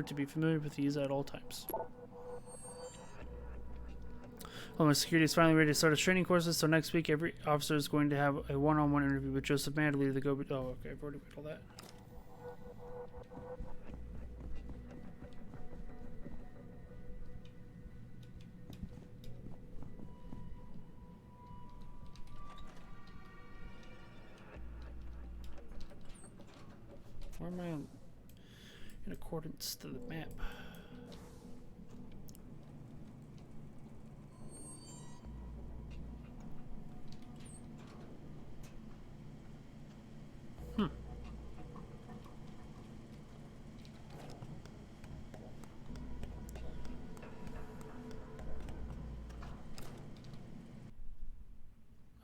To be familiar with these at all times. Homeland Security is finally ready to start its training courses, so next week every officer is going to have a one-on-one interview with Joseph Mann, leader of the Go. Oh, okay, I've already read all that. Where am I in accordance to the map?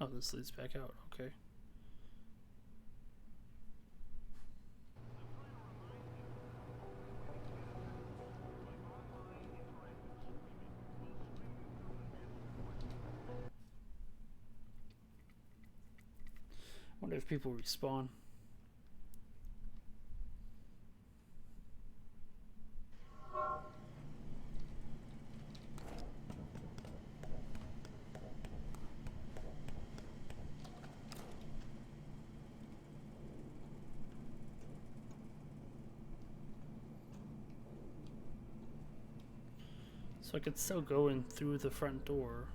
Oh, this leads back out. Okay. I wonder if people respawn. So I could still go in through the front door.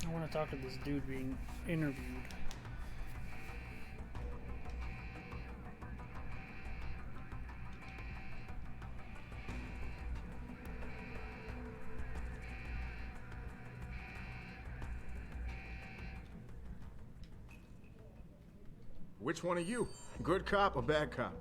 I want to talk to this dude being interviewed. Which one are you? Good cop or bad cop?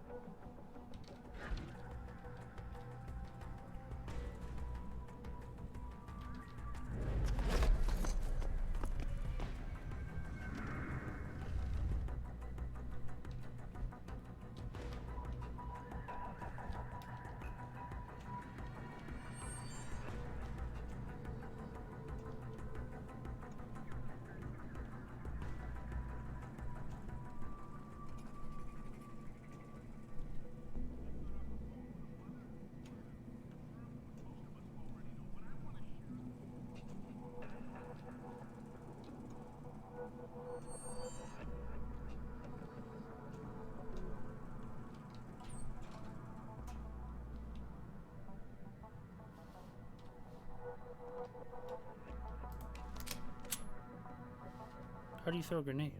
How do you throw a grenade?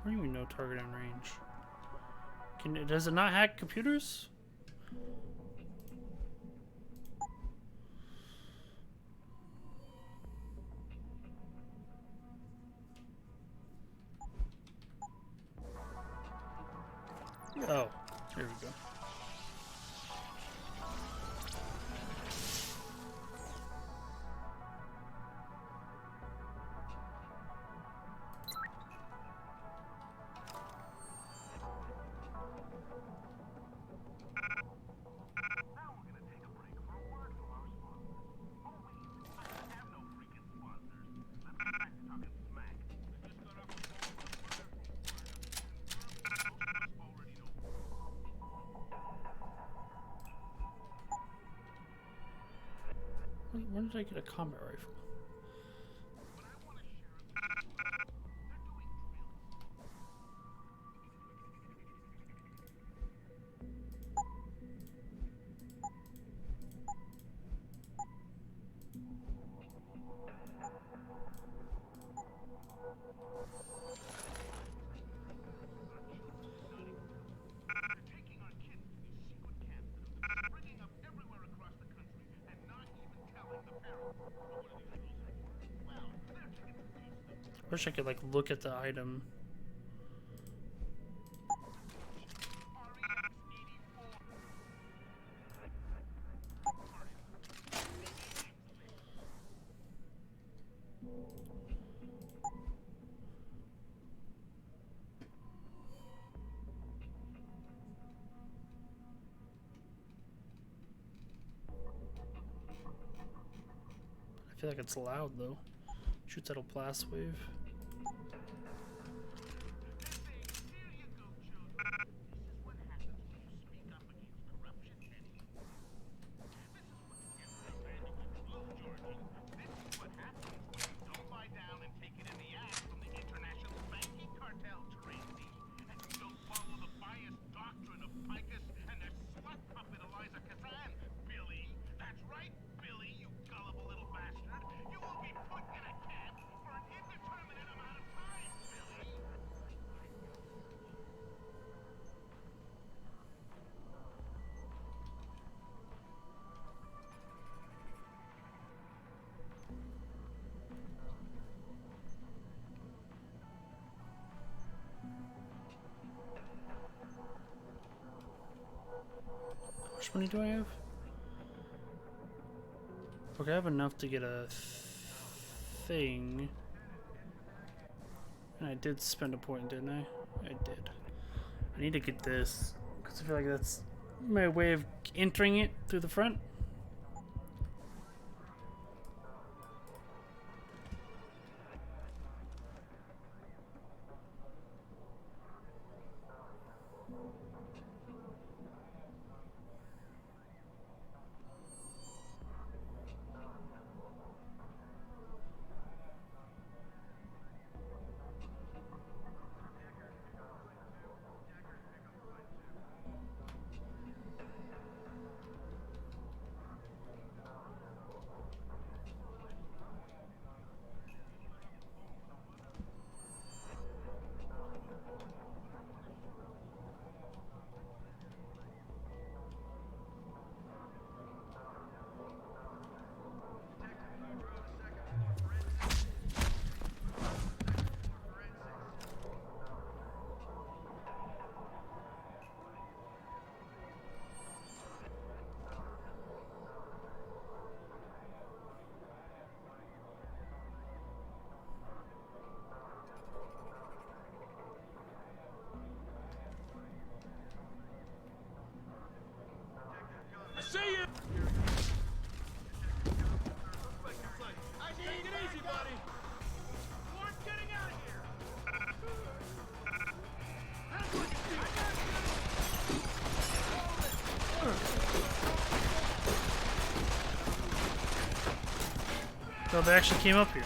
What do you mean no target in range? Does it not hack computers? Oh, here we go. When did I get a combat rifle? Wish I could like look at the item. I feel like it's loud though. Shoots out a blast wave. How much money do I have? Okay, I have enough to get a thing. And I did spend a point, didn't I? I did. I need to get this, because I feel like that's my way of entering it through the front. See you! Take it easy, buddy! We're getting out of here! So they actually came up here.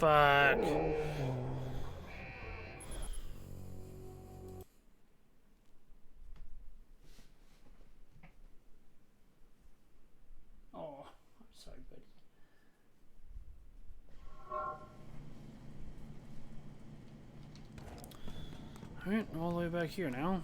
Fuck. Oh, I'm sorry, buddy. Alright, all the way back here now.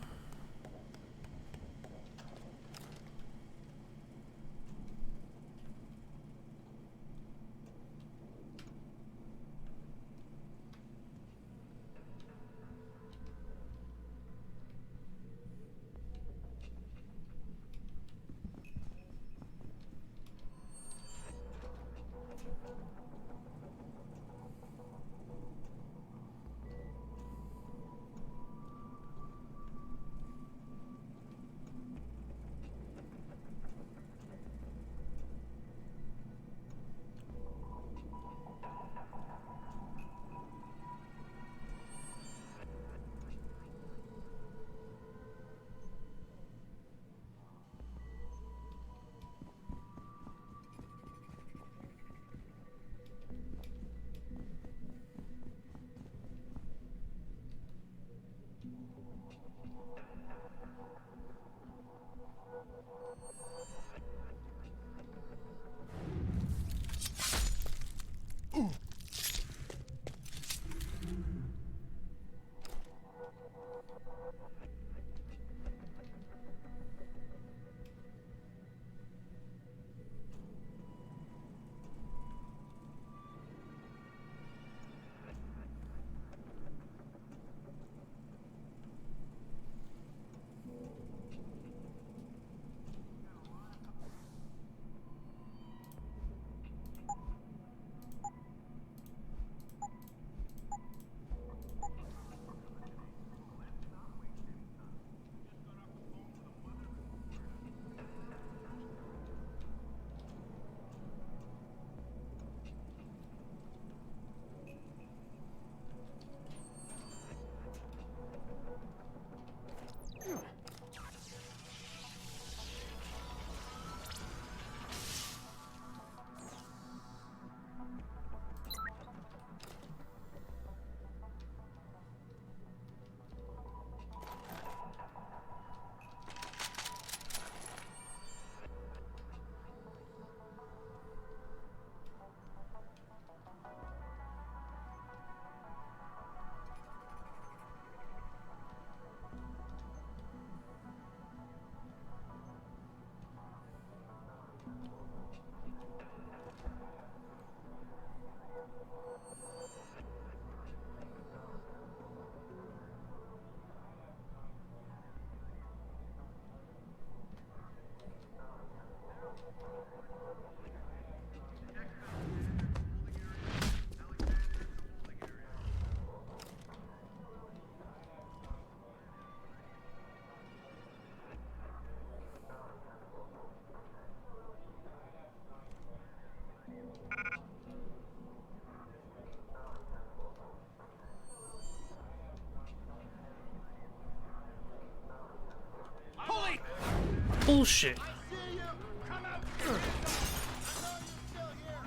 bullshit. See you. Come out. I know you're still here.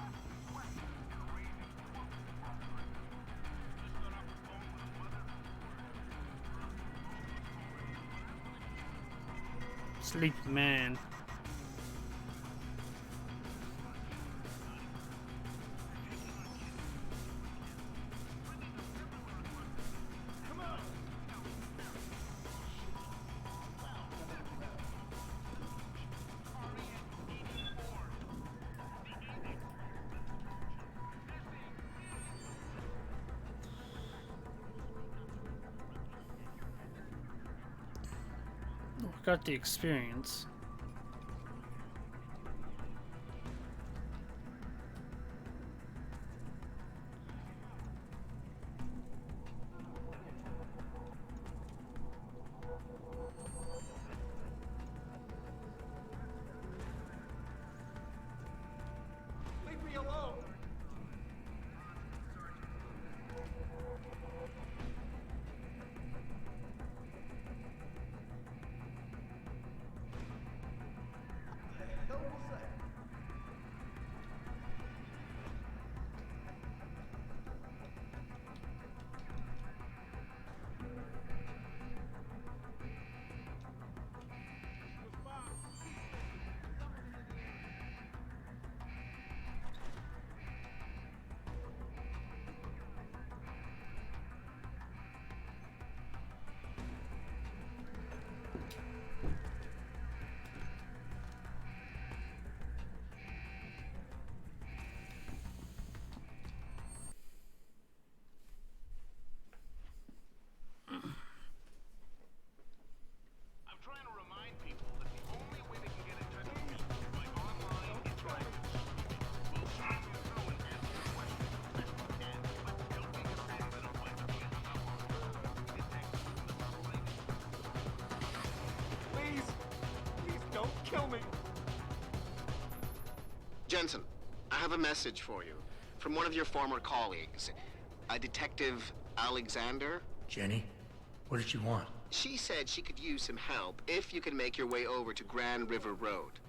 Sleep, man. Got the experience. Leave me alone. What the hell was that? I'm trying to remind people that the only way they can get in touch with me is by online interactions. We'll try to through and answer your questions as best we can, but don't be afraid that I'm going to be hung up on. It takes the slightest. Please. Please don't kill me. Jensen, I have a message for you from one of your former colleagues, a Detective Alexander. Jenny, what did you want? She said she could use some help if you can make your way over to Grand River Road.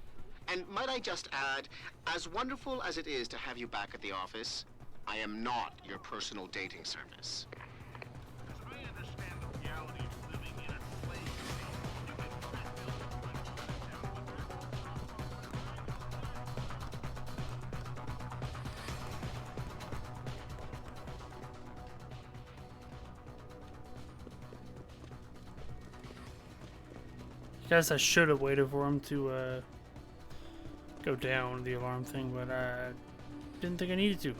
And might I just add, as wonderful as it is to have you back at the office, I am not your personal dating service. As I understand the reality of living in a slave state, you can fat buildings like shut it down with that. Guess I should have waited for him to go down the alarm thing, but I didn't think I needed to.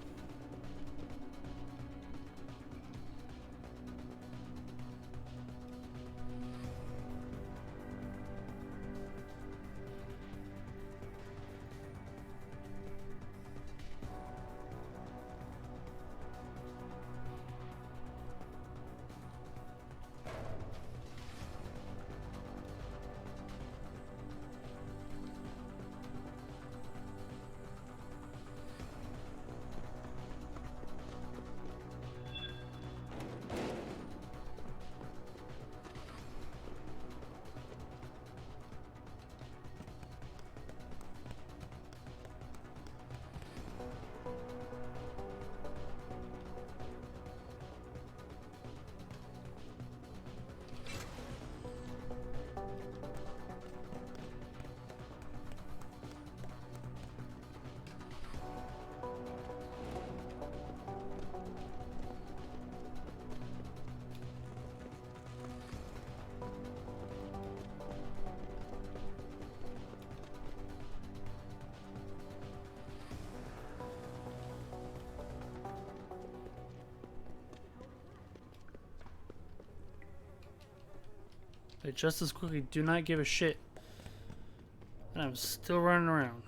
They just as quickly do not give a shit. And I'm still running around.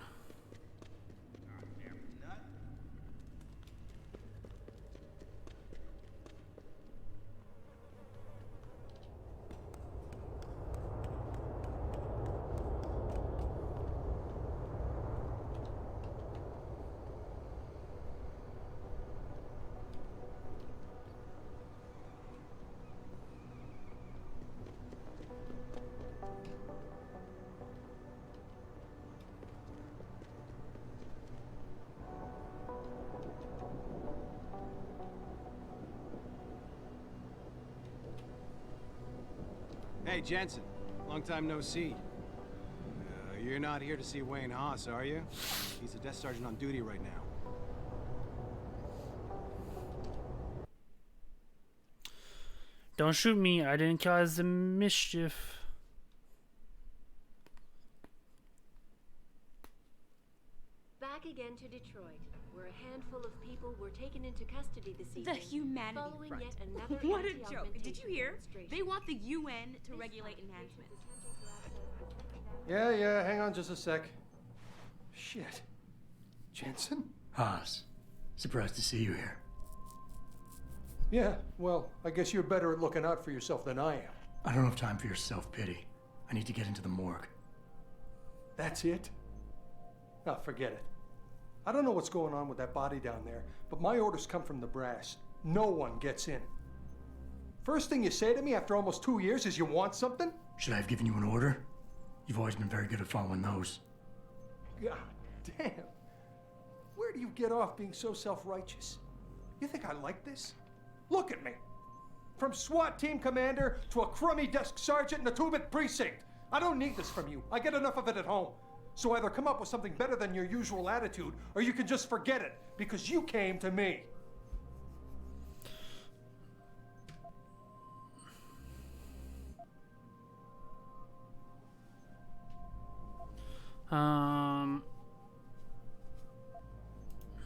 Hey, Jensen. Long time no see. You're not here to see Wayne Haas, are you? He's a desk sergeant on duty right now. Don't shoot me. I didn't cause the mischief. Back again to Detroit, where a handful of people were taken into custody this evening. The humanity following front. yet another What a joke. Did anti-augmentation you hear? demonstration. They want the UN to regulate enhancement. Yeah, hang on just a sec. Shit. Jensen? Haas, surprised to see you here. Yeah, well, I guess you're better at looking out for yourself than I am. I don't have time for your self-pity. I need to get into the morgue. That's it? No, forget it. I don't know what's going on with that body down there, but my orders come from the brass. No one gets in. First thing you say to me after almost 2 years is you want something? Should I have given you an order? You've always been very good at following those. God damn. Where do you get off being so self-righteous? You think I like this? Look at me. From SWAT team commander to a crummy desk sergeant in the 2-bit precinct. I don't need this from you. I get enough of it at home. So either come up with something better than your usual attitude, or you can just forget it, because you came to me.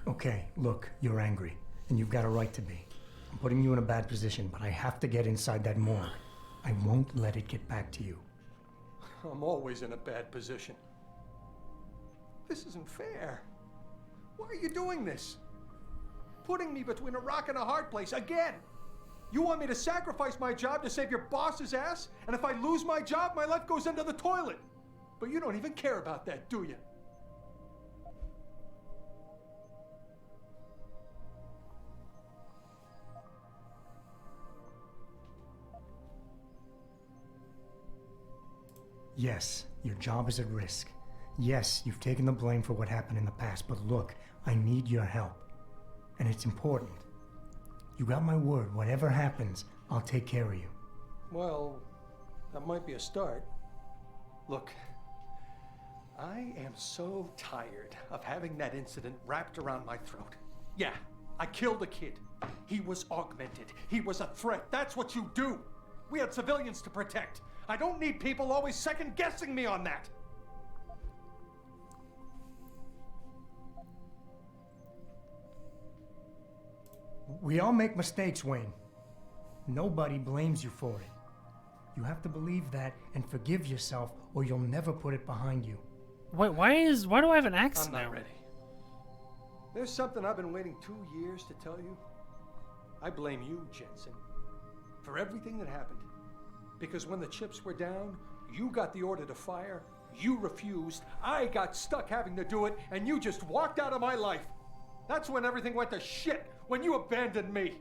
Okay, look, you're angry, and you've got a right to be. I'm putting you in a bad position, but I have to get inside that morgue. I won't let it get back to you. I'm always in a bad position. This isn't fair. Why are you doing this? Putting me between a rock and a hard place again. You want me to sacrifice my job to save your boss's ass? And if I lose my job, my life goes into the toilet. But you don't even care about that, do you? Yes, your job is at risk. Yes, you've taken the blame for what happened in the past, but look, I need your help. And it's important. You got my word, whatever happens, I'll take care of you. Well, that might be a start. Look, I am so tired of having that incident wrapped around my throat. Yeah, I killed a kid. He was augmented. He was a threat. That's what you do. We had civilians to protect. I don't need people always second-guessing me on that. We all make mistakes, Wayne. Nobody blames you for it. You have to believe that and forgive yourself, or you'll never put it behind you. Wait, why do I have an I'm accent not now? ready. There's something I've been waiting 2 years to tell you. I blame you, Jensen, for everything that happened. Because when the chips were down, you got the order to fire, you refused, I got stuck having to do it, and you just walked out of my life. That's when everything went to shit, when you abandoned me.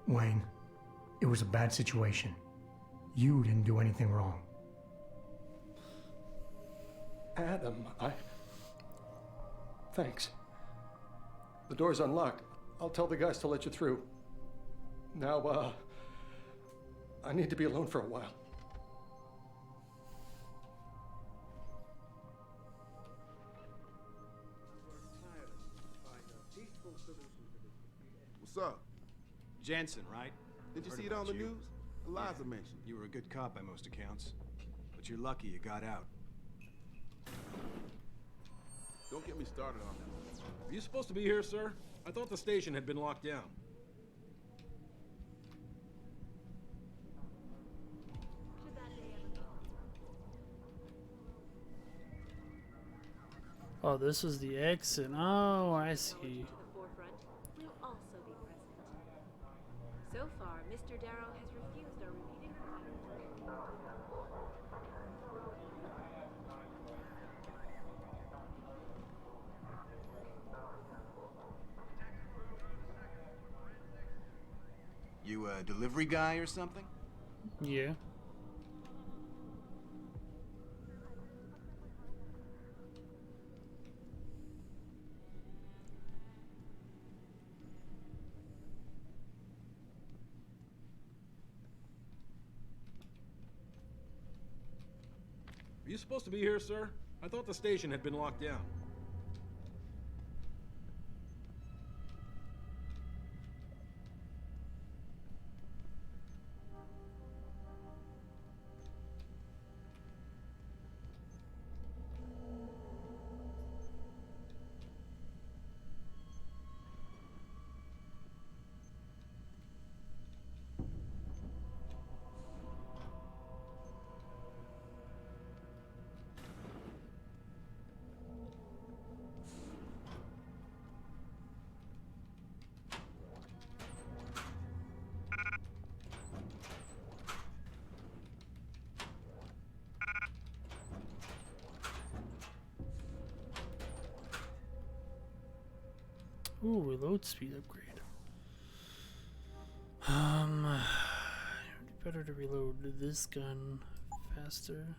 Wayne, it was a bad situation. You didn't do anything wrong. Adam, Thanks. The door's unlocked. I'll tell the guys to let you through. Now, I need to be alone for a while. What's up? Jensen, right? Did you Heard see it on about the you. news? Eliza mentioned you. You were a good cop by most accounts. But you're lucky you got out. Don't get me started on that. Are you supposed to be here, sir? I thought the station had been locked down. Oh, this was the exit. Oh, I see. The forefront will also be present. So far, Mr. Darrow has refused our repeated You a delivery guy or something? Yeah. Are you supposed to be here, sir? I thought the station had been locked down. Ooh, reload speed upgrade. It'd be better to reload this gun faster.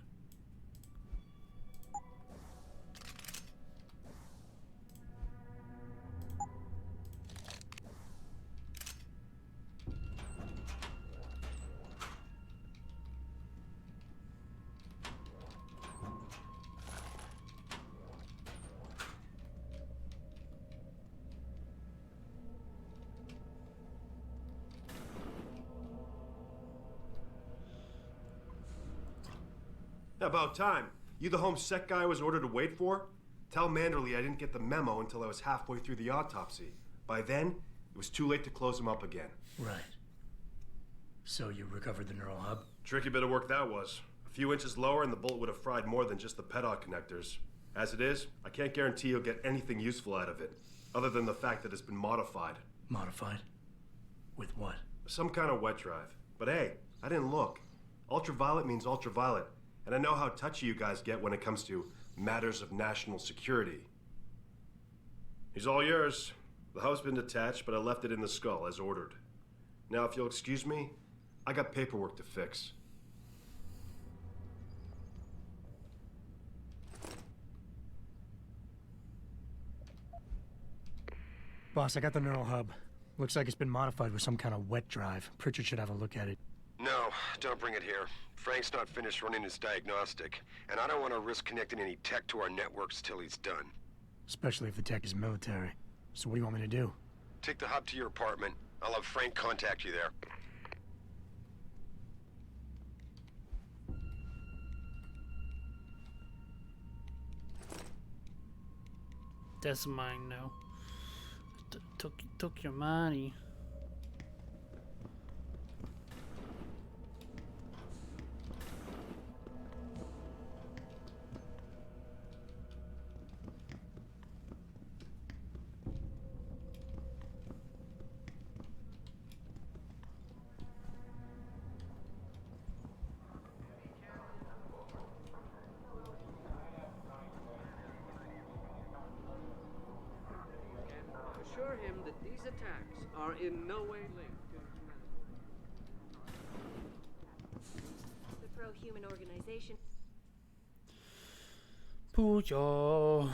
About time. You the home sec guy I was ordered to wait for? Tell Manderley I didn't get the memo until I was halfway through the autopsy. By then, it was too late to close him up again. Right. So you recovered the neural hub? Tricky bit of work that was. A few inches lower and the bullet would have fried more than just the pedal connectors. As it is, I can't guarantee you'll get anything useful out of it, other than the fact that it's been modified. Modified? With what? Some kind of wet drive. But hey, I didn't look. Ultraviolet means ultraviolet. And I know how touchy you guys get when it comes to matters of national security. He's all yours. The hub's been detached, but I left it in the skull as ordered. Now, if you'll excuse me, I got paperwork to fix. Boss, I got the neural hub. Looks like it's been modified with some kind of wet drive. Pritchard should have a look at it. No, don't bring it here. Frank's not finished running his diagnostic, and I don't want to risk connecting any tech to our networks till he's done. Especially if the tech is military. So what do you want me to do? Take the hub to your apartment. I'll have Frank contact you there. That's mine now. Took your money. Assure him that these attacks are in no way linked to humanity. The pro-human organization. Booyah.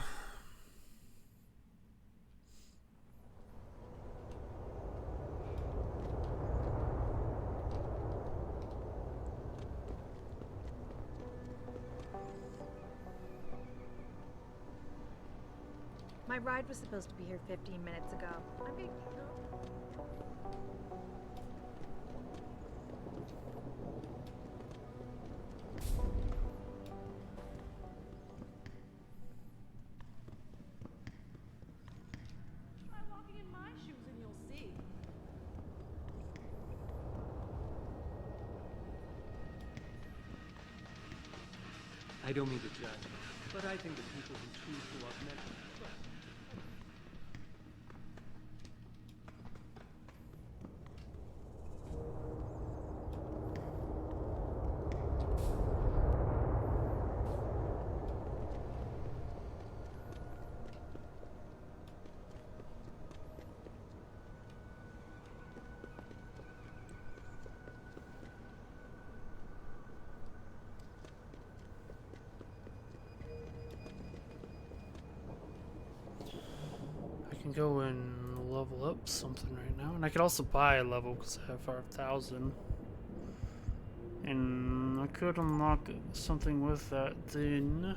My ride was supposed to be here 15 minutes ago. I'm being... Try walking in my shoes and you'll see. I don't mean to judge, but I think the people who choose to love men. I can go and level up something right now, and I could also buy a level because I have 5,000. And I could unlock something with that then.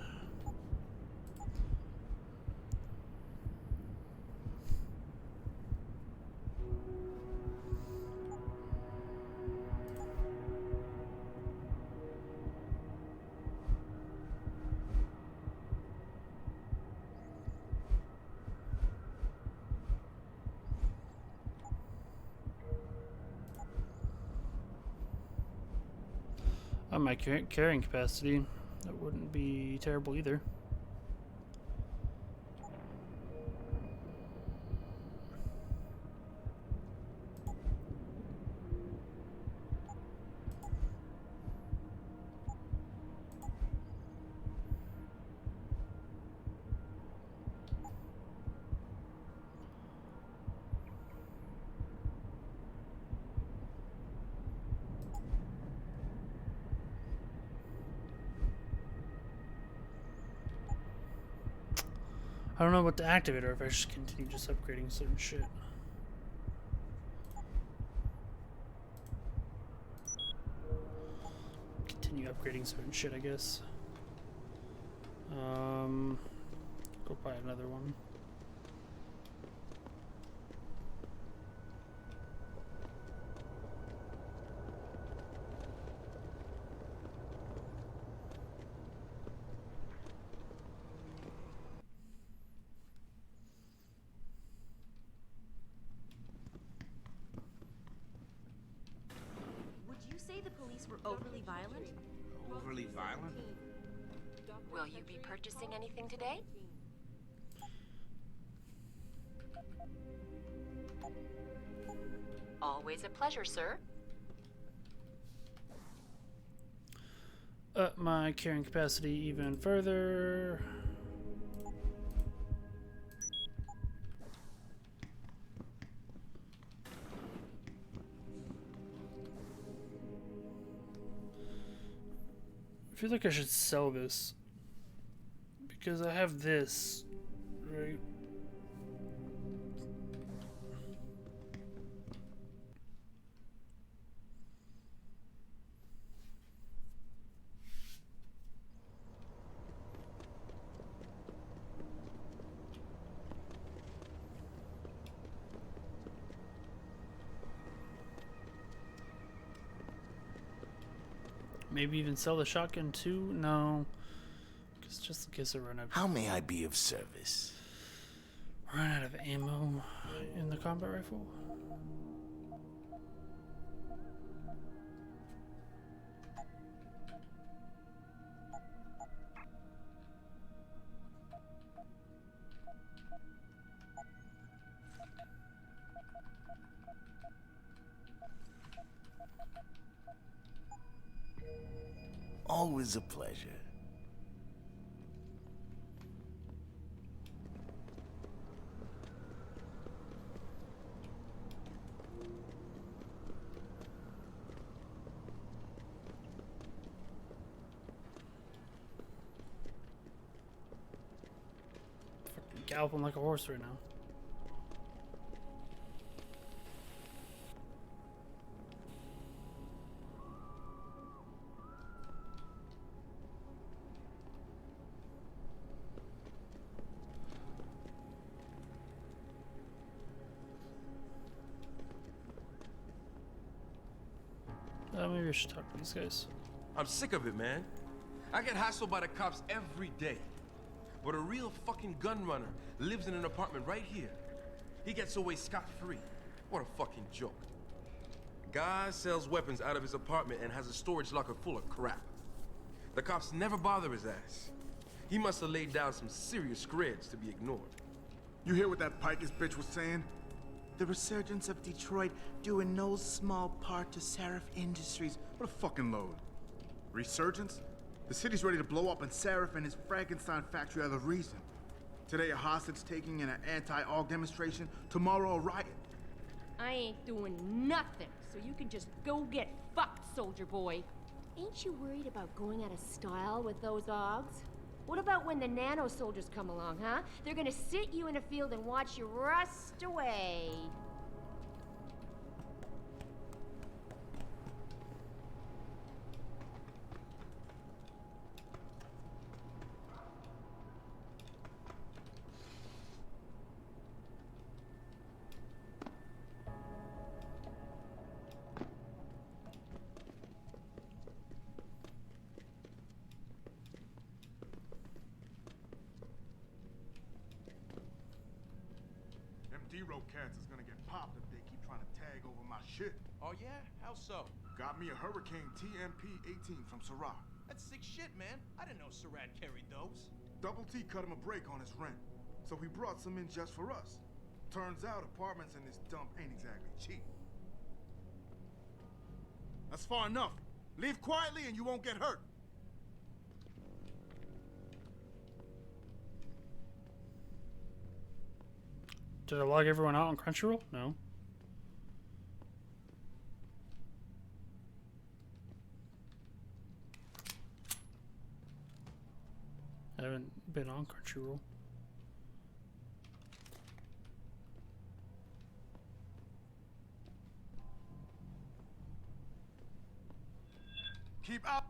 On my carrying capacity, that wouldn't be terrible either. I don't know what to activate or if I should continue just upgrading certain shit. Continue upgrading certain shit, I guess. Go buy another one. Would you say the police were overly violent? Overly violent? Will you be purchasing anything today? Always a pleasure, sir. Up my carrying capacity even further. I feel like I should sell this because I have this, right? Maybe even sell the shotgun too? No. Just in case I run out. How may I be of service? Run out of ammo in the combat rifle? Always a pleasure. Fucking galloping like a horse right now. Maybe I should talk to these guys. I'm sick of it, man. I get hassled by the cops every day. But a real fucking gun runner lives in an apartment right here. He gets away scot-free. What a fucking joke. Guy sells weapons out of his apartment and has a storage locker full of crap. The cops never bother his ass. He must have laid down some serious scrids to be ignored. You hear what that Pikers bitch was saying? The resurgence of Detroit due in no small part to Seraph Industries. What a fucking load. Resurgence? The city's ready to blow up and Seraph and his Frankenstein factory are the reason. Today a hostage taking and an anti-AUG demonstration. Tomorrow a riot. I ain't doing nothing, so you can just go get fucked, soldier boy. Ain't you worried about going out of style with those AUGs? What about when the nano soldiers come along, huh? They're gonna sit you in a field and watch you rust away. D-Row cats is gonna get popped if they keep trying to tag over my shit. Oh yeah? How so? Got me a Hurricane TMP-18 from Syrah. That's sick shit, man. I didn't know Surratt carried those. Double T cut him a break on his rent, so he brought some in just for us. Turns out apartments in this dump ain't exactly cheap. That's far enough. Leave quietly and you won't get hurt. Did I log everyone out on Crunchyroll? No. I haven't been on Crunchyroll. Keep up.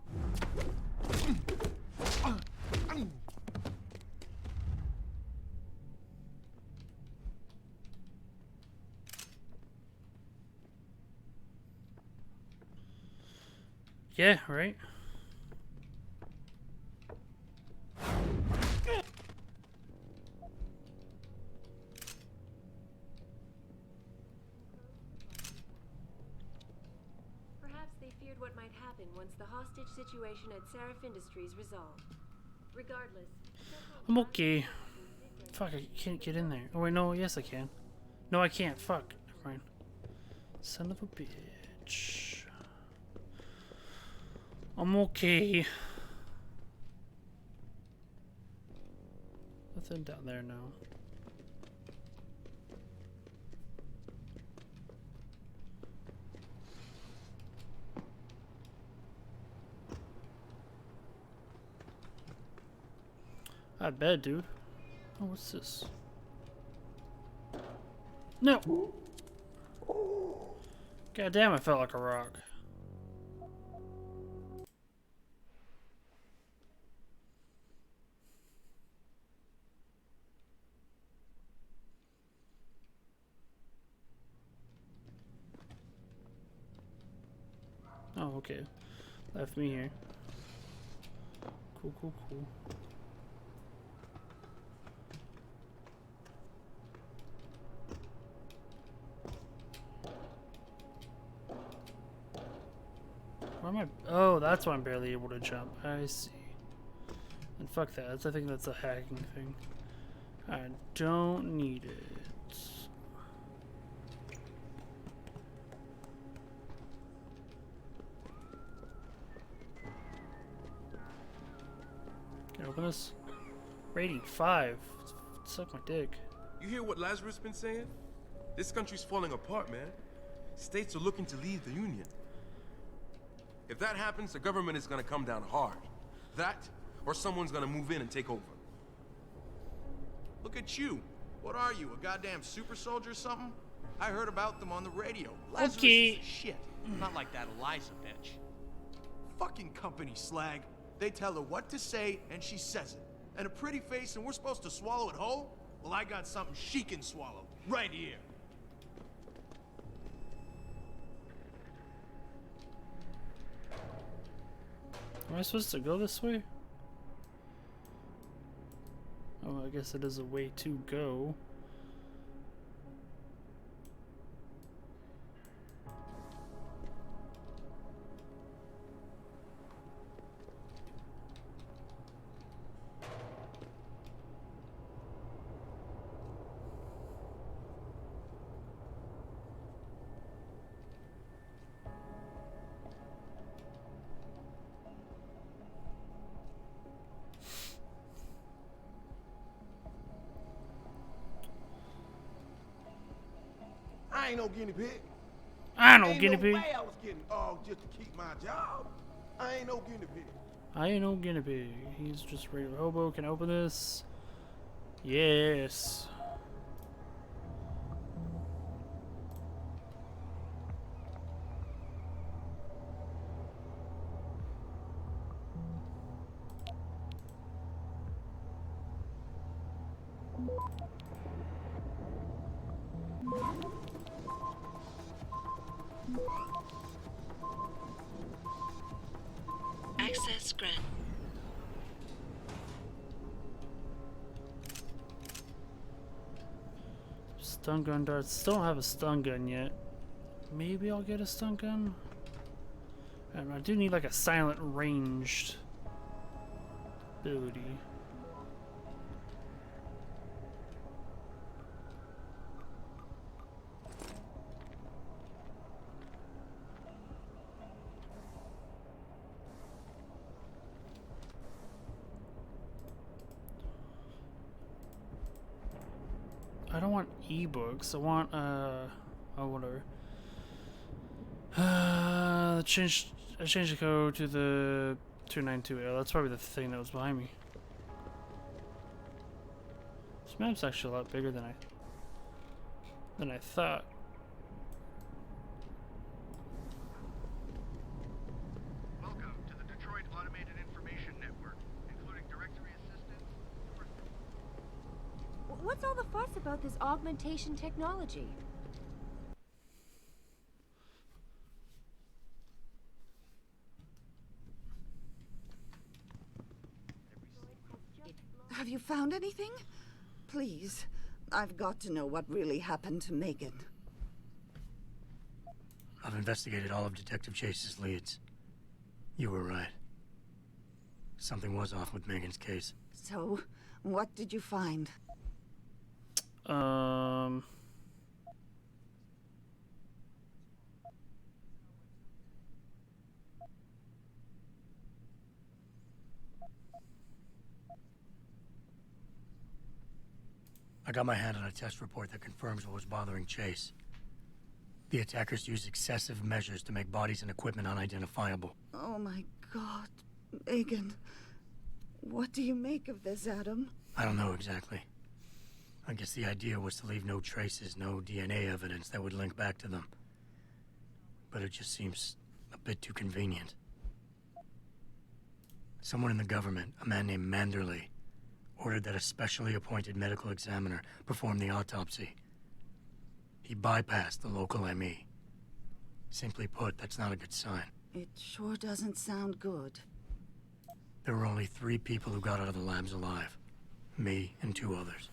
Yeah, right? Perhaps they feared what might happen once the hostage situation at Seraph Industries resolved. Regardless, I'm okay. Fuck, I can't get in there. Oh wait, no, yes I can. No, I can't. Fuck. Never mind. Son of a bitch. I'm okay. Nothing down there now. I bet, dude. Oh, what's this? No! God damn, I felt like a rock. Oh, okay. Left me here. Cool, cool, cool. Where am I? Oh, that's why I'm barely able to jump. I see. And fuck that. I think that's a hacking thing. I don't need it. Can I open this? Rating 5. Suck my dick. You hear what Lazarus been saying? This country's falling apart, man. States are looking to leave the Union. If that happens, the government is gonna come down hard. That, or someone's gonna move in and take over. Look at you. What are you, a goddamn super soldier or something? I heard about them on the radio. Lazarus is a shit. Not like that Eliza bitch. Fucking company slag. They tell her what to say, and she says it. And a pretty face, and we're supposed to swallow it whole? Well, I got something she can swallow. Right here. Am I supposed to go this way? Oh, I guess it is a way to go. I ain't no guinea pig. I ain't no guinea pig. Ain't no way I was getting off just to keep my job. I ain't no guinea pig. I ain't no guinea pig. He's just a regular hobo. Can I open this? Yes. Access granted. Stun gun darts. Still don't have a stun gun yet. Maybe I'll get a stun gun. And I do need like a silent ranged ability. I don't want ebooks. I want oh whatever. I changed the code to the 292. Oh, that's probably the thing that was behind me. This map's actually a lot bigger than I thought. Welcome to the Detroit Automated Information Network, including directory assistance. What's all the fuss about this augmentation technology? Have you found anything? Please, I've got to know what really happened to Megan. I've investigated all of Detective Chase's leads. You were right. Something was off with Megan's case. So, what did you find? I got my hand on a test report that confirms what was bothering Chase. The attackers used excessive measures to make bodies and equipment unidentifiable. Oh my God, Megan. What do you make of this, Adam? I don't know exactly. I guess the idea was to leave no traces, no DNA evidence that would link back to them. But it just seems a bit too convenient. Someone in the government, a man named Manderley, ordered that a specially appointed medical examiner perform the autopsy. He bypassed the local ME. Simply put, that's not a good sign. It sure doesn't sound good. There were only 3 people who got out of the labs alive. Me and 2 others.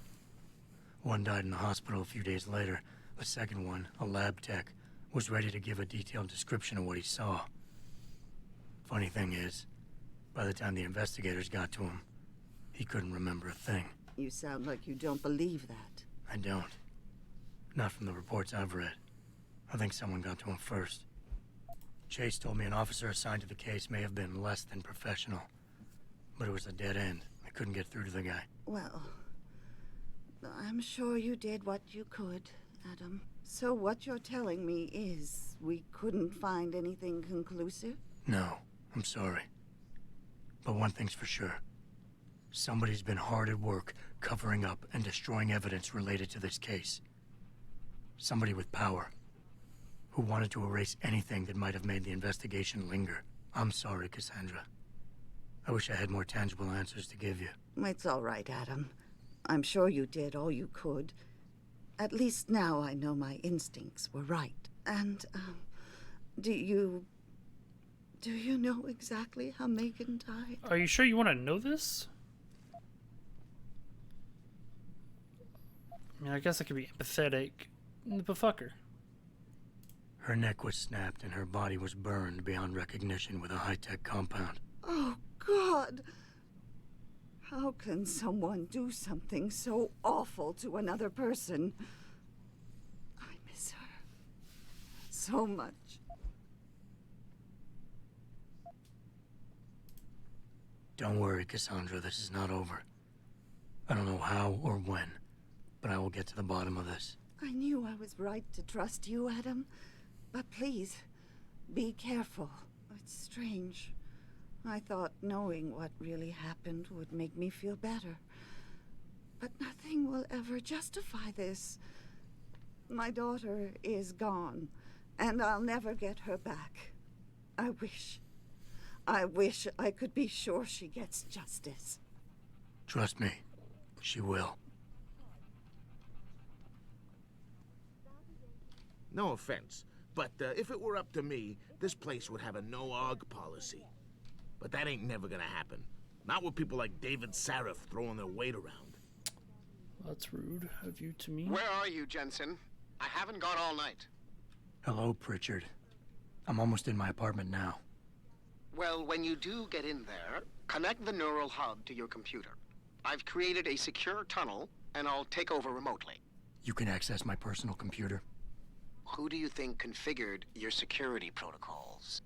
One died in the hospital a few days later. The second one, a lab tech, was ready to give a detailed description of what he saw. Funny thing is, by the time the investigators got to him, he couldn't remember a thing. You sound like you don't believe that. I don't. Not from the reports I've read. I think someone got to him first. Chase told me an officer assigned to the case may have been less than professional. But it was a dead end. I couldn't get through to the guy. Well, I'm sure you did what you could, Adam. So what you're telling me is we couldn't find anything conclusive? No, I'm sorry. But one thing's for sure. Somebody's been hard at work covering up and destroying evidence related to this case. Somebody with power, who wanted to erase anything that might have made the investigation linger. I'm sorry, Cassandra. I wish I had more tangible answers to give you. It's all right, Adam. I'm sure you did all you could. At least now I know my instincts were right. And, do you know exactly how Megan died? Are you sure you want to know this? I mean, I guess I could be empathetic, but fuck her. Her neck was snapped and her body was burned beyond recognition with a high-tech compound. Oh, God! How can someone do something so awful to another person? I miss her so much. Don't worry, Cassandra, this is not over. I don't know how or when, but I will get to the bottom of this. I knew I was right to trust you, Adam. But please, be careful. It's strange. I thought knowing what really happened would make me feel better. But nothing will ever justify this. My daughter is gone, and I'll never get her back. I wish I could be sure she gets justice. Trust me, she will. No offense, but if it were up to me, this place would have a no-aug policy. But that ain't never gonna happen. Not with people like David Sarif throwing their weight around. That's rude of you to me. Where are you, Jensen? I haven't got all night. Hello, Pritchard. I'm almost in my apartment now. Well, when you do get in there, connect the neural hub to your computer. I've created a secure tunnel, and I'll take over remotely. You can access my personal computer. Who do you think configured your security protocols?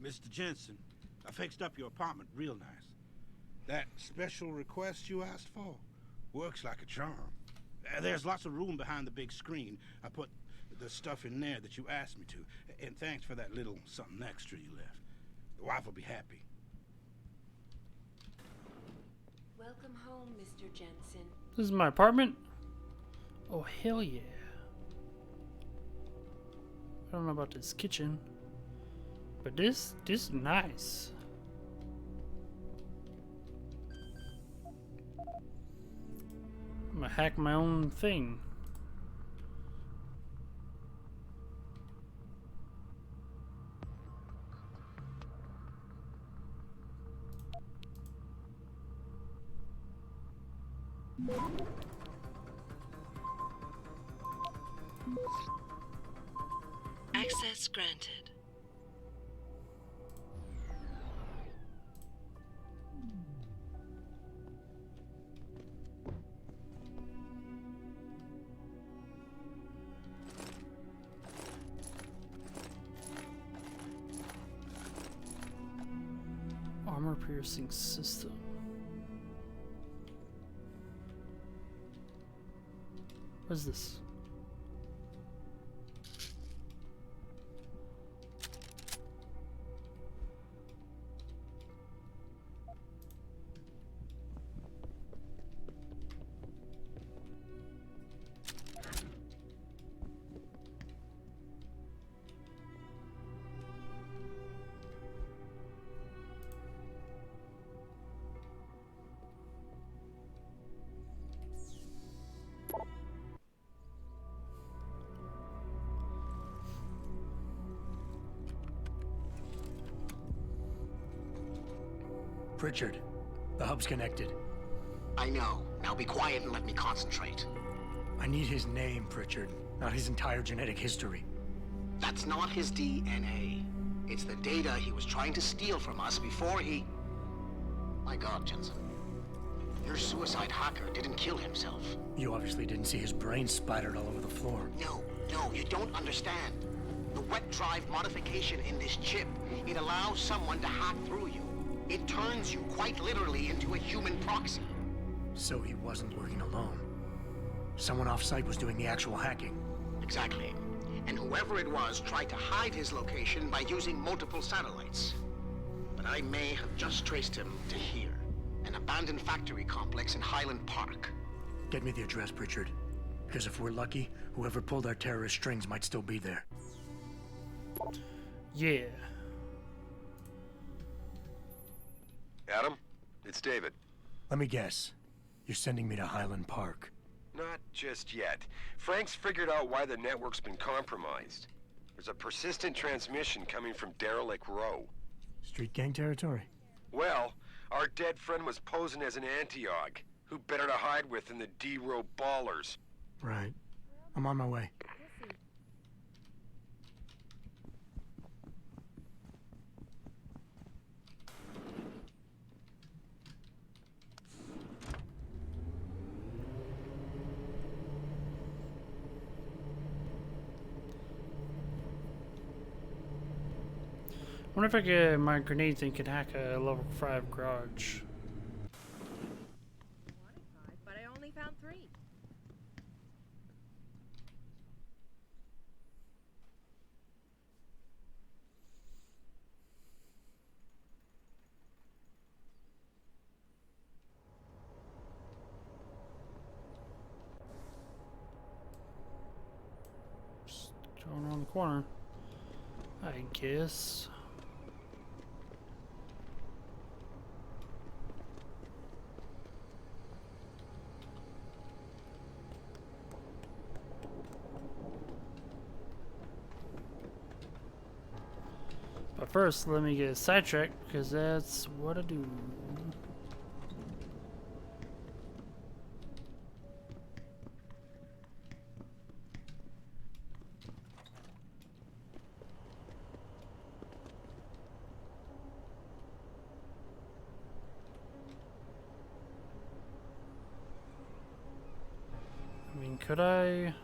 Mr. Jensen, I fixed up your apartment real nice. That special request you asked for works like a charm. There's lots of room behind the big screen. I put the stuff in there that you asked me to. And thanks for that little something extra you left. The wife will be happy. Welcome home, Mr. Jensen. This is my apartment? Oh, hell yeah. I don't know about this kitchen. But this is nice. I'm gonna hack my own thing. Access granted. Armor piercing system. What is this? Pritchard, the hub's connected. I know. Now be quiet and let me concentrate. I need his name, Pritchard, not his entire genetic history. That's not his DNA. It's the data he was trying to steal from us before he... My God, Jensen. Your suicide hacker didn't kill himself. You obviously didn't see his brain splattered all over the floor. No, you don't understand. The wet drive modification in this chip, it allows someone to hack through you. It turns you quite literally into a human proxy. So he wasn't working alone. Someone off-site was doing the actual hacking. Exactly. And whoever it was tried to hide his location by using multiple satellites. But I may have just traced him to here, an abandoned factory complex in Highland Park. Get me the address, Pritchard. Because if we're lucky, whoever pulled our terrorist strings might still be there. Yeah. Adam, it's David. Let me guess. You're sending me to Highland Park. Not just yet. Frank's figured out why the network's been compromised. There's a persistent transmission coming from Derelict Row. Street gang territory? Well, our dead friend was posing as an Antioch. Who better to hide with than the D-Row ballers? Right. I'm on my way. I wonder if I get my grenade thing can hack a level 5 garage. But I only found 3. Just going around the corner. I guess. But first, let me get sidetracked, because that's what I do. I mean, could I...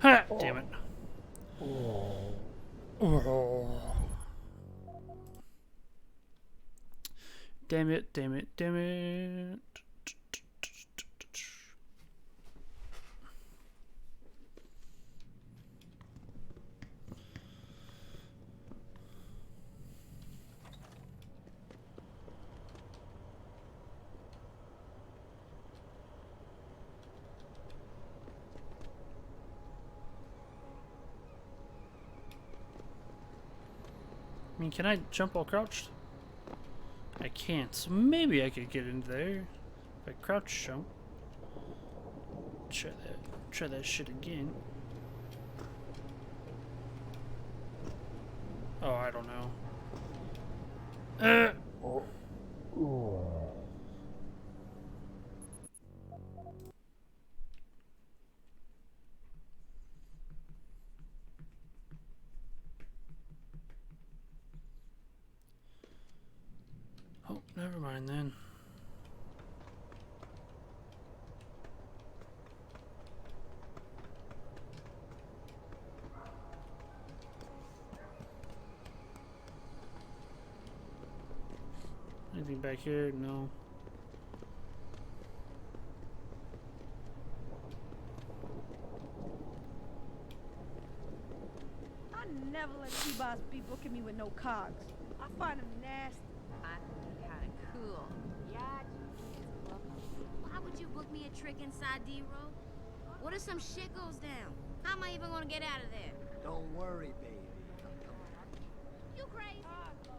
Ha! Damn it. Damn it, damn it, damn it. I mean, can I jump while crouched? I can't, so maybe I could get in there. If I crouch jump. Try that shit again. Oh, I don't know. Oh, never mind then. Anything back here? No. I never let T-Boss be booking me with no cogs. I find him nasty. I think you're kinda cool. Yeah, why would you book me a trick inside D-Row? What if some shit goes down? How am I even gonna get out of there? Don't worry, baby. You crazy?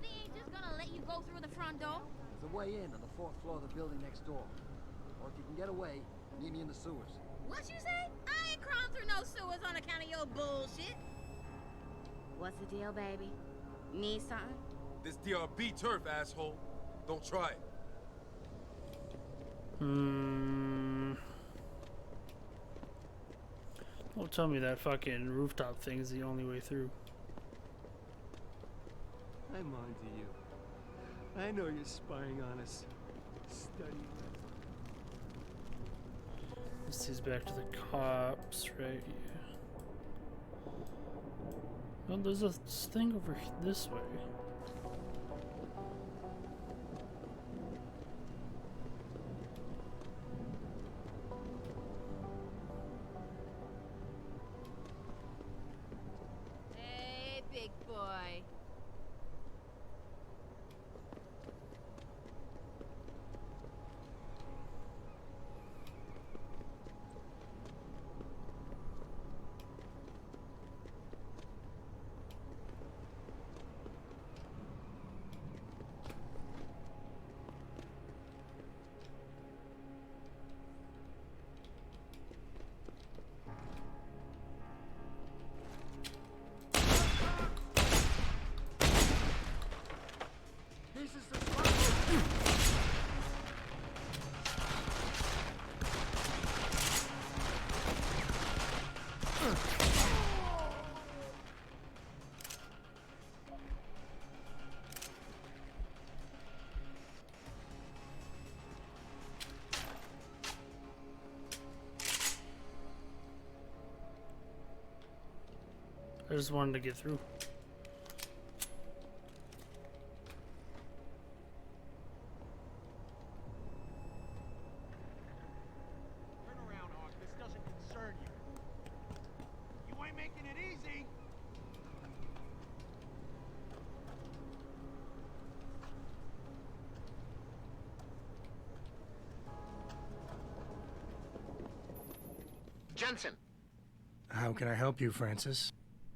They ain't just gonna let you go through the front door? There's a way in on the 4th floor of the building next door. Or if you can get away, meet me in the sewers. What you say? I ain't crawling through no sewers on account of your bullshit. What's the deal, baby? Need something? This DRB turf, asshole. Don't try it. Don't tell me that fucking rooftop thing is the only way through. I'm on to you. I know you're spying on us. Studying us. This is back to the cops, right? Yeah. Well, there's a thing over this way. Hey, big boy. I just wanted to get through. Turn around, Hawk. This doesn't concern you. You ain't making it easy. Hansen. How can I help you, Francis?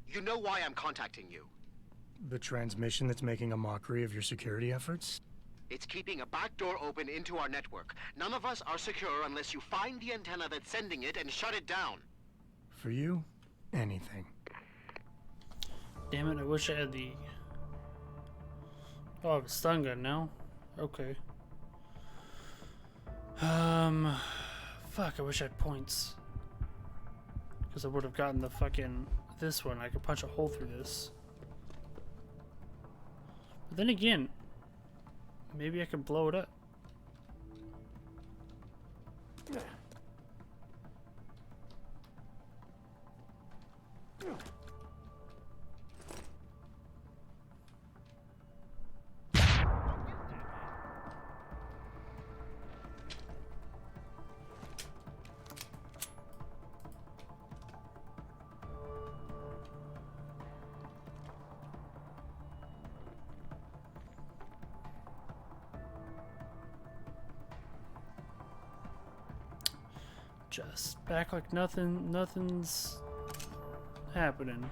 You know why I'm contacting you. The transmission that's making a mockery of your security efforts? It's keeping a back door open into our network. None of us are secure unless you find the antenna that's sending it and shut it down. For you, anything. Damn it, I wish I had the... Oh, I have a stun gun now. Okay. Fuck, I wish I had points. Because I would have gotten the fucking... this one. I could punch a hole through this. But then again, maybe I could blow it up. Just back like nothing's happening.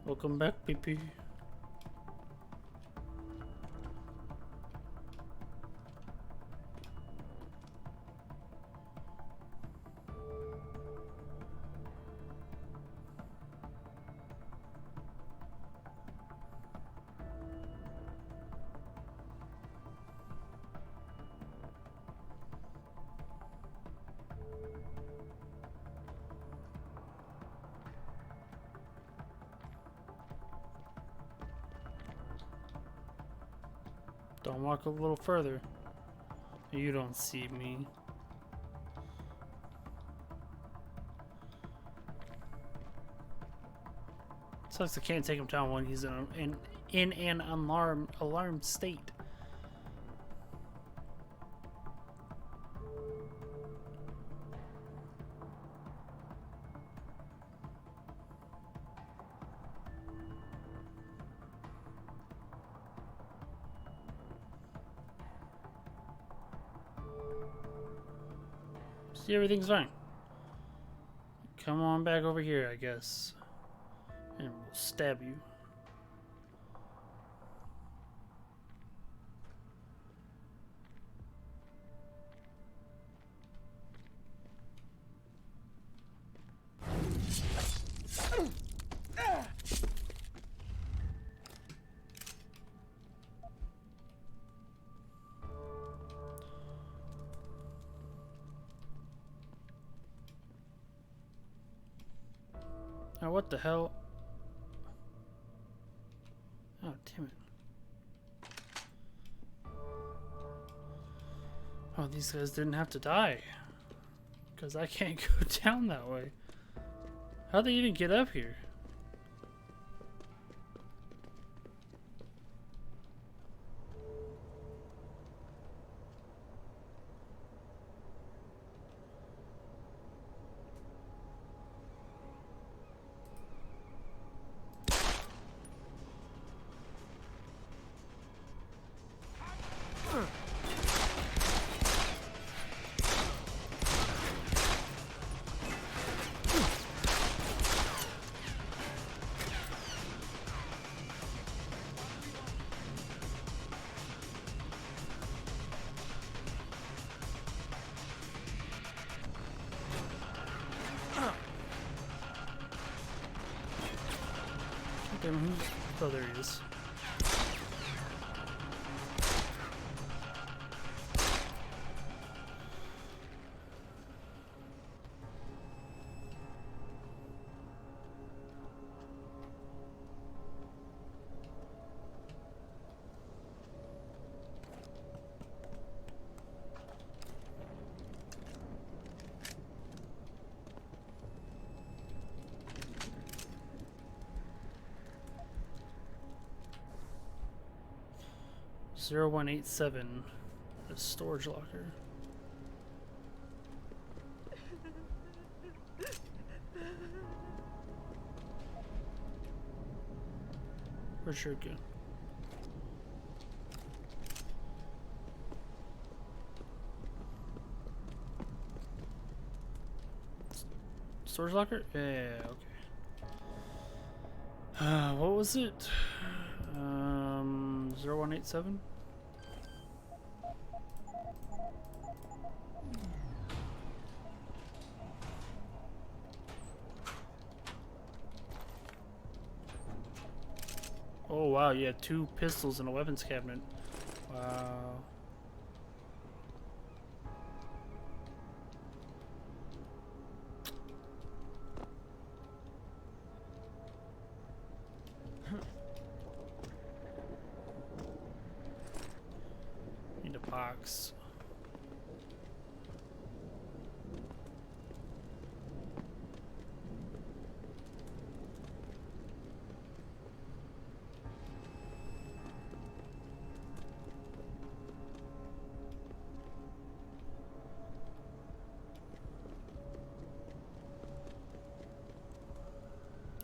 Welcome back, PP. Don't walk a little further. You don't see me. Sucks I can't take him down when he's in an alarmed state. See, everything's fine. Come on back over here, I guess. And we'll stab you. Now what the hell? Oh, damn it. Oh, these guys didn't have to die. Because I can't go down that way. How'd they even get up here? Oh, there he is. 0187. A storage locker. Where's your gun? Storage locker? Yeah, okay. What was it? 0187? Oh wow, yeah, 2 pistols in a weapons cabinet. Wow. Need a box.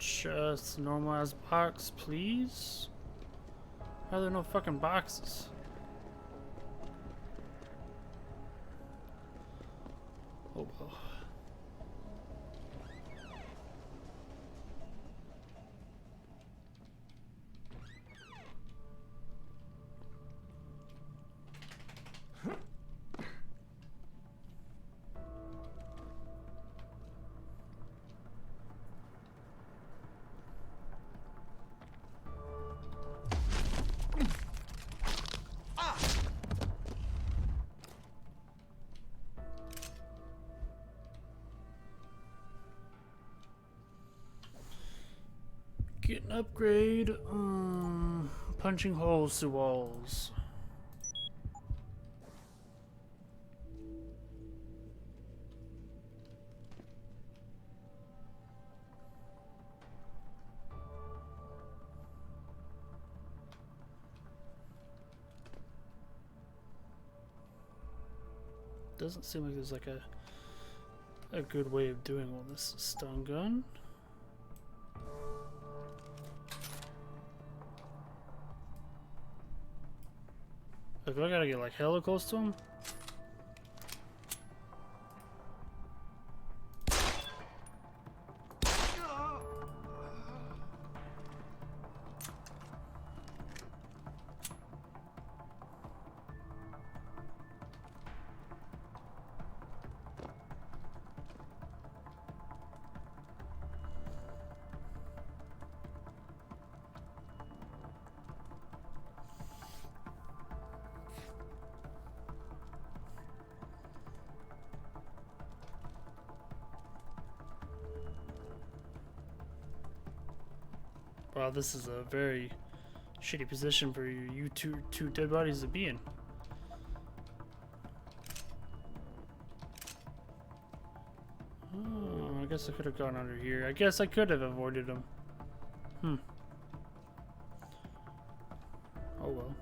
Just normalized box, please. Why are there no fucking boxes? Oh well. Get an upgrade. Punching holes through walls. Doesn't seem like there's like a good way of doing all this. Stun gun. Like, I gotta get like hella close to him. Wow, this is a very shitty position for you two dead bodies to be in. Oh, I guess I could have gone under here. I guess I could have avoided him. Oh well.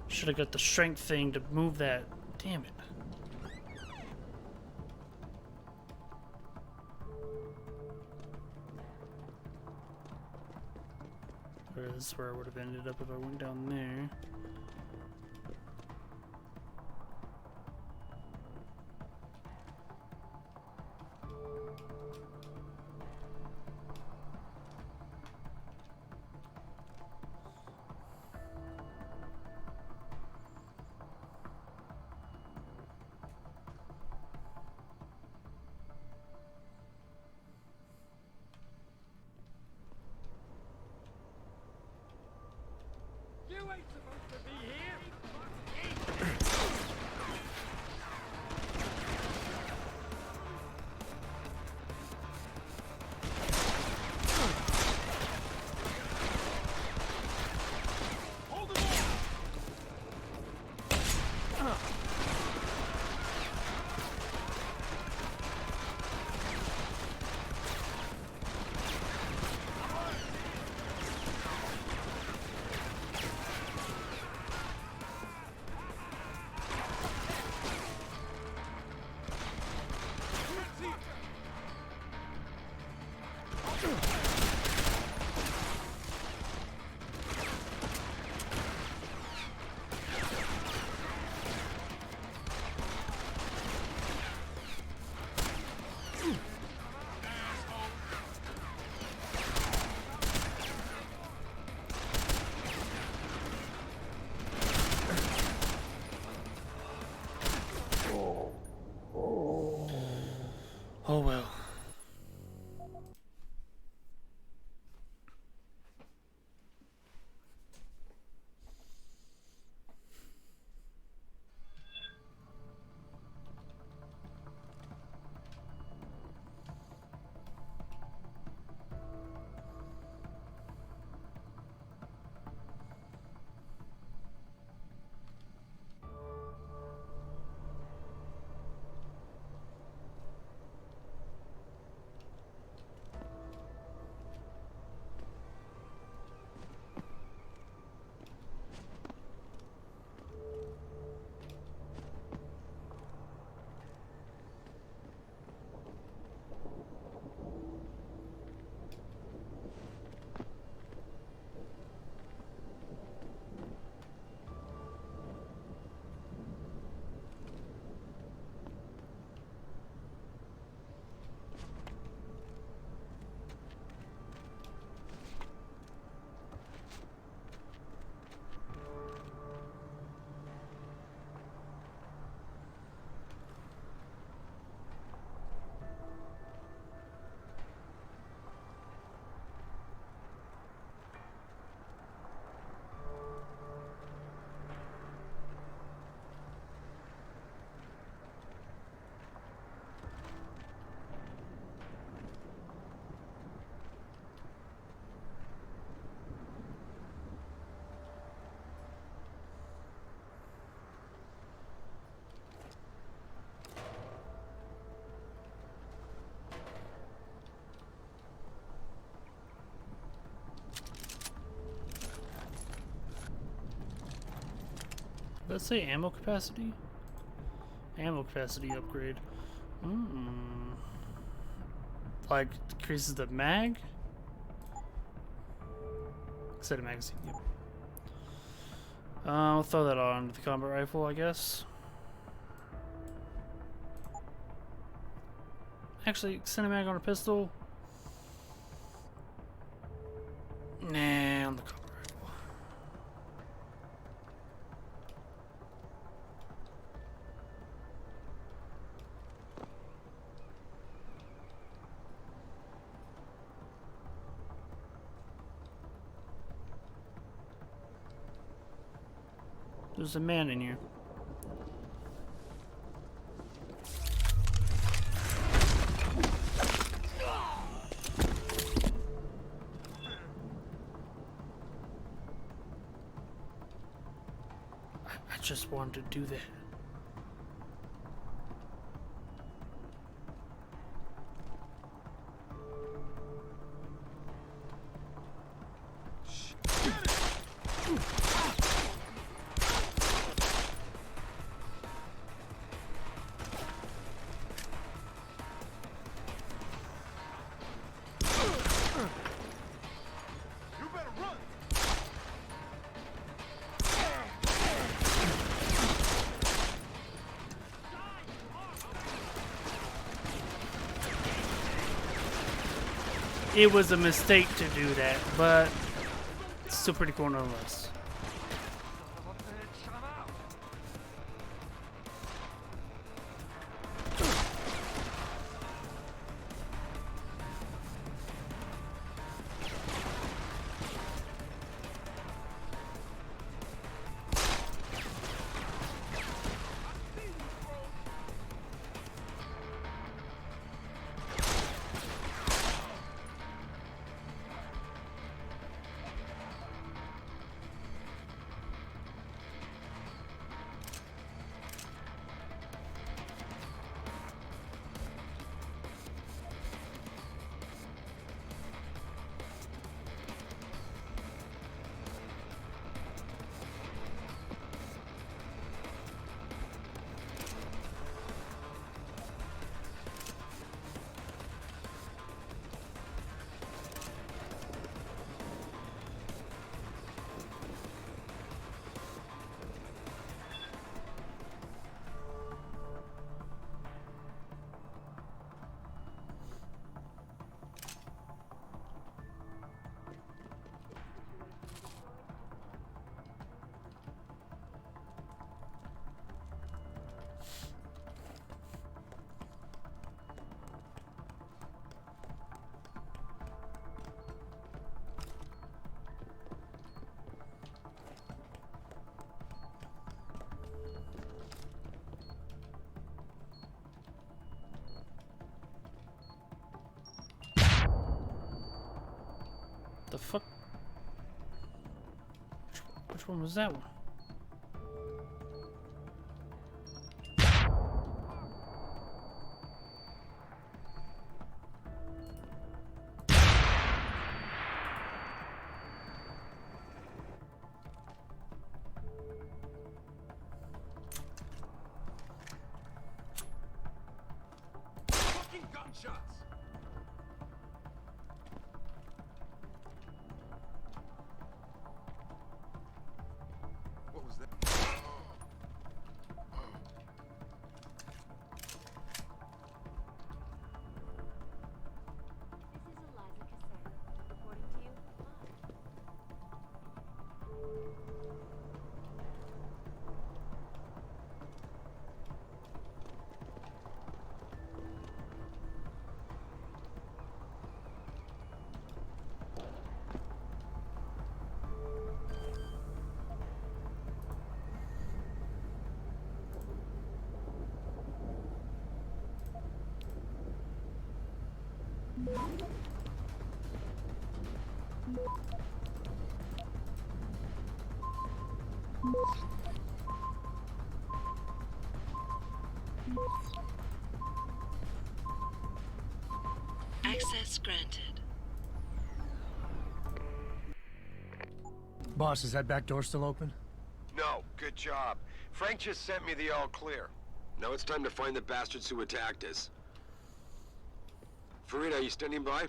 Should have got the strength thing to move that. Damn it. Or this is where I would have ended up if I went down there. You ain't supposed to be here. Oh well. Let's say ammo capacity. Ammo capacity upgrade. Like increases the mag. Extended magazine. Yep. I'll throw that on the combat rifle, I guess. Actually, extended mag on a pistol. Nah, on the combat rifle. There's a man in here. I just wanted to do that. It was a mistake to do that, but it's still pretty cool nonetheless. The fuck? Which one was that one? Fucking gunshots! What was that? Access granted. Boss, is that back door still open? No, good job. Frank just sent me the all clear. Now it's time to find the bastards who attacked us. Farida, you standing by?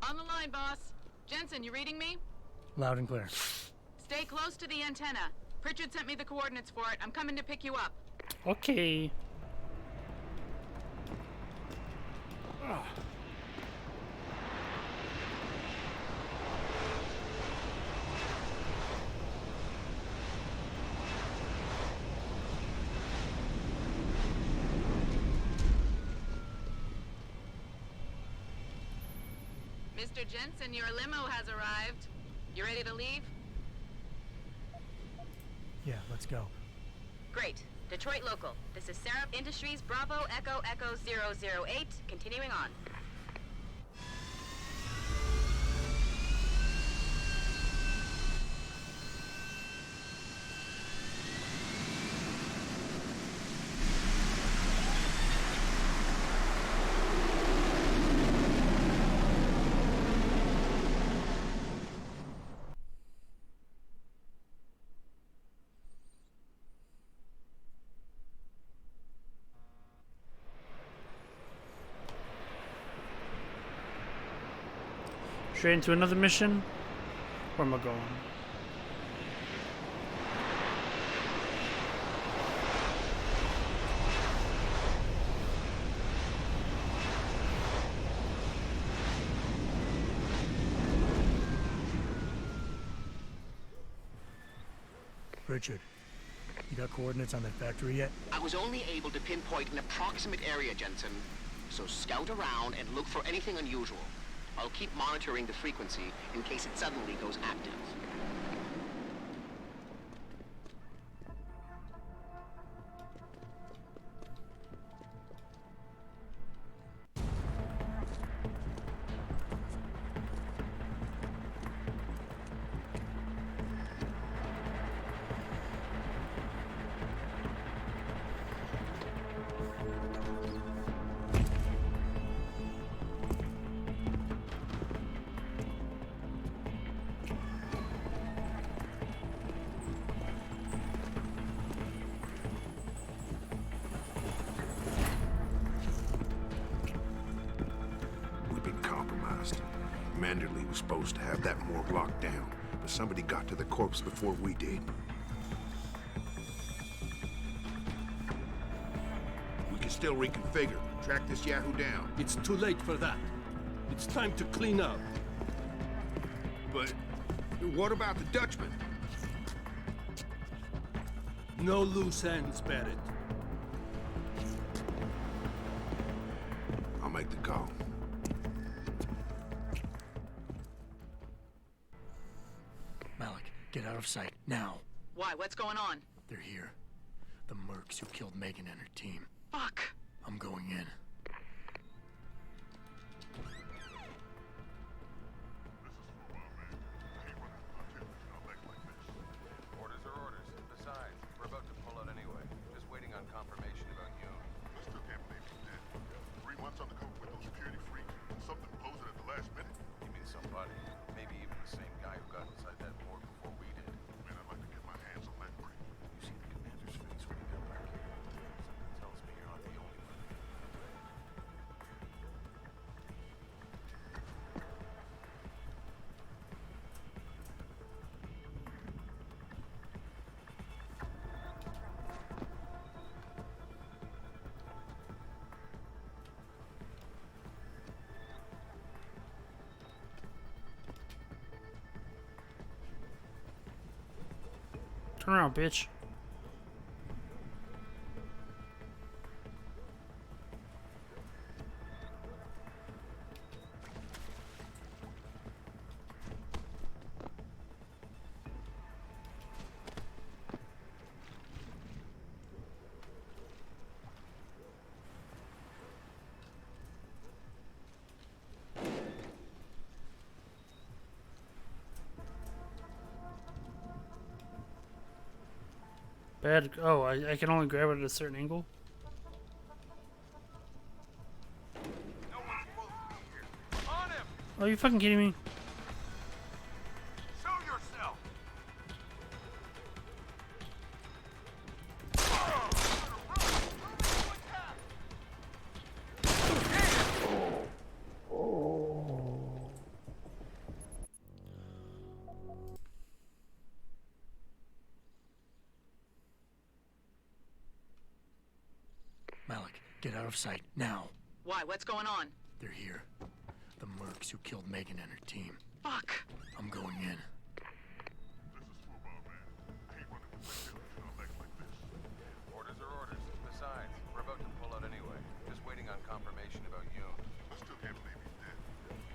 On the line, boss. Jensen, you reading me? Loud and clear. Stay close to the antenna. Pritchard sent me the coordinates for it. I'm coming to pick you up. Okay. Mr. Jensen, your limo has arrived. You ready to leave? Yeah, let's go. Great. Detroit local. This is Seraph Industries Bravo Echo Echo 008. Continuing on. Straight into another mission? Where am I going? Richard, you got coordinates on that factory yet? I was only able to pinpoint an approximate area, Jensen. So scout around and look for anything unusual. I'll keep monitoring the frequency in case it suddenly goes active. Manderley was supposed to have that morgue locked down, but somebody got to the corpse before we did. We can still reconfigure, track this Yahoo down. It's too late for that. It's time to clean up. But what about the Dutchman? No loose ends, Barrett. I'll make the call. Get out of sight, now. Why? What's going on? They're here. The mercs who killed Megan and her team. Fuck. I'm going in. Turn around, bitch. Bad. Oh, I can only grab it at a certain angle. Are you fucking kidding me? Show yourself. Malik, get out of sight, now. Why? What's going on? They're here. The mercs who killed Megan and her team. Fuck. I'm going in. Orders are orders. Besides, we're about to pull out anyway. Just waiting on confirmation about you. I still can't believe he's dead.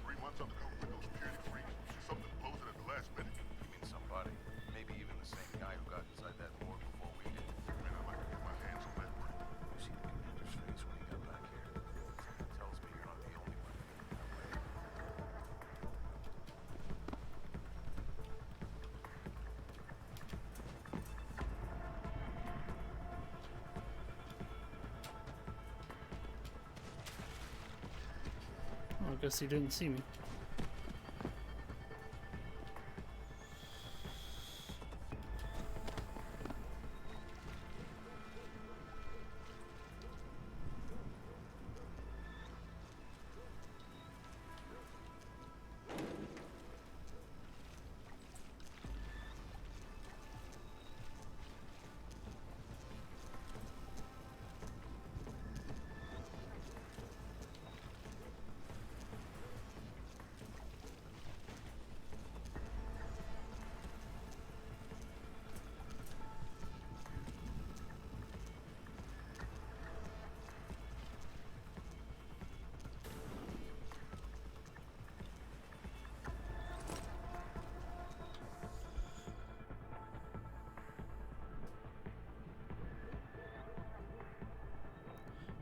3 months undercover with those security freaks. Something blows it at the last minute. You mean somebody? Maybe even the same guy who got inside that morgue before we did. Man, I'd like to get my hands on that brick. You see the commander's face when he got back here? Something tells me you're not the only one feeling that way. Oh, I guess he didn't see me.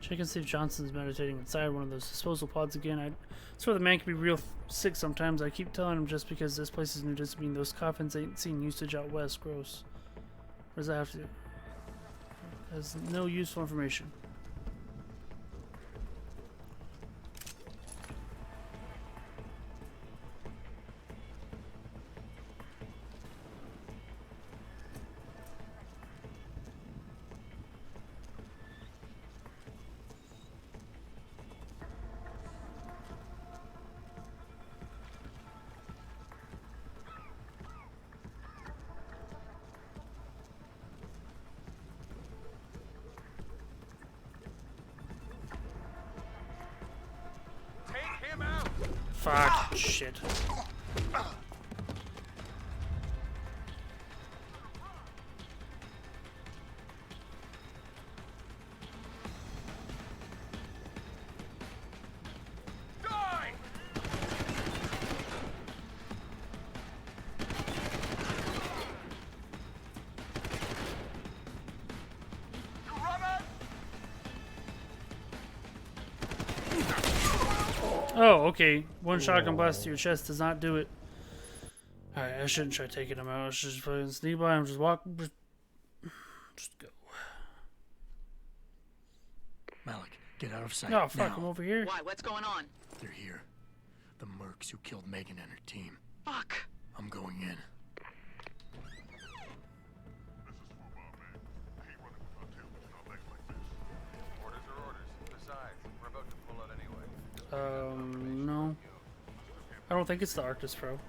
Check and see if Johnson's meditating inside one of those disposal pods again. I swear the man can be real sick sometimes. I keep telling him just because this place is new doesn't mean those coffins ain't seen usage out west. Gross. What does that have to do? Has no useful information. Fuck. Shit. Oh, okay. One shotgun blast to your chest does not do it. Alright, I shouldn't try taking him out. I should just fucking sneak by him, just walk. Just go. Malik, get out of sight. Oh, fuck, now. I'm over here. Why? What's going on? They're here. The mercs who killed Megan and her team. Fuck. I'm going in. Orders are orders. Besides, we're about to pull out anyway. No. I don't think it's the Arctis Pro. You mean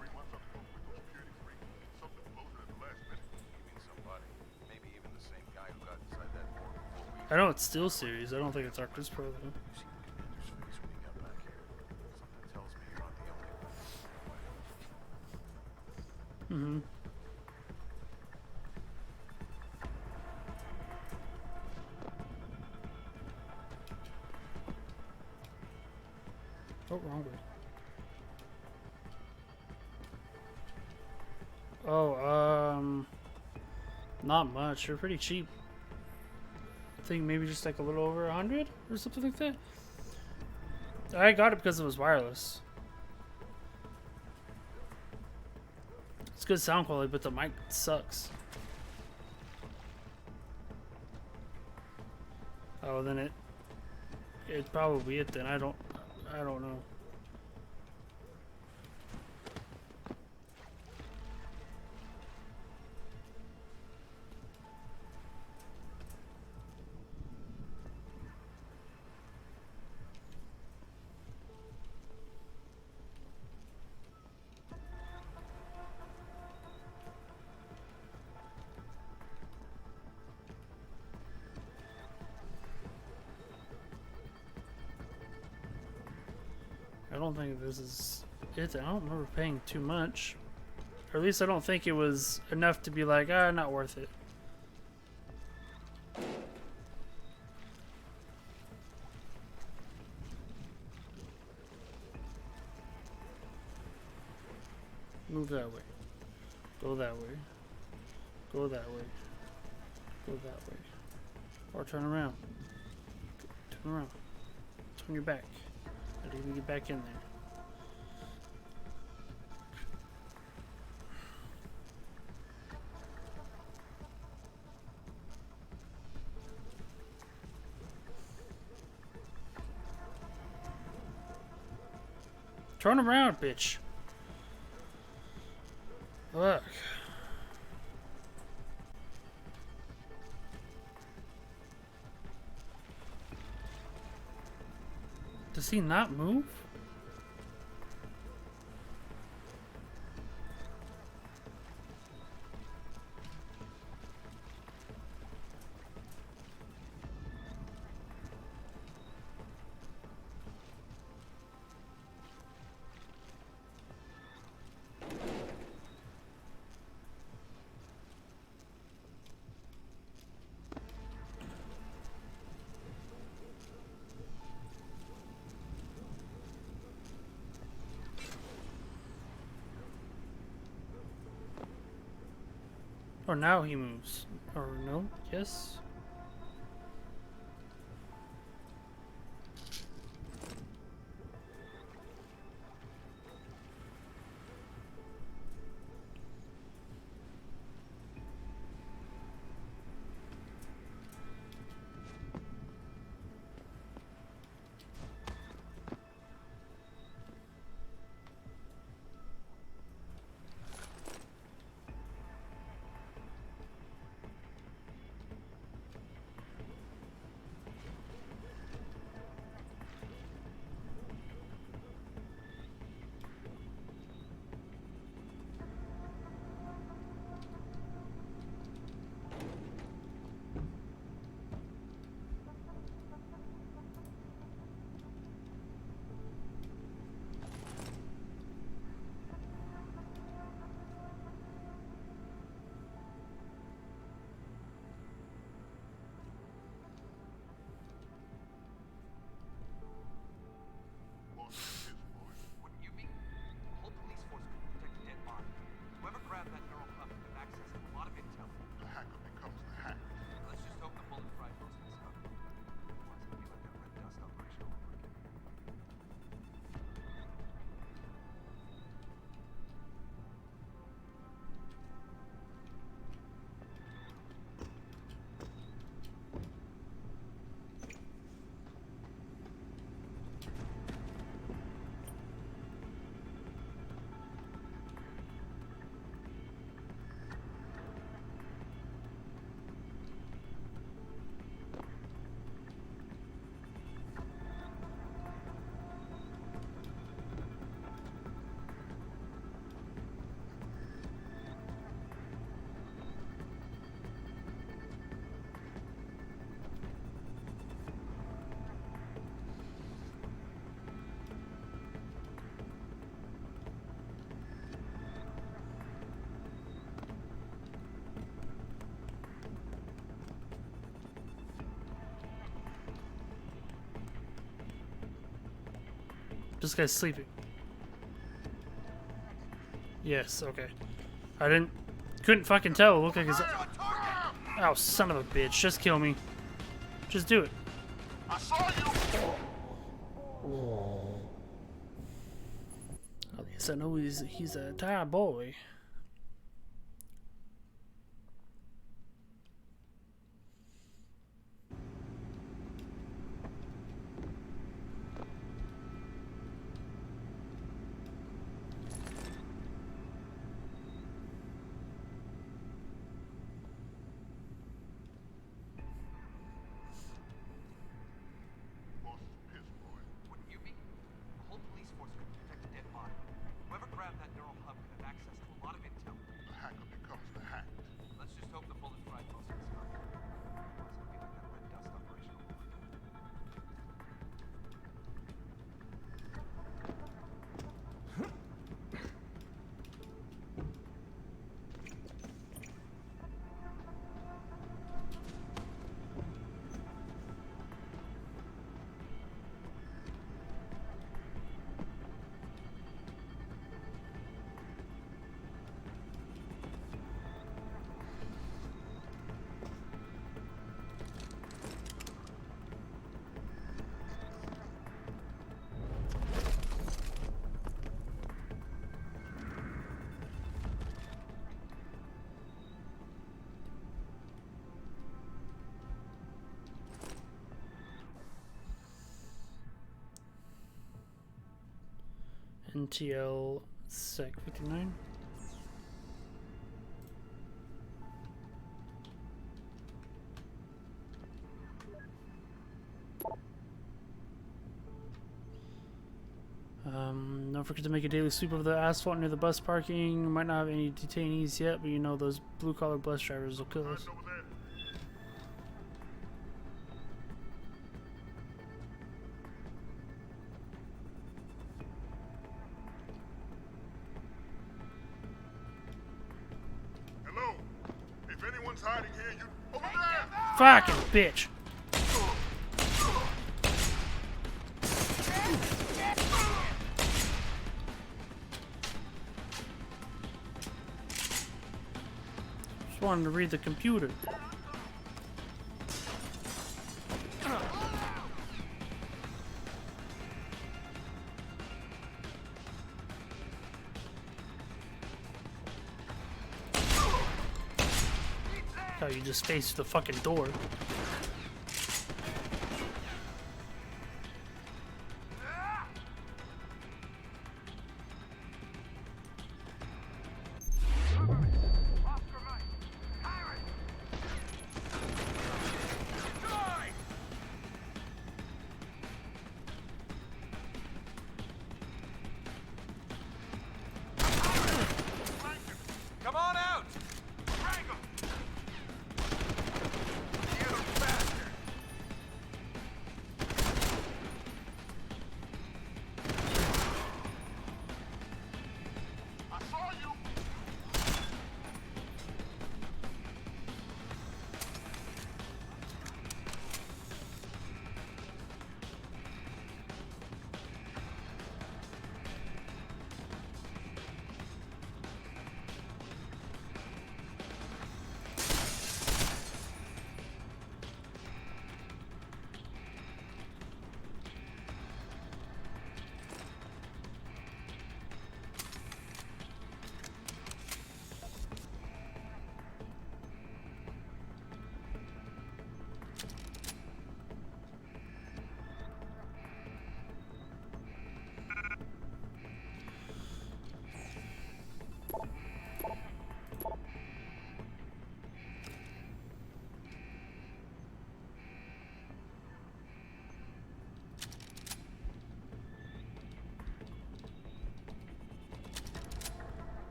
somebody? Maybe even the same guy who got inside that morgue before we. I know it's Steel Series. I don't think it's Arctis Pro though. You see the commander's face when he got back here. Something tells me you're not the only one feeling that way. Mm-hmm. Oh, wrong way. Oh, not much. They're pretty cheap. I think maybe just like a little over 100 or something like that. I got it because it was wireless. It's good sound quality, but the mic sucks. Oh, then it's probably it then. I don't know. I don't think this is it. I don't remember paying too much. Or at least I don't think it was enough to be like, ah, not worth it. Move that way. Go that way. Go that way. Go that way. Or turn around. Turn around. Turn your back. I didn't even get back in there. Turn around, bitch. Look. Does he not move? Or now he moves. Or no? Yes? This guy's sleeping. Yes, okay. Couldn't fucking tell. It looked like his... Oh, son of a bitch. Just kill me. Just do it. I saw you. At least I know he's a Thai boy. NTL Sec 59. Don't forget to make a daily sweep of the asphalt near the bus parking. Might not have any detainees yet, but you know those blue-collar bus drivers will kill us. Hello. If anyone's hiding here, you over there. Fucking bitch. Just wanted to read the computer. Oh, you just face the fucking door. Come on out.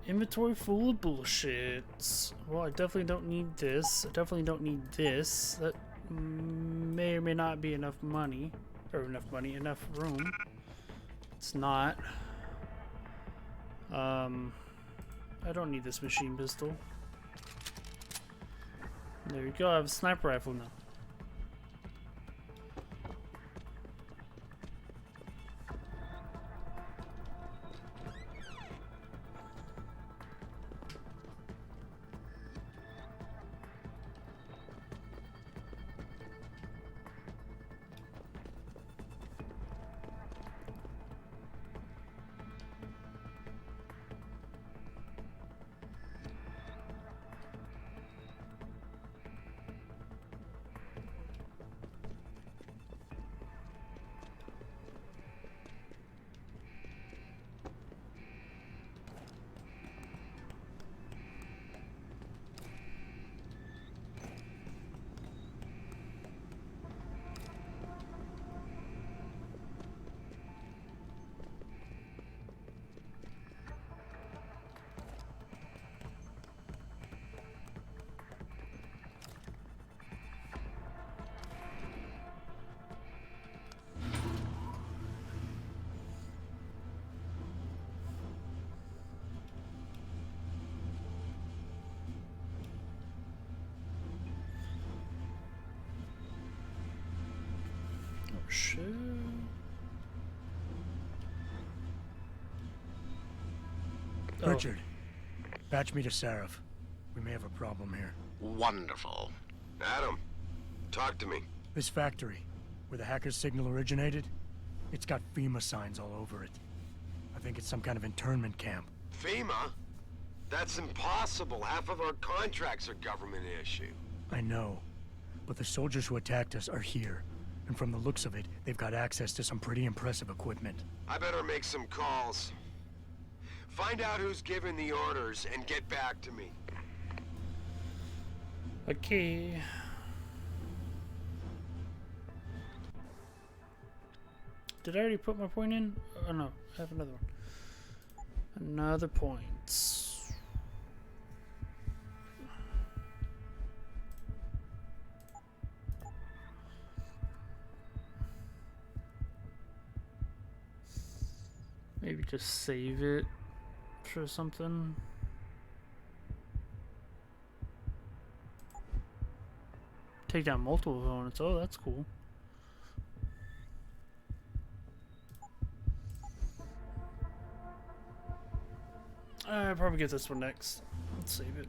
Inventory full of bullshit. Well, I definitely don't need this. I definitely don't need this. That may or may not be enough money. Or enough room. It's not. I don't need this machine pistol. There you go, I have a sniper rifle now. Shit. Richard, patch me to Sarif. We may have a problem here. Wonderful. Adam, talk to me. This factory, where the hacker's signal originated, it's got FEMA signs all over it. I think it's some kind of internment camp. FEMA? That's impossible. Half of our contracts are government issue. I know, but the soldiers who attacked us are here. And from the looks of it, they've got access to some pretty impressive equipment. I better make some calls. Find out who's giving the orders and get back to me. Okay. Did I already put my point in? Oh no, I have another one. Another point. Maybe just save it for something. Take down multiple opponents. Oh, that's cool. I'll probably get this one next. Let's save it.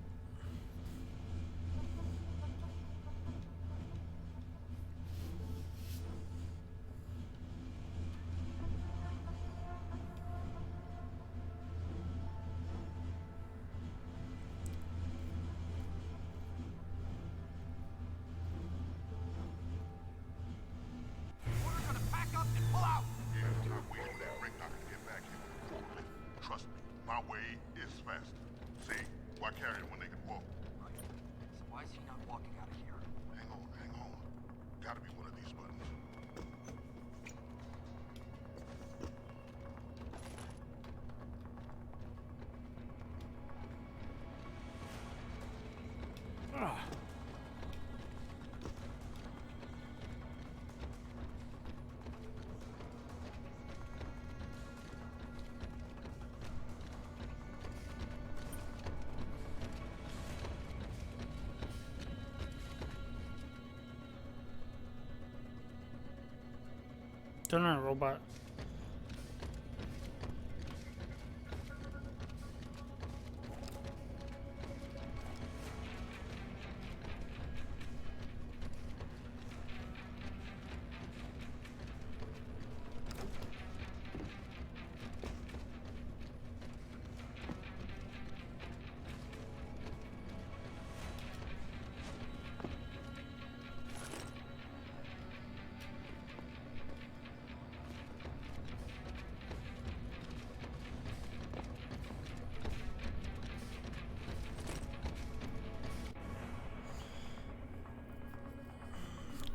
Turn on a robot.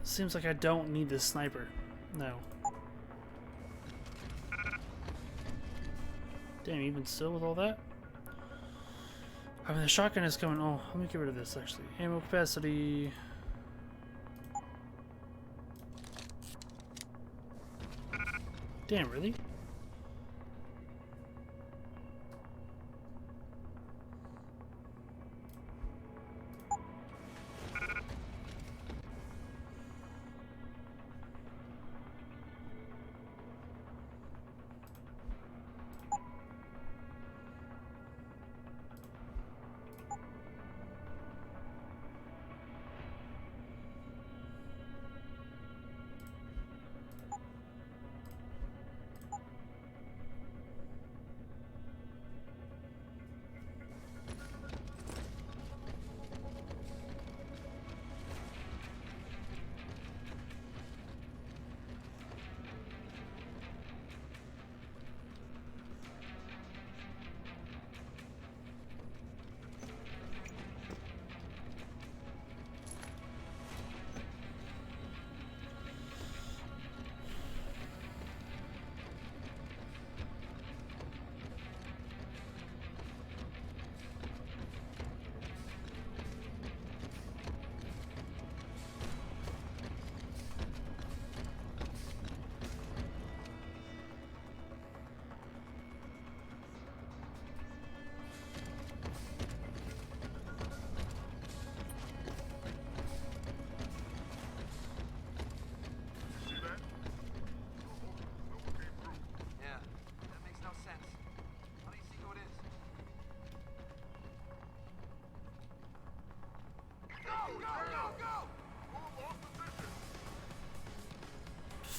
Seems like I don't need this sniper. No. Damn, even still with all that? I mean, the shotgun is coming. Oh, let me get rid of this actually. Ammo capacity. Damn, really?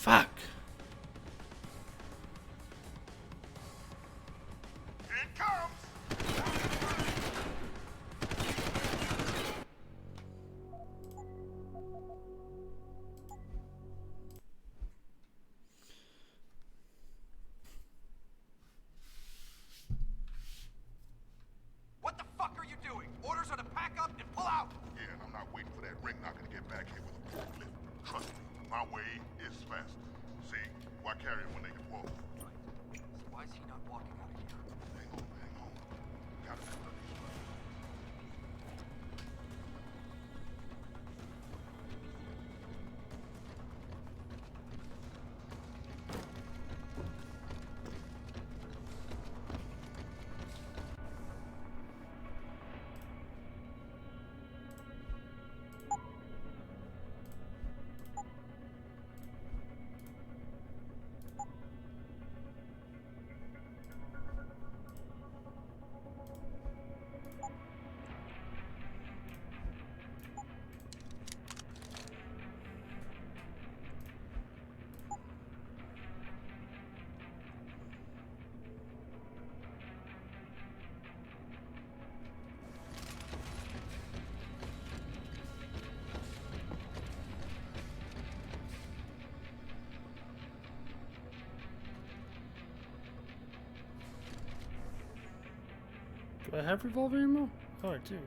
Fuck. Here it comes! What the fuck are you doing? Orders are to pack up and pull out! Yeah, and I'm not waiting for that ring knocker to get back here with a forklift. Trust me, my way is faster. See, why carry it when they can walk? Right. So why is he not walking out of here? Hang on. Gotta cover these ones. Do I have revolver ammo? Oh, I do.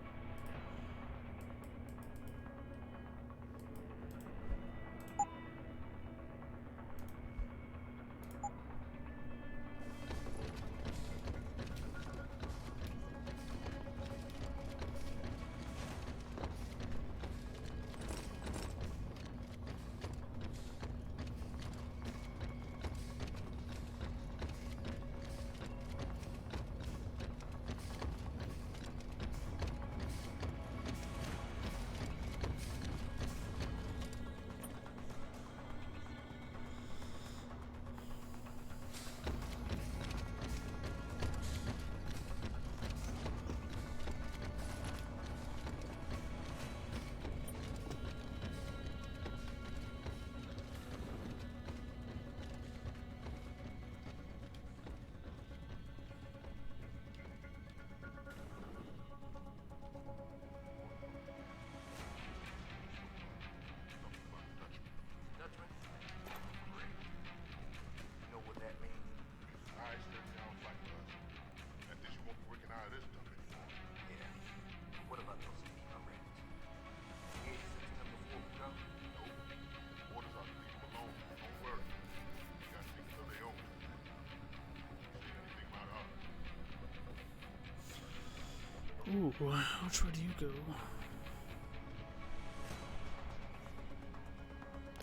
Ooh, which way do you go?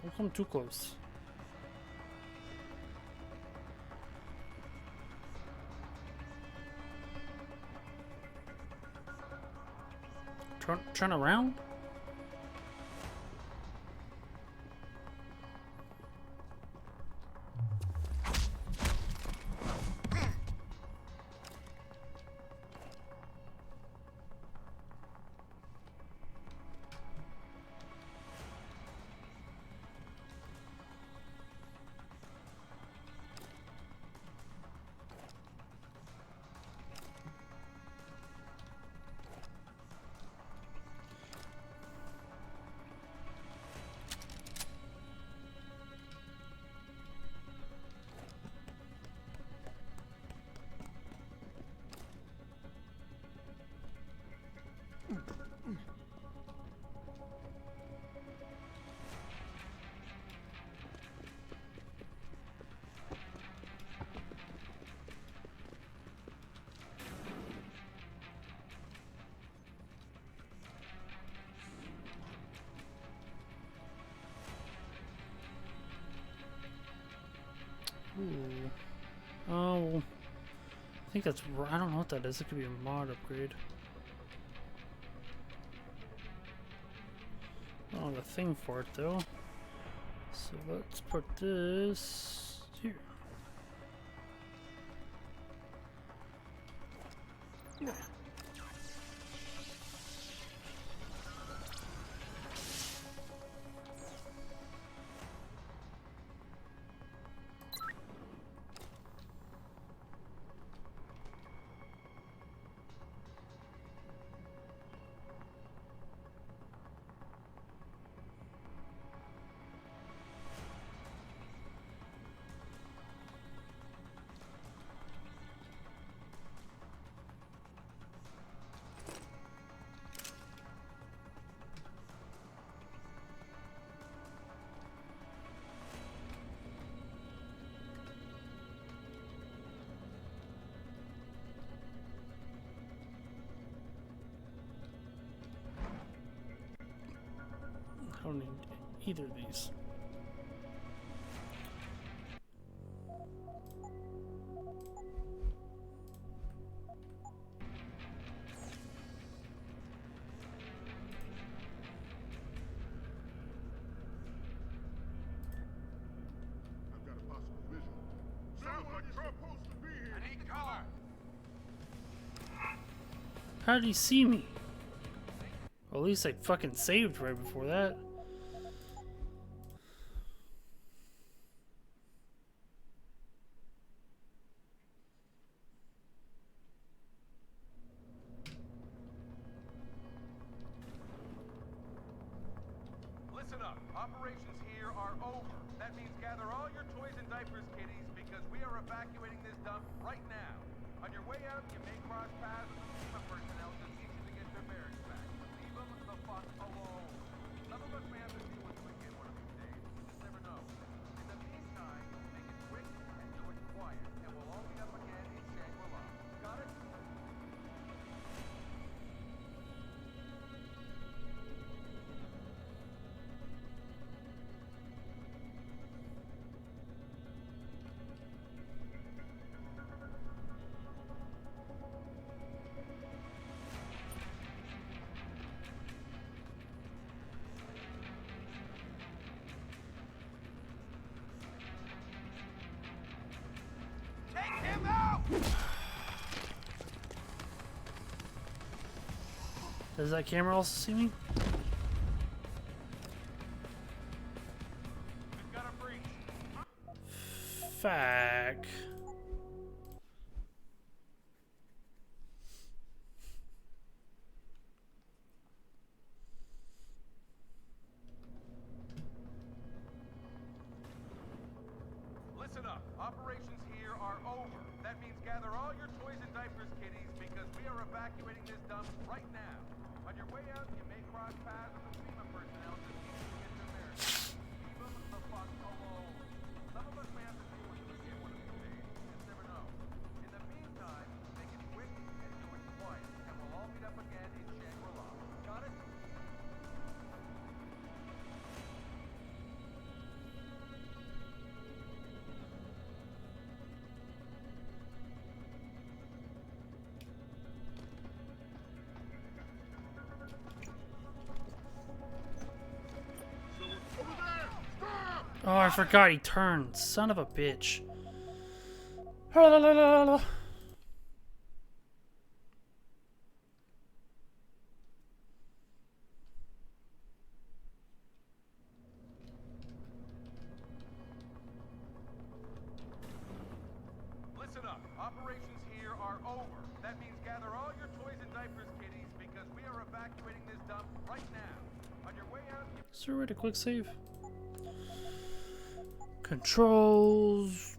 Don't come too close. Turn around? Ooh. Oh, I think that's. I don't know what that is. It could be a mod upgrade. I don't have a thing for it though. So let's put this here. Yeah. I don't need either of these. I've got a possible visual. Someone is supposed to be here. I need cover. How did he see me? Well, at least I fucking saved right before that. Listen up. Operations here are over. That means gather all your toys and diapers, kiddies, because we are evacuating this dump right now. On your way out, you may cross paths with some FEMA personnel just itching to get their bearings back. Leave them the fuck alone. Some of us may have to deal with them again one of these days. You just never know. In the meantime, make it quick and do it quiet, and we'll all meet up again in Shangri-La. Got it? Take him out! Does that camera also see me? We've got a breach. Fuck. Listen up. Operations here are over. That means gather all your toys and diapers, kiddies, because we are evacuating this dump right now. On your way out, you may cross paths with some FEMA personnel just itching to get their bearings. Leave them the fuck alone. Some of us may have to deal with them again one of these days. You just never know. In the meantime, make it quick and do it quiet, and we'll all meet up again Oh, I forgot he turned. Son of a bitch. Listen up. Operations here are over. That means gather all your toys and diapers, kiddies, because we are evacuating this dump right now. On your way out, Is there a way to quick save? Controls.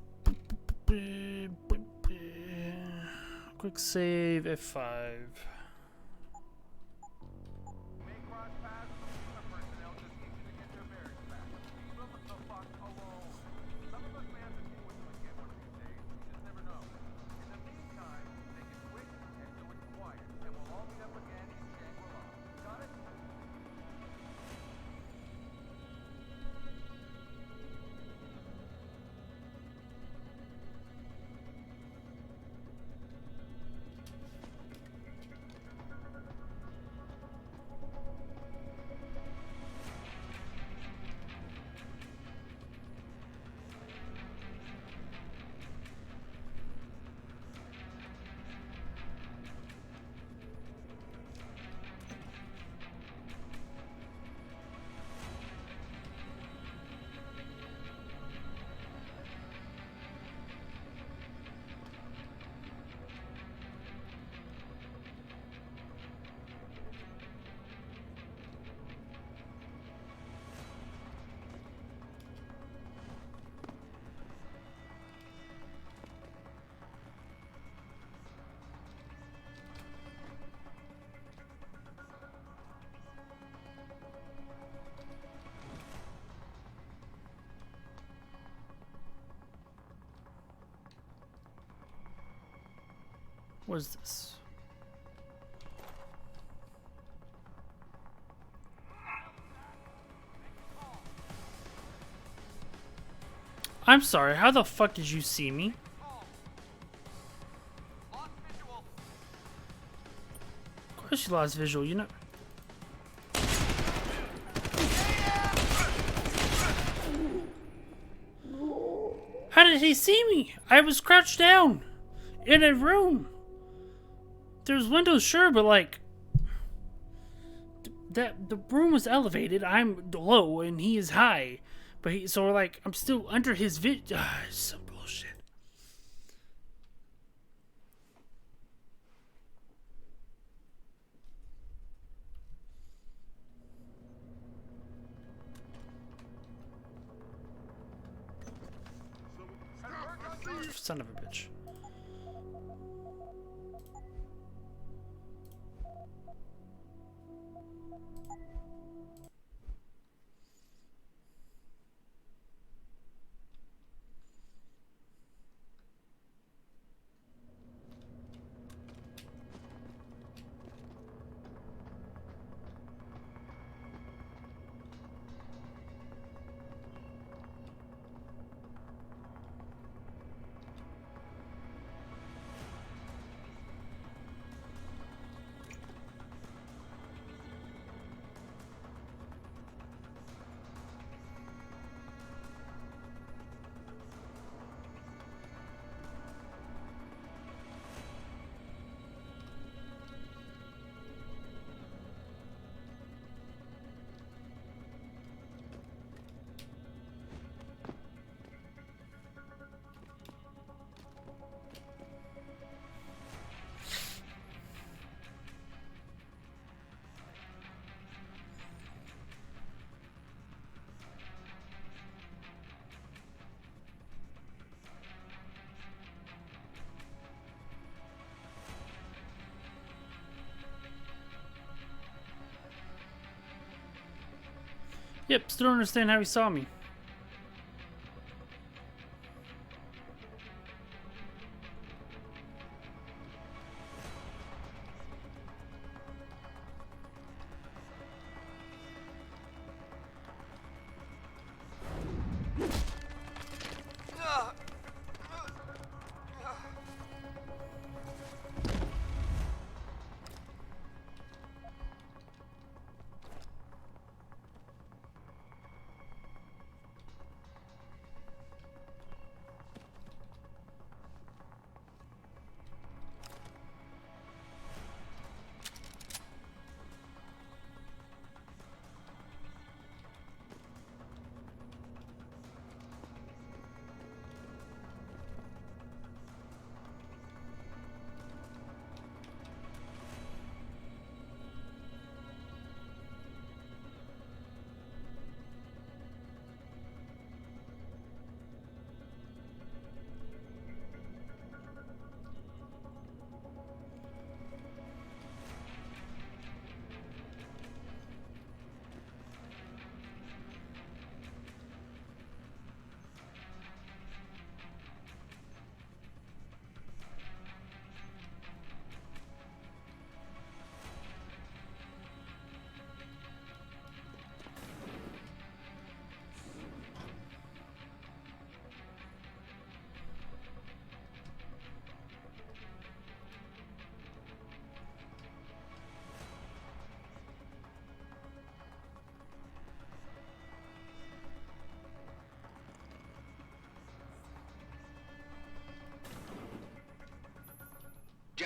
Quick save F5. What is this? I'm sorry, how the fuck did you see me? Of course you lost visual, you know. How did he see me? I was crouched down in a room. There's windows, sure, but like that the room was elevated. I'm low and he is high, but so like I'm still under his some bullshit. Son of a bitch. Yep, still don't understand how he saw me.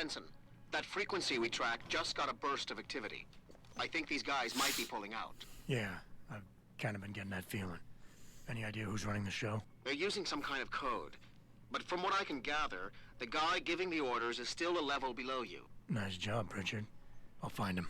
Jensen, that frequency we tracked just got a burst of activity. I think these guys might be pulling out. Yeah, I've kind of been getting that feeling. Any idea who's running the show? They're using some kind of code. But from what I can gather, the guy giving the orders is still a level below you. Nice job, Pritchard. I'll find him.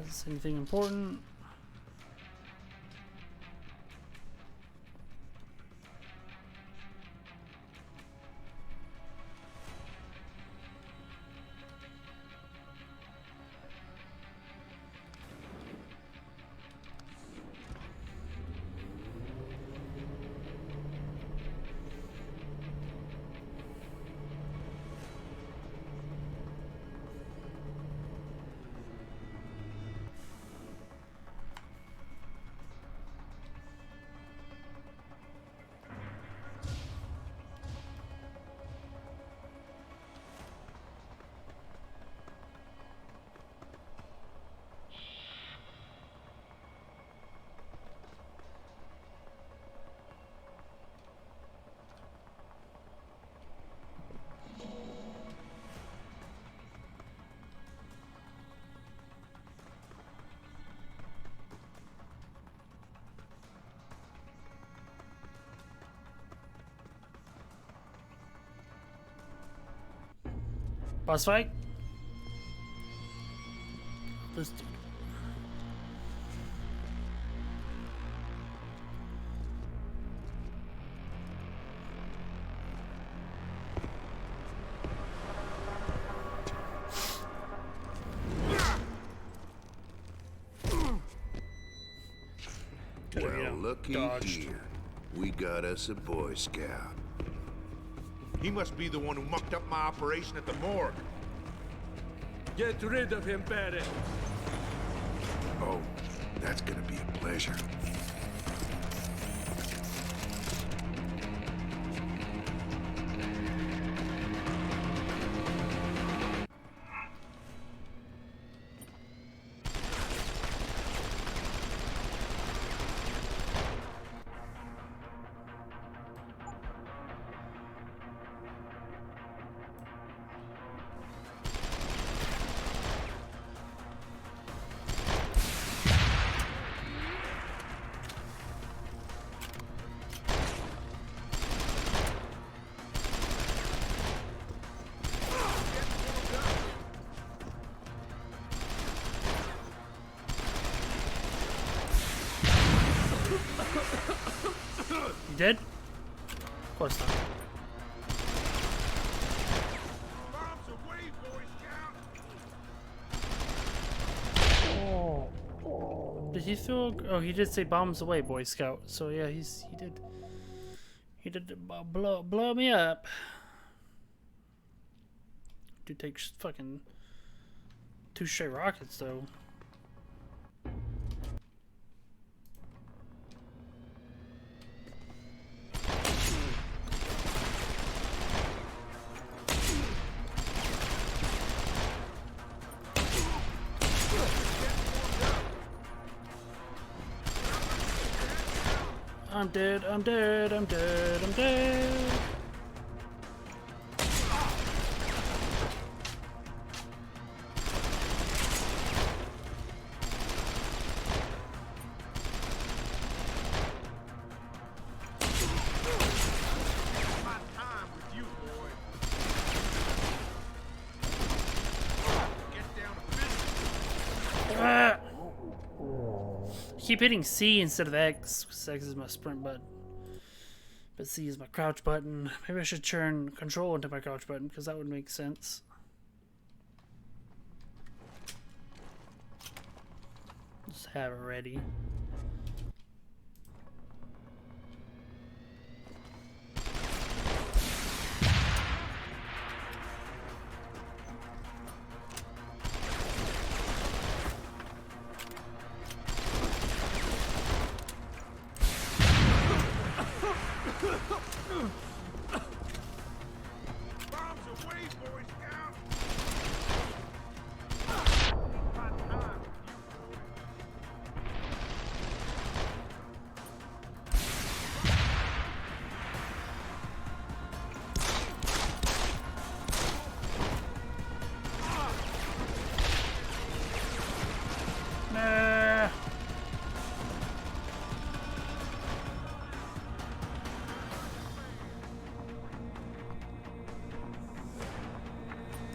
Is anything important? Boss fight? Let's do it. Well, looky here. We got us a Boy Scout. He must be the one who mucked up my operation at the morgue. Get rid of him, Barry. Oh, that's gonna be a pleasure. You dead? Of course not. Did he throw? Oh, he did say bombs away, Boy Scout. So yeah, he did blow me up. Dude takes fucking 2 straight rockets though. I'm dead, I'm dead, I'm dead, I'm dead. Keep hitting C instead of X, because X is my sprint button. But C is my crouch button. Maybe I should turn control into my crouch button, because that would make sense. Just have it ready.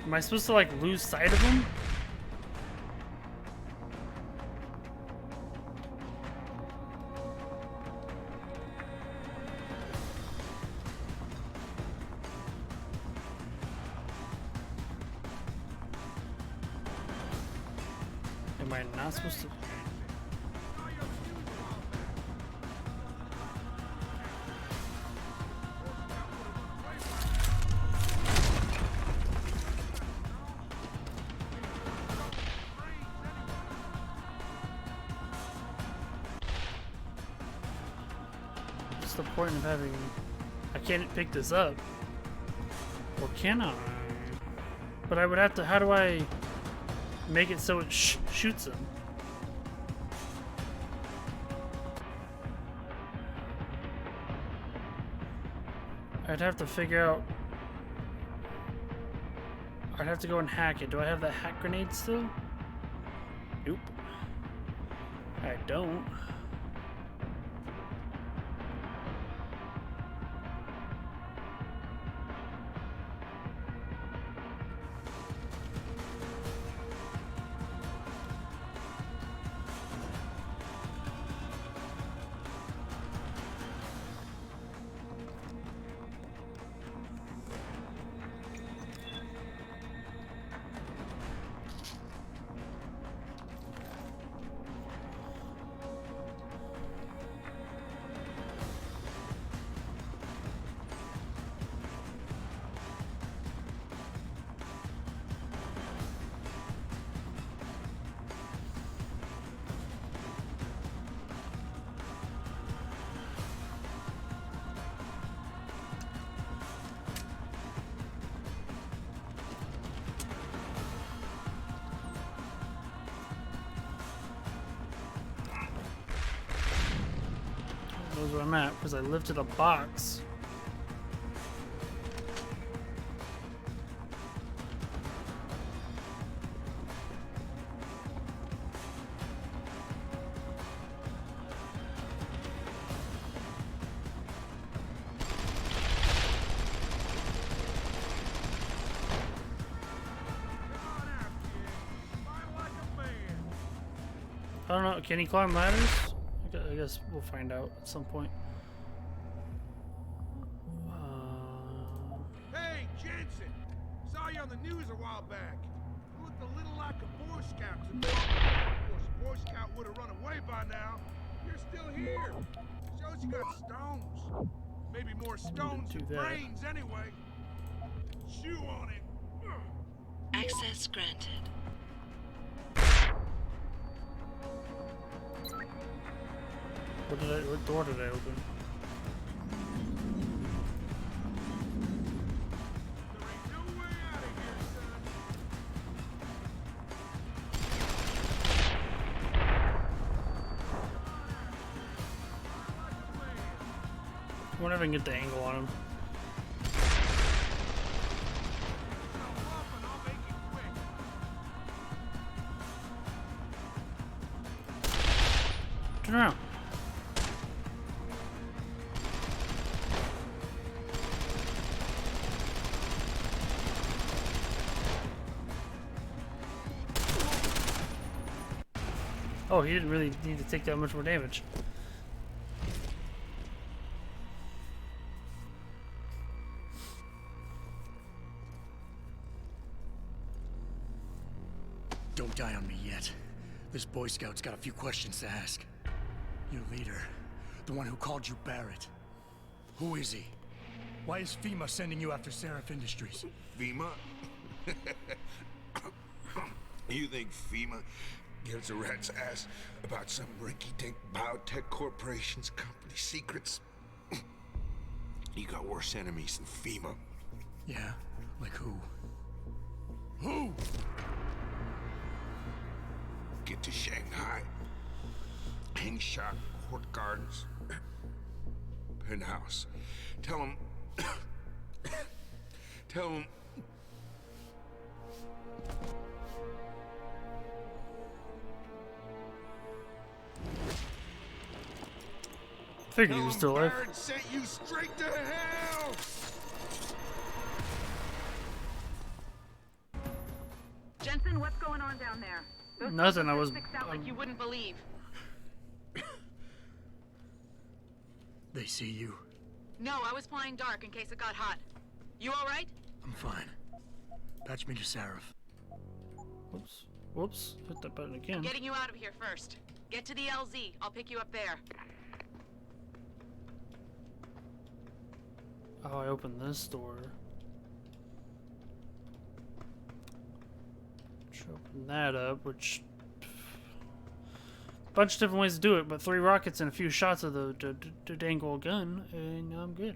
Am I supposed to like lose sight of him? Am I not supposed to? What's the point of having... I can't pick this up. Or can I? But I would have to... How do I make it so it shoots him? I'd have to figure out... I'd have to go and hack it. Do I have that hack grenade still? Nope. I don't. Knows where I'm at because I lifted a box. I don't know. Can he climb ladders? I guess we'll find out at some point. Hey, Jensen! Saw you on the news a while back. You looked a little like a Boy Scout to me. Of course, a Boy Scout would have run away by now. You're still here. Shows you got stones. Maybe more stones than brains, anyway. Chew on it. Access granted. What door did I open? I wonder if I can get the angle on him. Turn around. Oh, he didn't really need to take that much more damage. Don't die on me yet. This Boy Scout's got a few questions to ask. Your leader, the one who called you Barrett. Who is he? Why is FEMA sending you after Seraph Industries? FEMA? You think FEMA gives a rat's ass about some rinky-dink biotech corporation's company secrets? You got worse enemies than FEMA. Yeah? Like who? Who? Get to Shanghai. Hang shot, Court Gardens. Penthouse. Tell him... Tell him... Figured he was still alive. Barrett sent you straight to hell! Jensen, what's going on down there? Those Nothing. I was. sticks out like you wouldn't believe. They see you. No, I was flying dark in case it got hot. You all right? I'm fine. Patch me to Sarif. Whoops. Whoops. Hit that button again. I'm getting you out of here first. Get to the LZ. I'll pick you up there. Oh, I opened this door. Should open that up, which bunch of different ways to do it, but 3 rockets and a few shots of the dangle gun, and I'm good.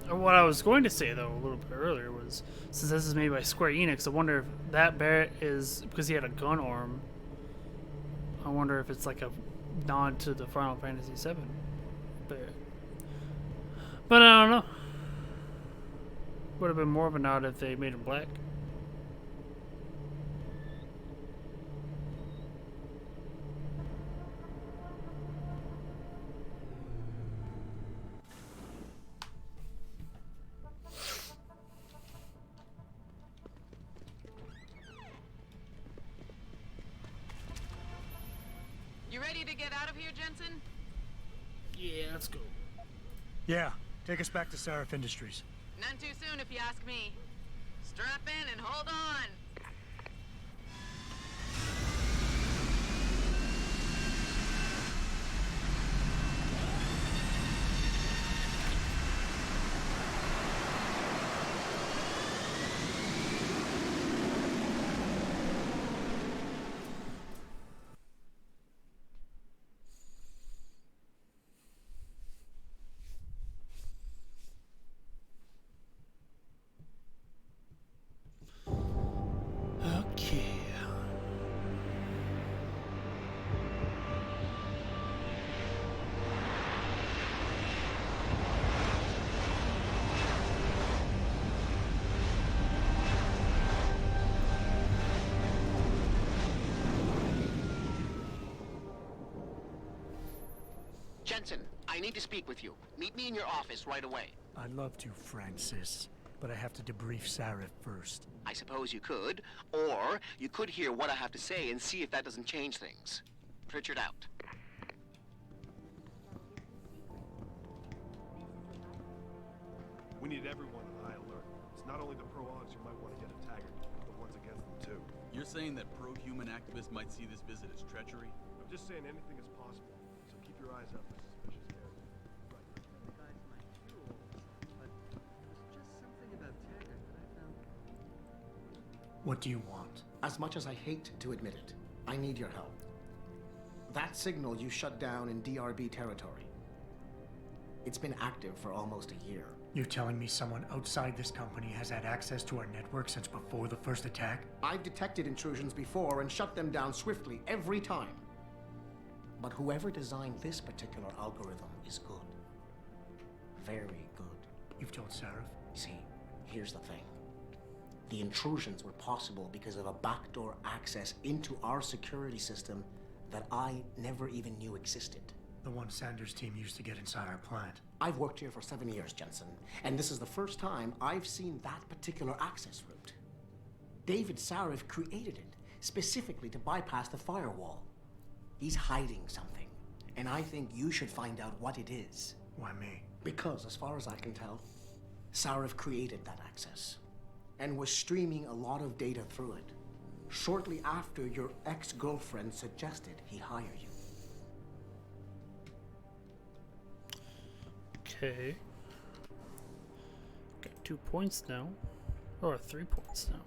What I was going to say though a little bit earlier was, since this is made by Square Enix, I wonder if that Barrett is because he had a gun arm. I wonder if it's like a nod to the Final Fantasy VII Barrett. But I don't know. Would have been more of a nod if they made him black. You ready to get out of here, Jensen? Yeah, let's go. Yeah, take us back to Sarif Industries. None too soon, if you ask me. Strap in and hold on. Okay. Jensen, I need to speak with you. Meet me in your office right away. I'd love to, Francis, but I have to debrief Sarif first. I suppose you could, or you could hear what I have to say and see if that doesn't change things. Pritchard out. We need everyone on high alert. It's not only the pro-Augs who might want to get a taggart, but the ones against them too. You're saying that pro-human activists might see this visit as treachery? I'm just saying anything is possible, so keep your eyes out for suspicious characters. The guys might hear all this, but there's just something about Taggart that I found. What do you want? As much as I hate to admit it, I need your help. That signal you shut down in DRB territory. It's been active for almost a year. You're telling me someone outside this company has had access to our network since before the first attack? I've detected intrusions before and shut them down swiftly every time. But whoever designed this particular algorithm is good. Very good. You've told Sarif? See, here's the thing. The intrusions were possible because of a backdoor access into our security system that I never even knew existed. The one Sanders' team used to get inside our plant. I've worked here for 7 years, Jensen, and this is the first time I've seen that particular access route. David Sarif created it specifically to bypass the firewall. He's hiding something, and I think you should find out what it is. Why me? Because, as far as I can tell, Sarif created that access and was streaming a lot of data through it shortly after your ex-girlfriend suggested he hire you. Okay. Got 2 points now. Or 3 points now.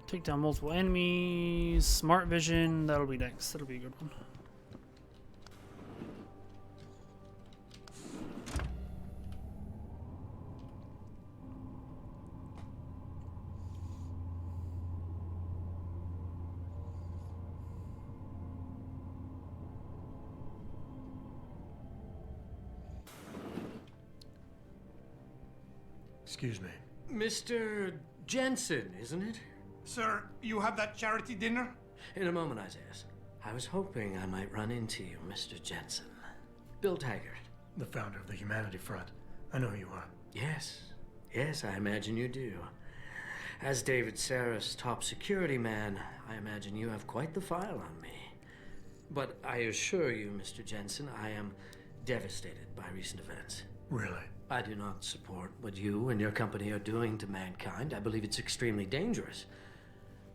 Take down multiple enemies. Smart vision. That'll be next. That'll be a good one. Excuse me. Mr. Jensen, isn't it? Sir, you have that charity dinner? In a moment, Isaiah. I was hoping I might run into you, Mr. Jensen. Bill Taggart. The founder of the Humanity Front. I know who you are. Yes. Yes, I imagine you do. As David Sarif's top security man, I imagine you have quite the file on me. But I assure you, Mr. Jensen, I am devastated by recent events. Really? I do not support what you and your company are doing to mankind. I believe it's extremely dangerous.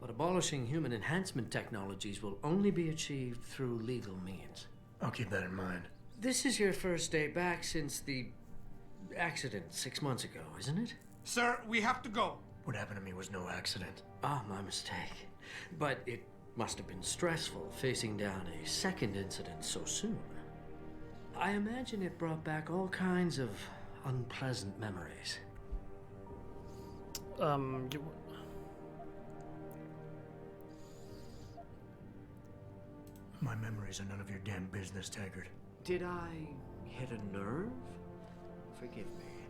But abolishing human enhancement technologies will only be achieved through legal means. I'll keep that in mind. This is your first day back since the accident 6 months ago, isn't it? Sir, we have to go. What happened to me was no accident. Ah, my mistake. But it must have been stressful facing down a second incident so soon. I imagine it brought back all kinds of unpleasant memories. My memories are none of your damn business, Taggart. Did I hit a nerve? Forgive me.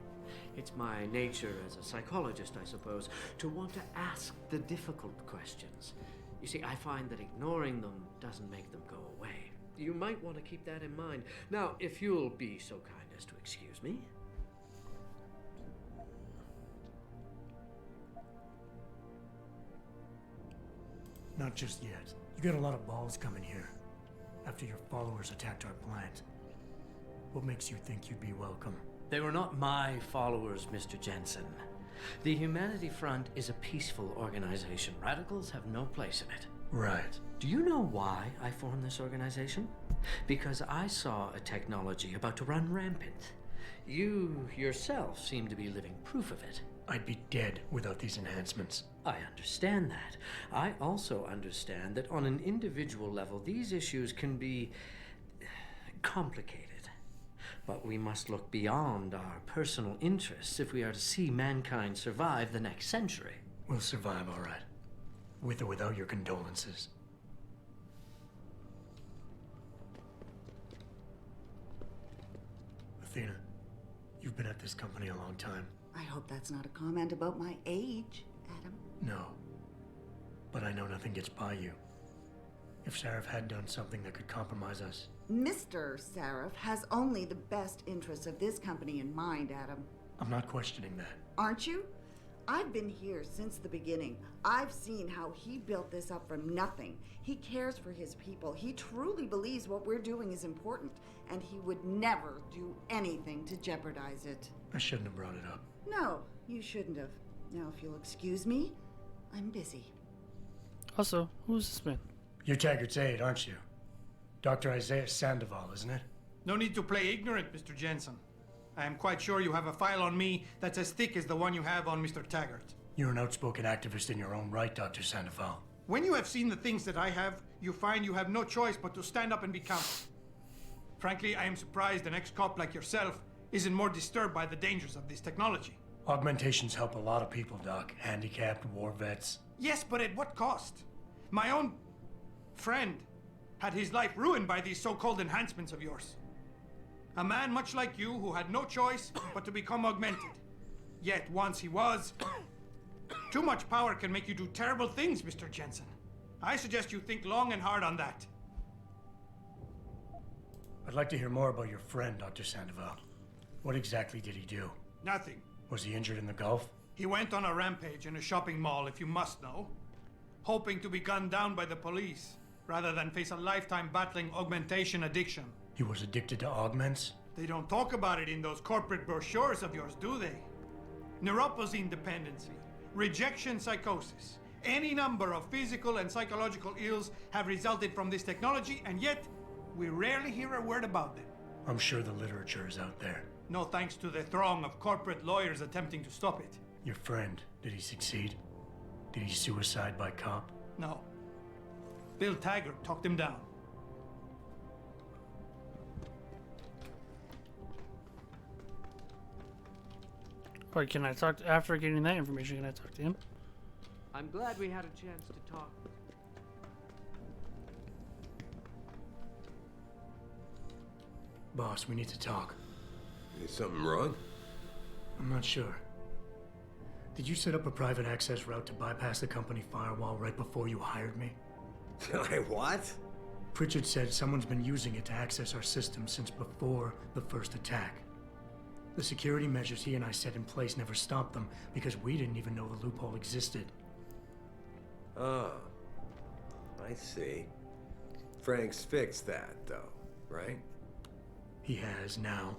It's my nature as a psychologist, I suppose, to want to ask the difficult questions. You see, I find that ignoring them doesn't make them go away. You might want to keep that in mind. Now, if you'll be so kind as to excuse me. Not just yet. You got a lot of balls coming here. After your followers attacked our plant. What makes you think you'd be welcome? They were not my followers, Mr. Jensen. The Humanity Front is a peaceful organization. Radicals have no place in it. Right. Do you know why I formed this organization? Because I saw a technology about to run rampant. You yourself seem to be living proof of it. I'd be dead without these enhancements. I understand that. I also understand that on an individual level, these issues can be complicated. But we must look beyond our personal interests if we are to see mankind survive the next century. We'll survive, all right. With or without your condolences. Athena, you've been at this company a long time. I hope that's not a comment about my age, Adam. No. But I know nothing gets by you. If Sarif had done something that could compromise us. Mr. Sarif has only the best interests of this company in mind, Adam. I'm not questioning that. Aren't you? I've been here since the beginning. I've seen how he built this up from nothing. He cares for his people. He truly believes what we're doing is important, and he would never do anything to jeopardize it. I shouldn't have brought it up. No, you shouldn't have. Now, if you'll excuse me, I'm busy. Also, who's this man? You're Taggart's aide, aren't you? Dr. Isaiah Sandoval, isn't it? No need to play ignorant, Mr. Jensen. I am quite sure you have a file on me that's as thick as the one you have on Mr. Taggart. You're an outspoken activist in your own right, Dr. Sandoval. When you have seen the things that I have, you find you have no choice but to stand up and be counted. Frankly, I am surprised an ex-cop like yourself isn't more disturbed by the dangers of this technology. Augmentations help a lot of people, Doc. Handicapped, war vets. Yes, but at what cost? My own friend had his life ruined by these so-called enhancements of yours. A man much like you who had no choice but to become augmented. Yet once he was, too much power can make you do terrible things, Mr. Jensen. I suggest you think long and hard on that. I'd like to hear more about your friend, Dr. Sandoval. What exactly did he do? Nothing. Was he injured in the Gulf? He went on a rampage in a shopping mall, if you must know, hoping to be gunned down by the police, rather than face a lifetime battling augmentation addiction. He was addicted to augments? They don't talk about it in those corporate brochures of yours, do they? Neuroposine dependency, rejection psychosis, any number of physical and psychological ills have resulted from this technology, and yet we rarely hear a word about them. I'm sure the literature is out there. No thanks to the throng of corporate lawyers attempting to stop it. Your friend, did he succeed? Did he suicide by cop? No. Bill Taggart talked him down. Or can I talk after getting that information? Can I talk to him? I'm glad we had a chance to talk. Boss, we need to talk. Is something wrong? I'm not sure. Did you set up a private access route to bypass the company firewall right before you hired me? What? Pritchard said someone's been using it to access our system since before the first attack. The security measures he and I set in place never stopped them because we didn't even know the loophole existed. Oh, I see. Frank's fixed that, though, right? He has now,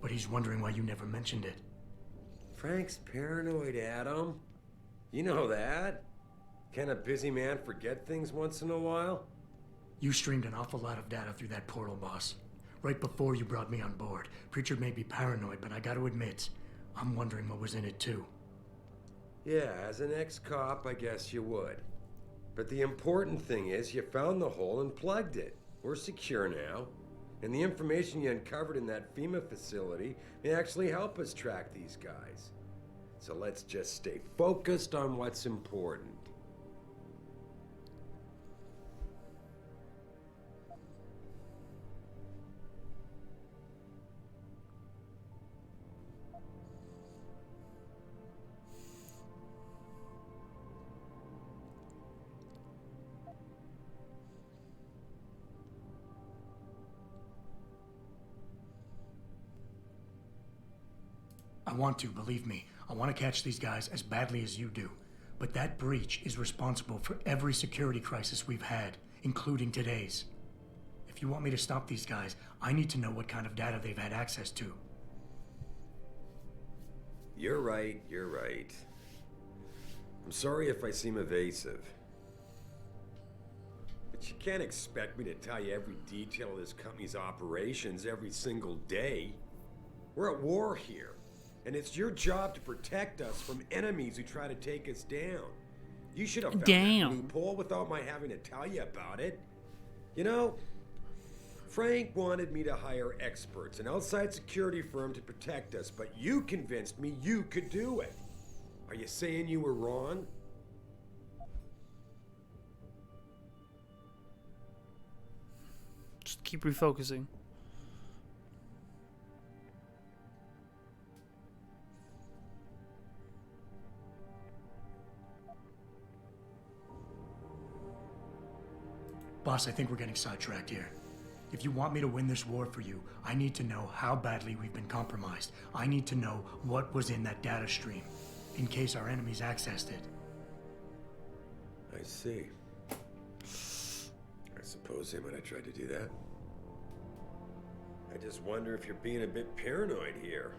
but he's wondering why you never mentioned it. Frank's paranoid, Adam. You know that. Can a busy man forget things once in a while? You streamed an awful lot of data through that portal, boss. Right before you brought me on board. Pritchard may be paranoid, but I gotta admit, I'm wondering what was in it too. Yeah, as an ex-cop, I guess you would. But the important thing is you found the hole and plugged it. We're secure now. And the information you uncovered in that FEMA facility may actually help us track these guys. So let's just stay focused on what's important. I want to, believe me. I want to catch these guys as badly as you do. But that breach is responsible for every security crisis we've had, including today's. If you want me to stop these guys, I need to know what kind of data they've had access to. You're right, you're right. I'm sorry if I seem evasive. But you can't expect me to tell you every detail of this company's operations every single day. We're at war here. And it's your job to protect us from enemies who try to take us down. You should have found that loophole without my having to tell you about it. You know, Frank wanted me to hire experts, an outside security firm to protect us, but you convinced me you could do it. Are you saying you were wrong? Just keep refocusing. Boss, I think we're getting sidetracked here. If you want me to win this war for you, I need to know how badly we've been compromised. I need to know what was in that data stream, in case our enemies accessed it. I see. I suppose they might have tried to do that. I just wonder if you're being a bit paranoid here.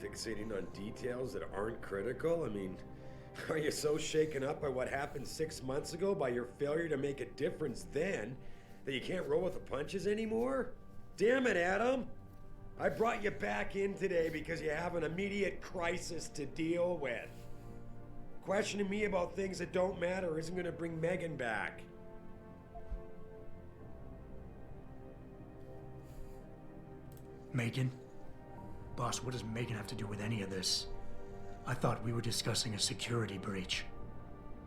Fixating on details that aren't critical? I mean, are you so shaken up by what happened 6 months ago, by your failure to make a difference then, that you can't roll with the punches anymore? Damn it, Adam! I brought you back in today because you have an immediate crisis to deal with. Questioning me about things that don't matter isn't going to bring Megan back. Megan? Boss, what does Megan have to do with any of this? I thought we were discussing a security breach.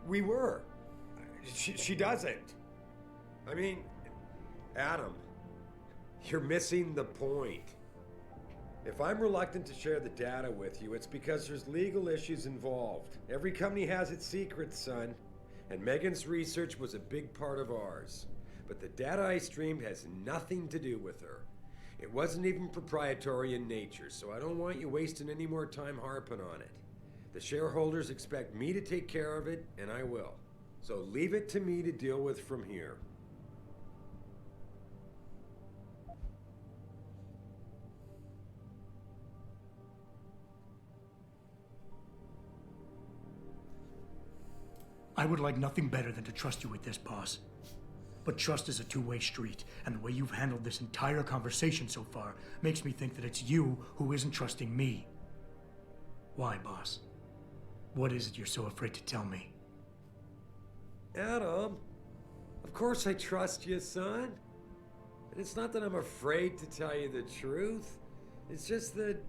We were. She doesn't. I mean, Adam, you're missing the point. If I'm reluctant to share the data with you, it's because there's legal issues involved. Every company has its secrets, son. And Megan's research was a big part of ours. But the data I streamed has nothing to do with her. It wasn't even proprietary in nature, so I don't want you wasting any more time harping on it. The shareholders expect me to take care of it, and I will. So leave it to me to deal with from here. I would like nothing better than to trust you with this, boss. But trust is a two-way street, and the way you've handled this entire conversation so far makes me think that it's you who isn't trusting me. Why, boss? What is it you're so afraid to tell me? Adam, of course I trust you, son. And it's not that I'm afraid to tell you the truth. It's just that,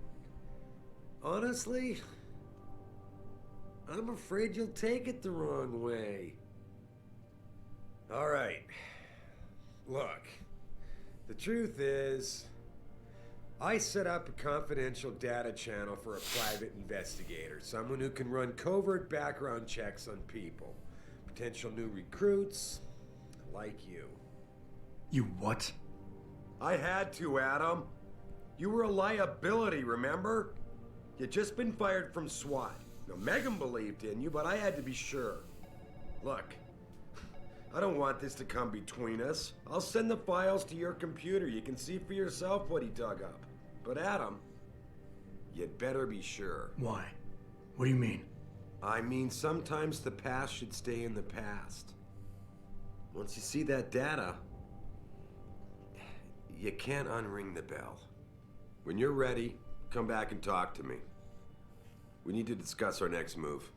honestly, I'm afraid you'll take it the wrong way. All right. Look, the truth is, I set up a confidential data channel for a private investigator, someone who can run covert background checks on people, potential new recruits, like you. You what? I had to, Adam. You were a liability, remember? You'd just been fired from SWAT. Now, Megan believed in you, but I had to be sure. Look, I don't want this to come between us. I'll send the files to your computer. You can see for yourself what he dug up. But Adam, you'd better be sure. Why? What do you mean? I mean, sometimes the past should stay in the past. Once you see that data, you can't unring the bell. When you're ready, come back and talk to me. We need to discuss our next move.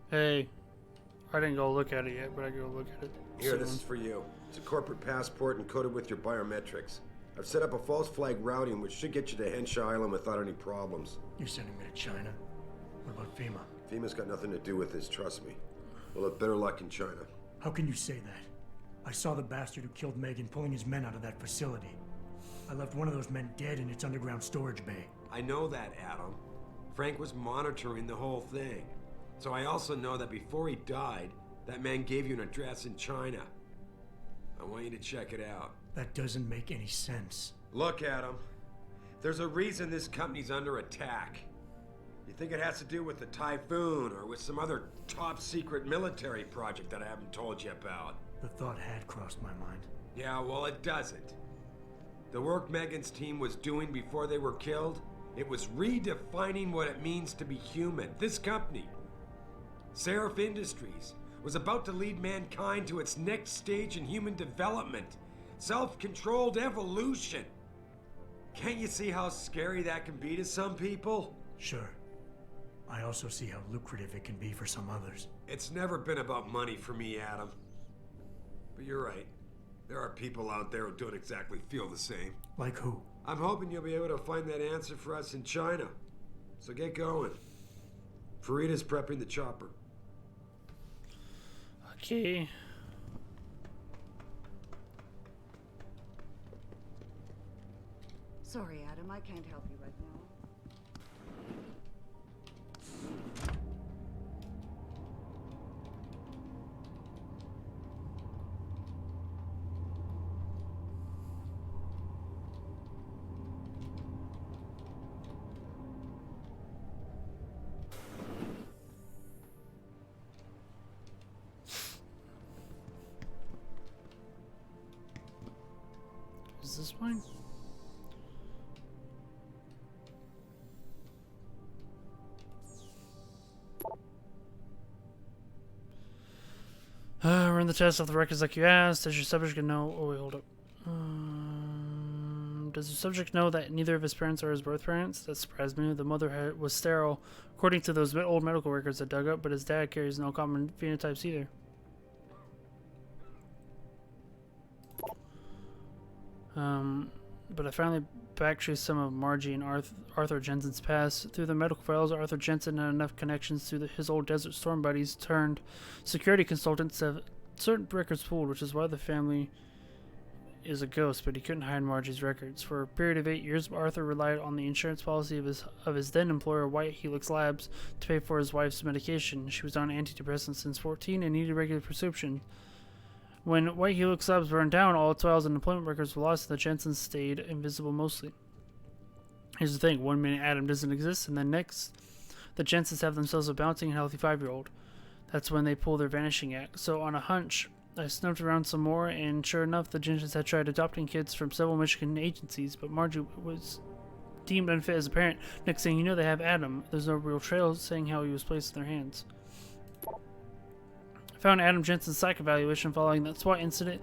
Hey, I didn't go look at it yet, but I go look at it Here, soon. this is for you. It's a corporate passport encoded with your biometrics. I've set up a false flag routing which should get you to Henshaw Island without any problems. You're sending me to China? What about FEMA? FEMA's got nothing to do with this, trust me. We'll have better luck in China. How can you say that? I saw the bastard who killed Megan pulling his men out of that facility. I left one of those men dead in its underground storage bay. I know that, Adam. Frank was monitoring the whole thing. So I also know that before he died, that man gave you an address in China. I want you to check it out. That doesn't make any sense. Look, Adam. There's a reason this company's under attack. You think it has to do with the Typhoon or with some other top secret military project that I haven't told you about? The thought had crossed my mind. Yeah, well, it doesn't. The work Megan's team was doing before they were killed, it was redefining what it means to be human. This company, Seraph Industries, was about to lead mankind to its next stage in human development. Self-controlled evolution. Can't you see how scary that can be to some people? Sure. I also see how lucrative it can be for some others. It's never been about money for me, Adam. But you're right. There are people out there who don't exactly feel the same. Like who? I'm hoping you'll be able to find that answer for us in China. So get going. Farida's prepping the chopper. Okay. Sorry, Adam, I can't help you right now. Is this mine? Run the test off the records like you asked. Does your subject know? Oh wait, hold up. Does your subject know that neither of his parents are his birth parents? That surprised me. The mother was sterile, according to those old medical records I dug up, but his dad carries no common phenotypes either. But I finally backtraced some of Margie and Arthur Jensen's past. Through the medical files, Arthur Jensen had enough connections to his old Desert Storm buddies turned security consultants to have certain records pulled, which is why the family is a ghost, but he couldn't hide Margie's records. For a period of 8 years, Arthur relied on the insurance policy of his then employer, White Helix Labs, to pay for his wife's medication. She was on antidepressants since 14 and needed regular prescription. When White Helix Labs burned down, all its files and employment records were lost, and the Jensens stayed invisible mostly. Here's the thing, one minute Adam doesn't exist, and then next, the Jensens have themselves a bouncing and healthy 5-year-old. That's when they pull their vanishing act. So on a hunch, I snuffed around some more, and sure enough, the Jensens had tried adopting kids from several Michigan agencies, but Margie was deemed unfit as a parent. Next thing you know, they have Adam. There's no real trail saying how he was placed in their hands. Found Adam Jensen's psych evaluation following that SWAT incident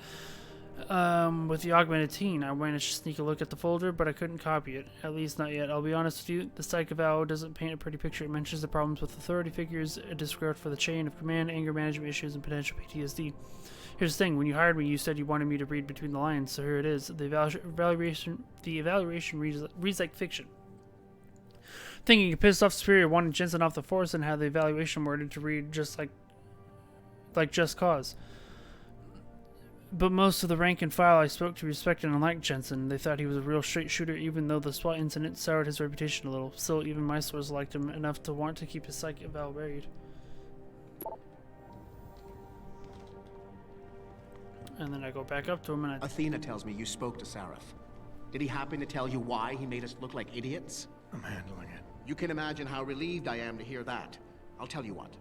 with the augmented teen. I managed to sneak a look at the folder, but I couldn't copy it. At least not yet. I'll be honest with you, the psych eval doesn't paint a pretty picture. It mentions the problems with authority figures, a disregard for the chain of command, anger management issues, and potential PTSD. Here's the thing, when you hired me, you said you wanted me to read between the lines, so here it is. The evaluation reads like fiction. Thinking a pissed off superior wanted Jensen off the force and had the evaluation worded to read just like Just Cause. But most of the rank and file I spoke to respected and liked Jensen. They thought he was a real straight shooter, even though the SWAT incident soured his reputation a little. Still, even my source liked him enough to want to keep his psych eval buried. And then I go back up to him and Athena tells me you spoke to Sarif. Did he happen to tell you why he made us look like idiots? I'm handling it. You can imagine how relieved I am to hear that. I'll tell you what.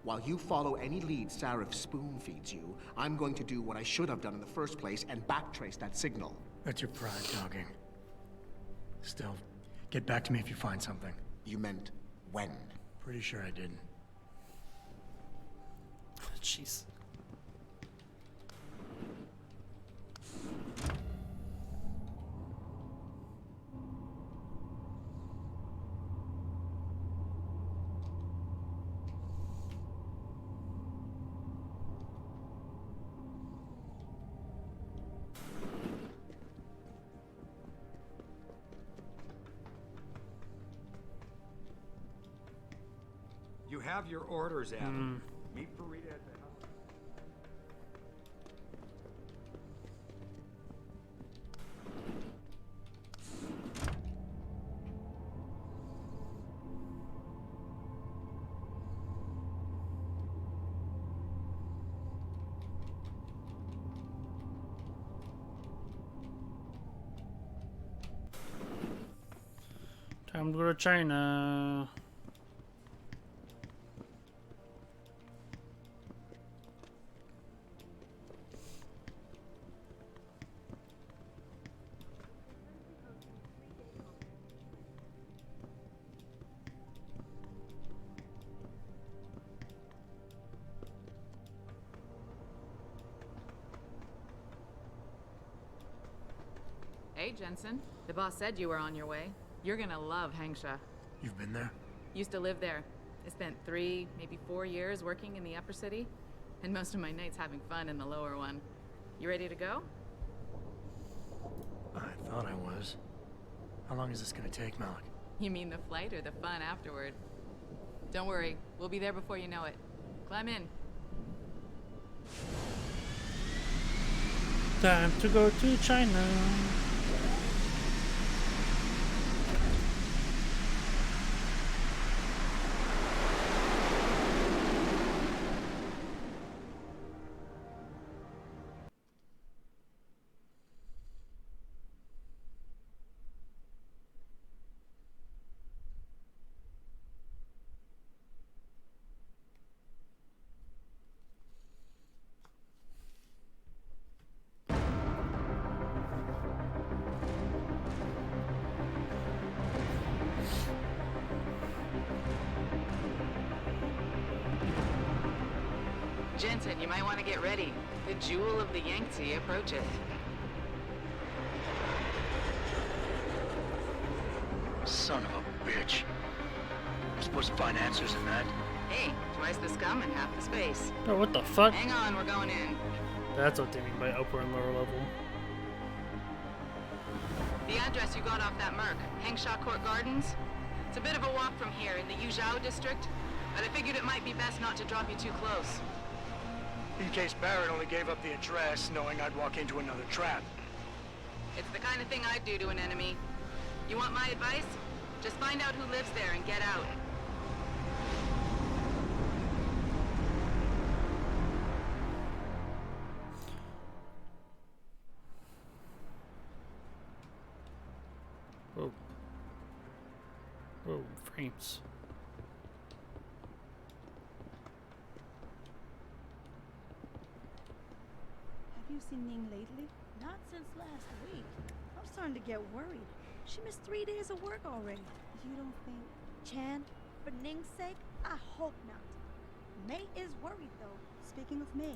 While you follow any lead Sarif spoon feeds you, I'm going to do what I should have done in the first place and backtrace that signal. That's your pride talking. Still, get back to me if you find something. You meant when? Pretty sure I didn't. Jeez. You have your orders, Adam. Meet for Rita at the house. Time to go to China. Hey, Jensen. The boss said you were on your way. You're gonna love Hangsha. You've been there? Used to live there. I spent 3, maybe 4 years working in the upper city, and most of my nights having fun in the lower one. You ready to go? I thought I was. How long is this gonna take, Malik? You mean the flight or the fun afterward? Don't worry, we'll be there before you know it. Climb in. Time to go to China. Jensen, you might want to get ready. The jewel of the Yangtze approacheth. Son of a bitch. I'm supposed to find answers in that. Hey, twice the scum and half the space. Oh, what the fuck? Hang on, we're going in. That's what they mean by upper and lower level. The address you got off that Merc, Hangsha Court Gardens. It's a bit of a walk from here in the Yuzhou district, but I figured it might be best not to drop you too close. In case Barrett only gave up the address, knowing I'd walk into another trap. It's the kind of thing I'd do to an enemy. You want my advice? Just find out who lives there and get out. Whoa. Whoa, frames. Have you seen Ning lately? Not since last week. I'm starting to get worried. She missed 3 days of work already. You don't think... Chan, for Ning's sake, I hope not. May is worried, though. Speaking of May,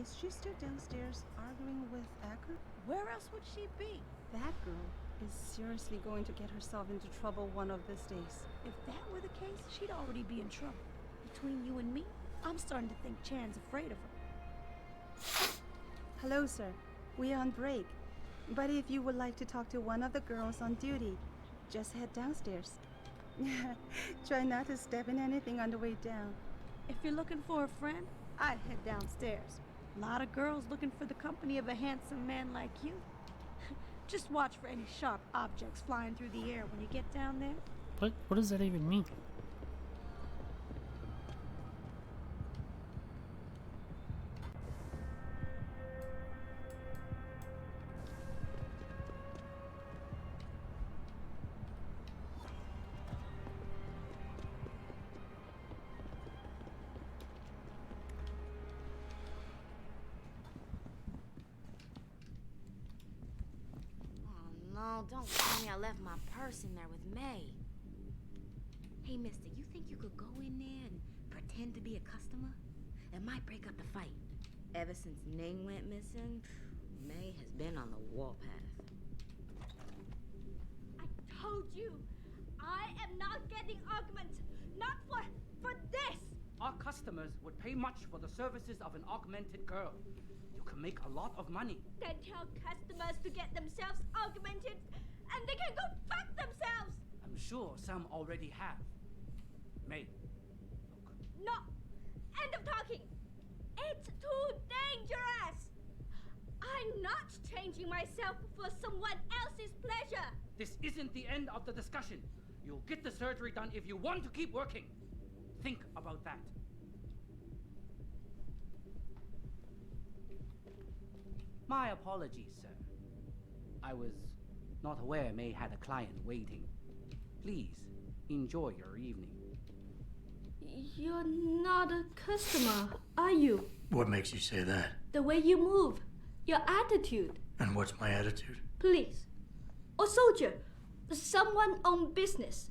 is she still downstairs arguing with Acker? Where else would she be? That girl is seriously going to get herself into trouble one of these days. If that were the case, she'd already be in trouble. Between you and me, I'm starting to think Chan's afraid of her. Hello, sir. We are on break. But if you would like to talk to one of the girls on duty, just head downstairs. Try not to step in anything on the way down. If you're looking for a friend, I'd head downstairs. A lot of girls looking for the company of a handsome man like you. Just watch for any sharp objects flying through the air when you get down there. What does that even mean? No, don't tell me I left my purse in there with May. Hey, mister, you think you could go in there and pretend to be a customer? It might break up the fight. Ever since Ning went missing, May has been on the warpath. I told you, I am not getting augment. Not for this. Our customers would pay much for the services of an augmented girl. You can make a lot of money. Then tell customers to get themselves augmented, and they can go fuck themselves. I'm sure some already have. May, No, end of talking. It's too dangerous. I'm not changing myself for someone else's pleasure. this isn't the end of the discussion. You'll get the surgery done if you want to keep working. Think about that. My apologies, sir. I was not aware May had a client waiting. Please, enjoy your evening. You're not a customer, are you? What makes you say that? The way you move, your attitude. And what's my attitude? Police. Or soldier. Someone on business.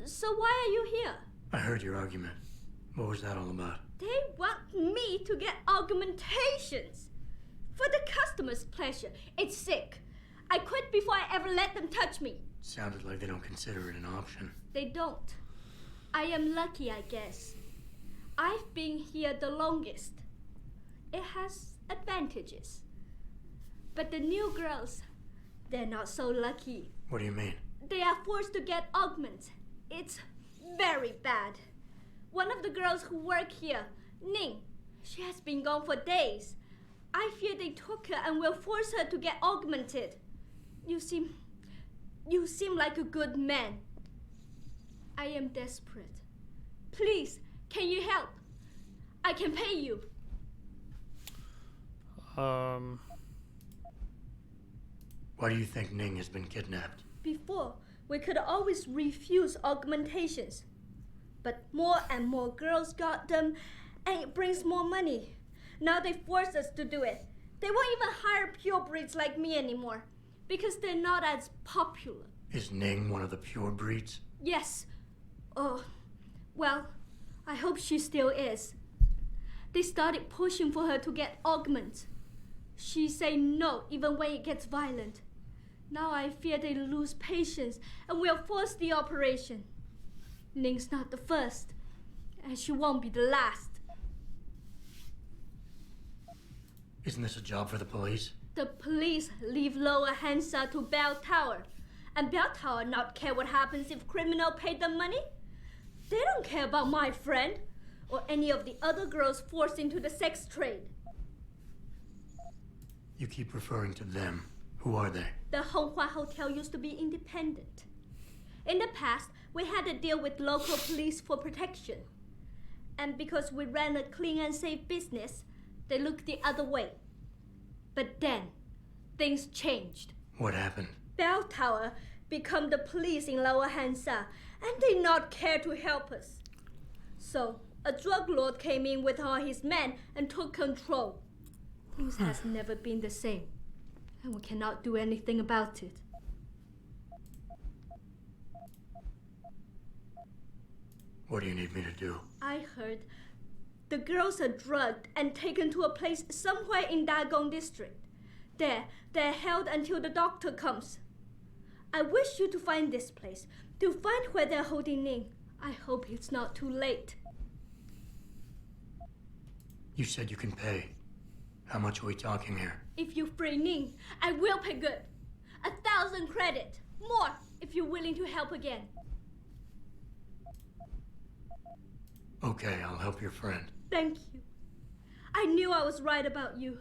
So why are you here? I heard your argument. What was that all about? They want me to get augmentations. For the customer's pleasure. It's sick. I quit before I ever let them touch me. Sounded like they don't consider it an option. They don't. I am lucky, I guess. I've been here the longest. It has advantages. But the new girls, they're not so lucky. What do you mean? They are forced to get augments. It's very bad. One of the girls who work here, Ning, she has been gone for days. I fear they took her and will force her to get augmented. You seem like a good man. I am desperate. Please, can you help? I can pay you. Why do you think Ning has been kidnapped? Before, we could always refuse augmentations. But more and more girls got them, and it brings more money. Now they force us to do it. They won't even hire pure breeds like me anymore, because they're not as popular. Is Ning one of the pure breeds? Yes. Oh, well, I hope she still is. They started pushing for her to get augments. She say no even when it gets violent. Now I fear they lose patience and will force the operation. Ning's not the first, and she won't be the last. Isn't this a job for the police? The police leave Lower Hansa to Bell Tower. And Bell Tower not care what happens if criminal pay them money. They don't care about my friend or any of the other girls forced into the sex trade. You keep referring to them. Who are they? The Honghua Hotel used to be independent. In the past, we had to deal with local police for protection. And because we ran a clean and safe business, they looked the other way. But then, things changed. What happened? Bell Tower become the police in Lower Hansa, and they not care to help us. So, a drug lord came in with all his men and took control. Things has never been the same, and we cannot do anything about it. What do you need me to do? I heard the girls are drugged and taken to a place somewhere in Dagong district. There, they're held until the doctor comes. I wish you to find this place, to find where they're holding Ning. I hope it's not too late. You said you can pay. How much are we talking here? If you free Ning, I will pay good. 1,000 credit. More, if you're willing to help again. Okay, I'll help your friend. Thank you. I knew I was right about you.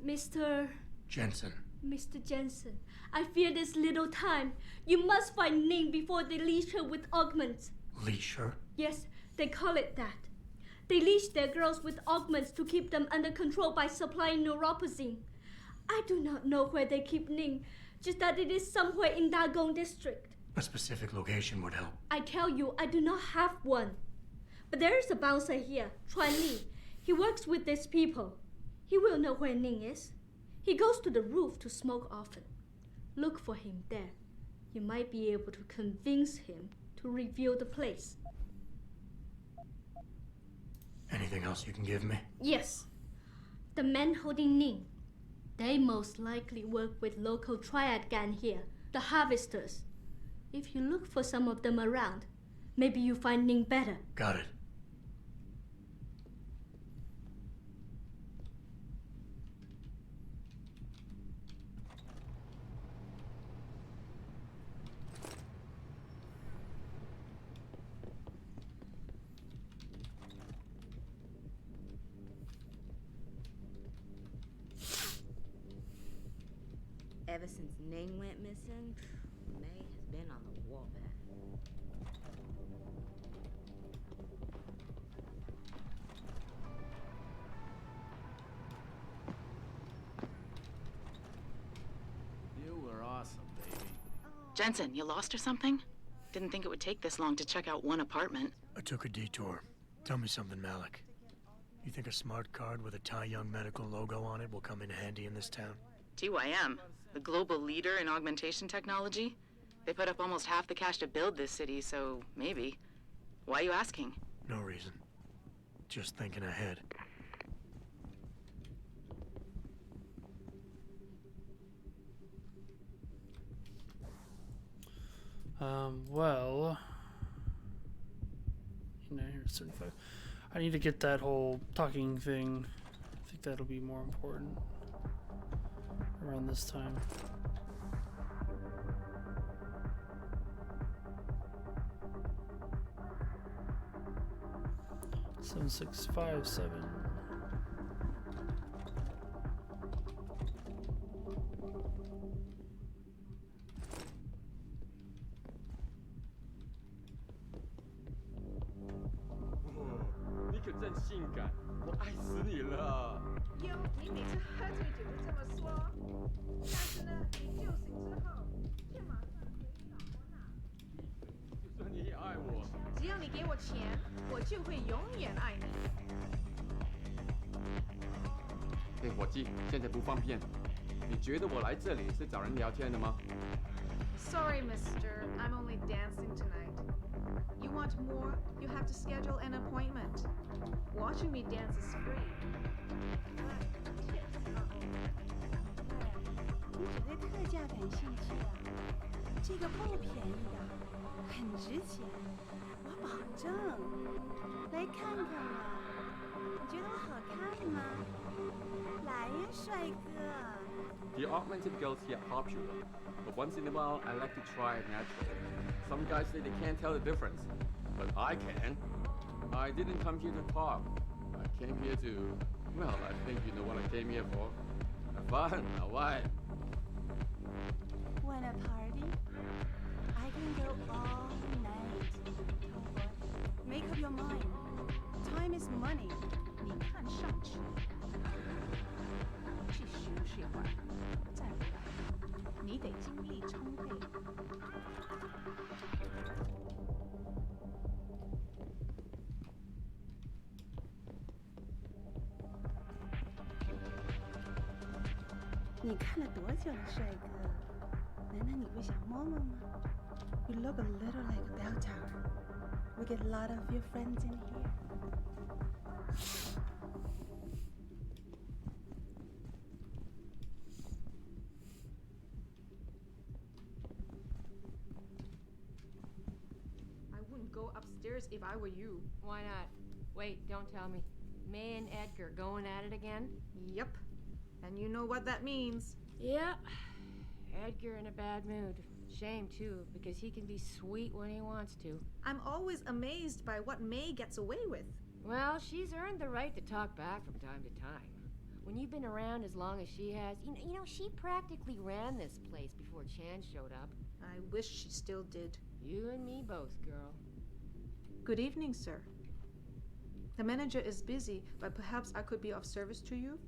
Mr. Jensen. Mr. Jensen, I fear there's little time. You must find Ning before they leash her with augments. Leash her? Yes, they call it that. They leash their girls with augments to keep them under control by supplying neuropozyne. I do not know where they keep Ning, just that it is somewhere in Dagong district. A specific location would help. I tell you, I do not have one. But there is a bouncer here, Chuan Li. He works with these people. He will know where Ning is. He goes to the roof to smoke often. Look for him there. You might be able to convince him to reveal the place. Anything else you can give me? Yes. The men holding Ning. They most likely work with local triad gang here, the Harvesters. If you look for some of them around, maybe you find Ning better. Got it. Ever since Ning went missing, May has been on the warpath. You were awesome, baby. Jensen, you lost or something? Didn't think it would take this long to check out one apartment. I took a detour. Tell me something, Malik. You think a smart card with a Tai Young Medical logo on it will come in handy in this town? TYM, the global leader in augmentation technology. They put up almost half the cash to build this city, so maybe. Why are you asking? No reason. Just thinking ahead. Well, here's 75. I need to get that whole talking thing. I think that'll be more important around this time. Seven, 6, 5, 7.你可真性感，我爱死你了。哟，你每次喝醉酒都这么说，但是呢，你酒醒之后，却马上回老婆那。就算你也爱我，只要你给我钱，我就会永远爱你。嘿，伙计，现在不方便。你觉得我来这里是找人聊天的吗？ Sorry, mister. I'm only dancing tonight. You want more? You have to schedule an appointment. Watching me dance is free. 你只对特价感兴趣啊？这个不便宜的，很值钱，我保证。来看看嘛，你觉得我好看吗？来呀，帅哥。The augmented girls here are popular, but once in a while I like to try it naturally. Some guys say they can't tell the difference, but I can. I didn't come here to talk. I came here to, well, I think you know what I came here for. Have fun, now what? Want a party? I can go all night. Make up your mind. Time is money. 你看上去，去休息会儿，再回来，你得精力充沛。你看了多久了，帅哥？难道你不想摸摸吗 ？You look a little like a bell tower. We get a lot of your friends in here. I wouldn't go upstairs if I were you. Why not? Wait, don't tell me. May and Edgar going at it again? Yep. And you know what that means. Yep. Edgar in a bad mood. Shame, too, because he can be sweet when he wants to. I'm always amazed by what May gets away with. Well, she's earned the right to talk back from time to time. When you've been around as long as she has, you know, she practically ran this place before Chan showed up. I wish she still did. You and me both, girl. Good evening, sir. The manager is busy, but perhaps I could be of service to you?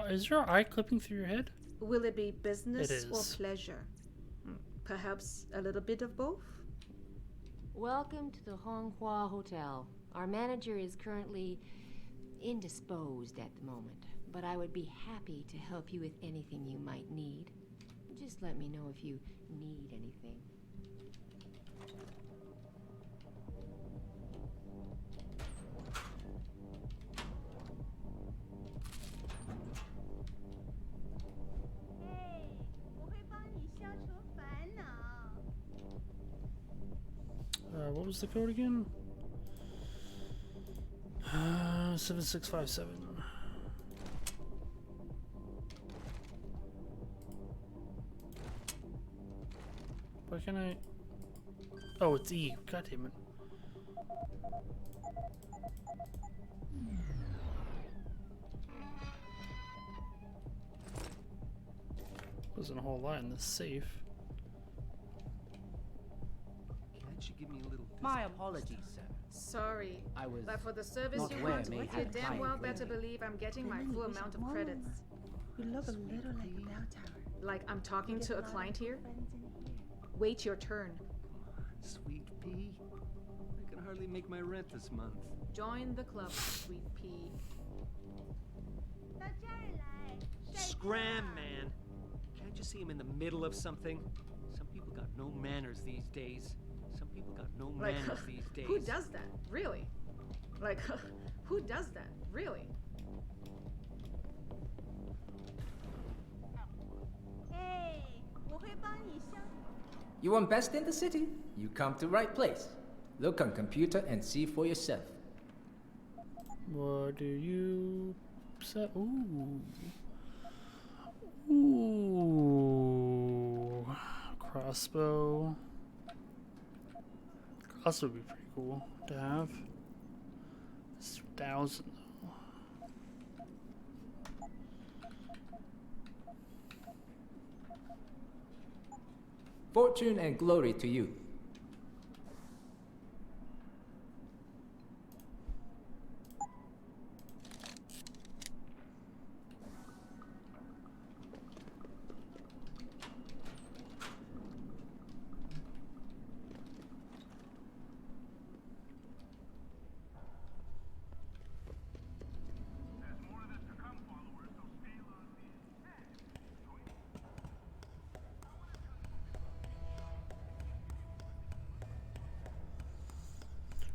Is your eye clipping through your head? Will it be business It or is. pleasure? Perhaps a little bit of both? Welcome to the Honghua Hotel. Our manager is currently indisposed at the moment, but I would be happy to help you with anything you might need. Just let me know if you need anything. What was the code again? 7657. Why can't I? Oh, it's E. God damn it. Wasn't a whole lot in this safe. Can't you give me a little My apologies, sir. Sorry. I was But for the service not you aware want, May you had a damn client well better waiting. believe I'm getting my full amount of credits. You look a little like a bell tower. Like I'm talking to a client here? Wait your turn. Sweet pea. I can hardly make my rent this month. Join the club, sweet pea. Scram, man. Can't you see I'm in the middle of something? Some people got no manners these days. Some people got no Like, manners these days. who does that? Really? Like, who does that? Really? You want best in the city? You come to right place. Look on computer and see for yourself. What do you say? Ooh. Ooh. Crossbow. Crossbow would be pretty cool to have. It's 1,000 though. Fortune and glory to you.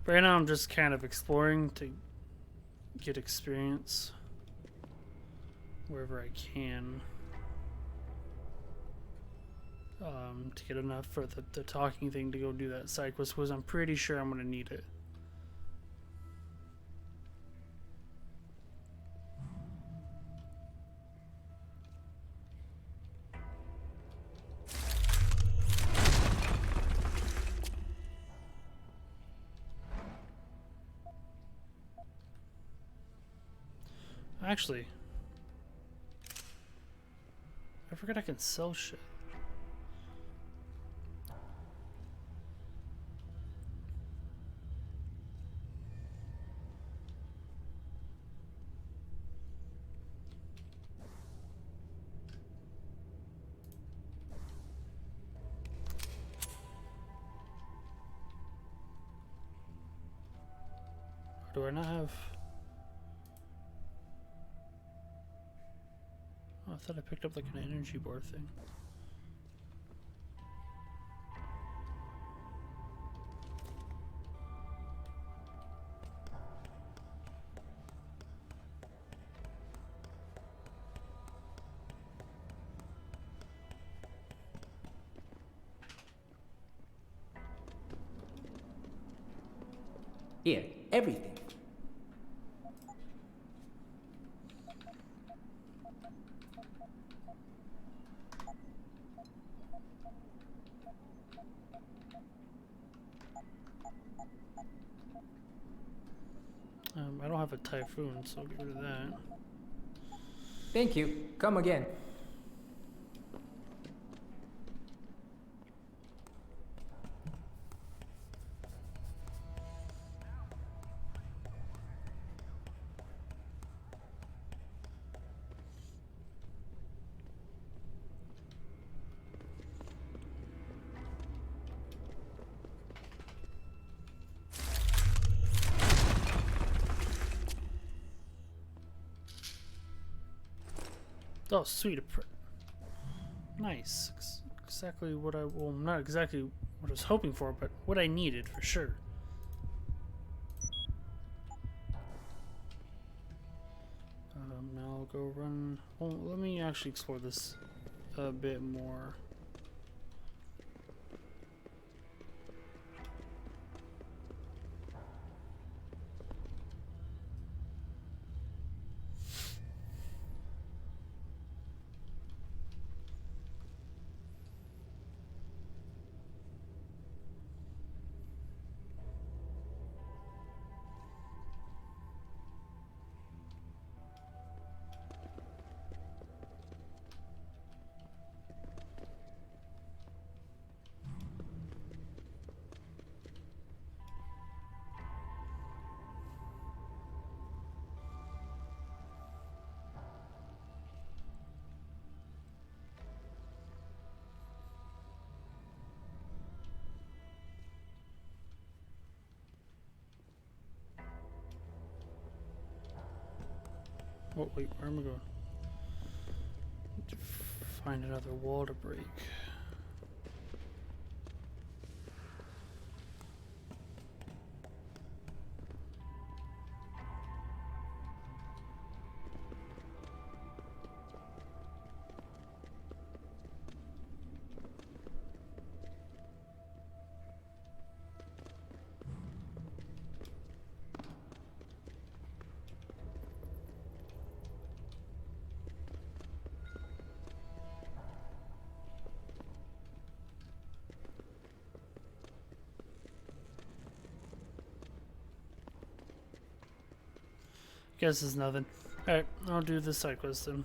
Right now I'm just kind of exploring to get experience wherever I can. To get enough for the talking thing to go do that side quest, because I'm pretty sure I'm going to need it. Actually, I forgot I can sell shit. Or do I not have? Oh, I thought I picked up like an energy bar thing. Here, everything. I don't have a typhoon, so get rid of that. Thank you. Come again. Oh, sweet. Nice. Exactly what well, not exactly what I was hoping for, but what I needed for sure. Now I'll go run. Well, let me actually explore this a bit more. Oh, wait, where am I going? Need to find another wall to break. Guess it's nothing. Alright, I'll do the side quest then.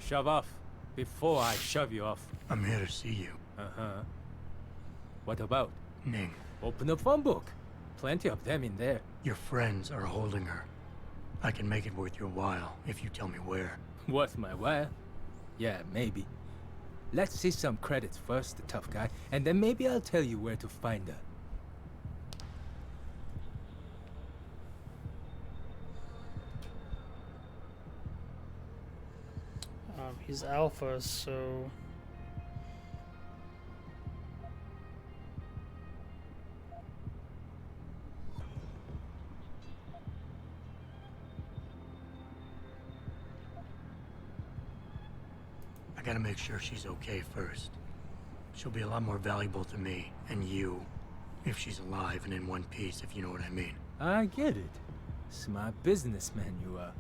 Shove off before I shove you off. I'm here to see you. Uh-huh. What about? Ning. Open the phone book. Plenty of them in there. Your friends are holding her. I can make it worth your while if you tell me where. Worth my while? Yeah, maybe. Let's see some credits first, the tough guy, and then maybe I'll tell you where to find her. He's alpha, so... I gotta make sure she's okay first. She'll be a lot more valuable to me, and you, if she's alive and in one piece, if you know what I mean. I get it. Smart businessman you are.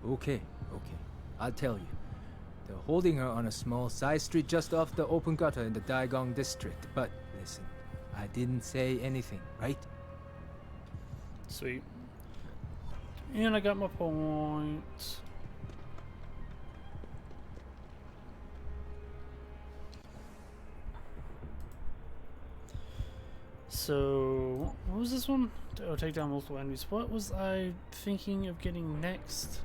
Okay. I'll tell you. They're holding her on a small side street just off the open gutter in the Daigong district. But listen, I didn't say anything, right? Sweet. And I got my points. So, what was this one? Oh, take down multiple enemies. What was I thinking of getting next?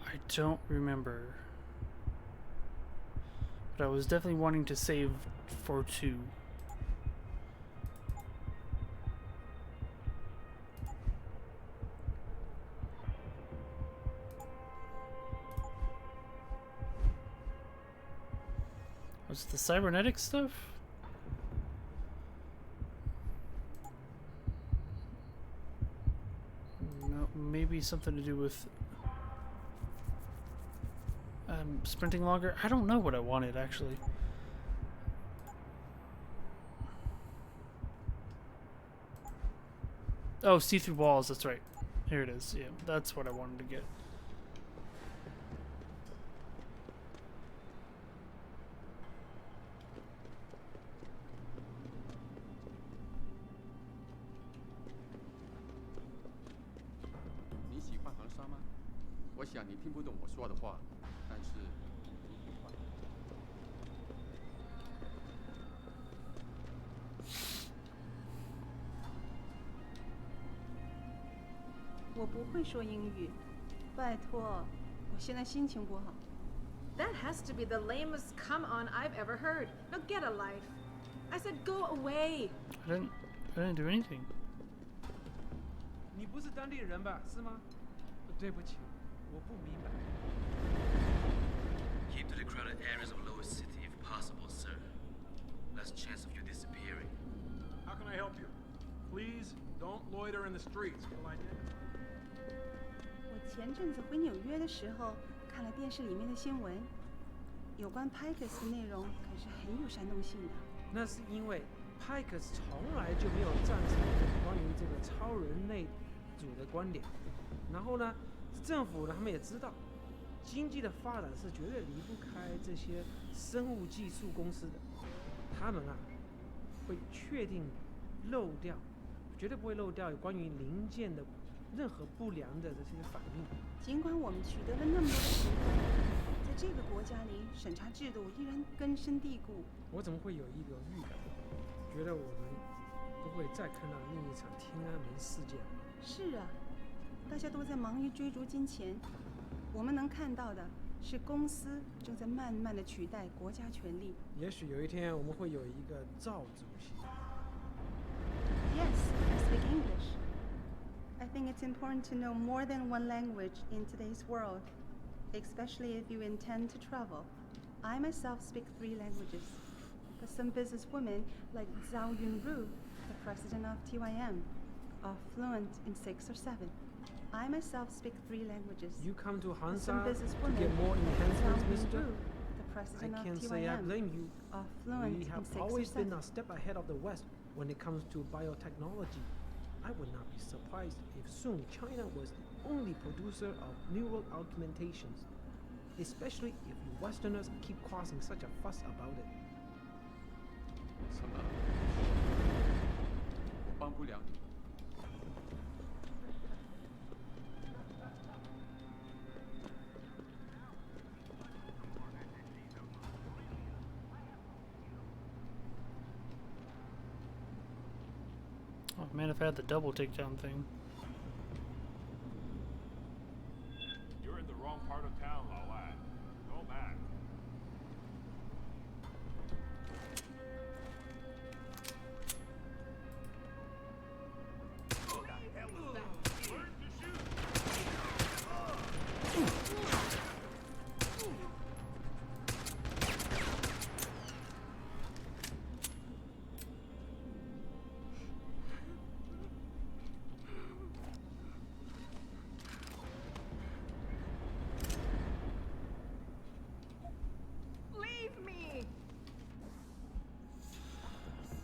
I don't remember. But I was definitely wanting to save for 2. Was it the cybernetic stuff? No, maybe something to do with sprinting longer. I don't know what I wanted actually. Oh, see-through walls. That's right. Here it is. Yeah, that's what I wanted to get. That has to be the lamest come on I've ever heard. Now get a life. I said go away. I didn't do anything. 你不是当地人吧？是吗？对不起，我不明白。Keep to the crowded areas of Lower City if possible, sir. Less chance of you disappearing. How can I help you? Please don't loiter in the streets. 我前阵子回纽约的时候，看了电视里面的新闻，有关 Pikers 的内容可是很有煽动性的。那是因为 Pikers 从来就没有赞成关于这个超人类组的观点。然后呢，政府呢，他们也知道，经济的发展是绝对离不开这些生物技术公司的。他们啊，会确定漏掉，绝对不会漏掉有关于零件的任何不良的这些反应。尽管我们取得了那么多的成功，在这个国家里，审查制度依然根深蒂固。我怎么会有一个预感，觉得我们不会再看到另一场天安门事件？是啊，大家都在忙于追逐金钱，我们能看到的是公司正在慢慢的取代国家权力。也许有一天我们会有一个赵主席。Yes, I speak English. I think it's important to know more than one language in today's world, especially if you intend to travel. I myself speak 3 languages, but some businesswomen like Zhao Yunru, the president of TYM, are fluent in 6 or 7. I myself speak 3 languages. You come to Some Hansa to businesswomen get more like enhancements, Zhao mister? Yunru, the president I of can't TYM, say I blame you. are fluent We have in 6 always or 7. been a step ahead of the West when it comes to biotechnology. I would not be surprised if soon China was the only producer of neural augmentations, especially if you Westerners keep causing such a fuss about it. 什么？我帮不了你。Oh man, if I had the double takedown thing. You're in the wrong part of town, Lao lad. Go back. What the hell is that? Learn to shoot.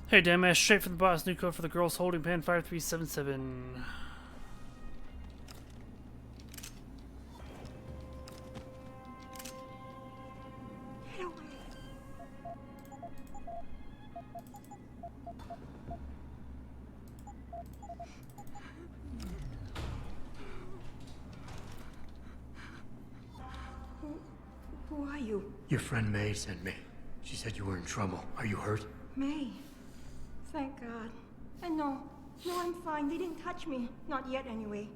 Hey, dumbass, straight from the boss. New code for the girls holding pen 5377. Get away. Who are you? Your friend May sent me. She said you were in trouble. Are you hurt? May. Thank God. And no, I'm fine. They didn't touch me. Not yet, anyway.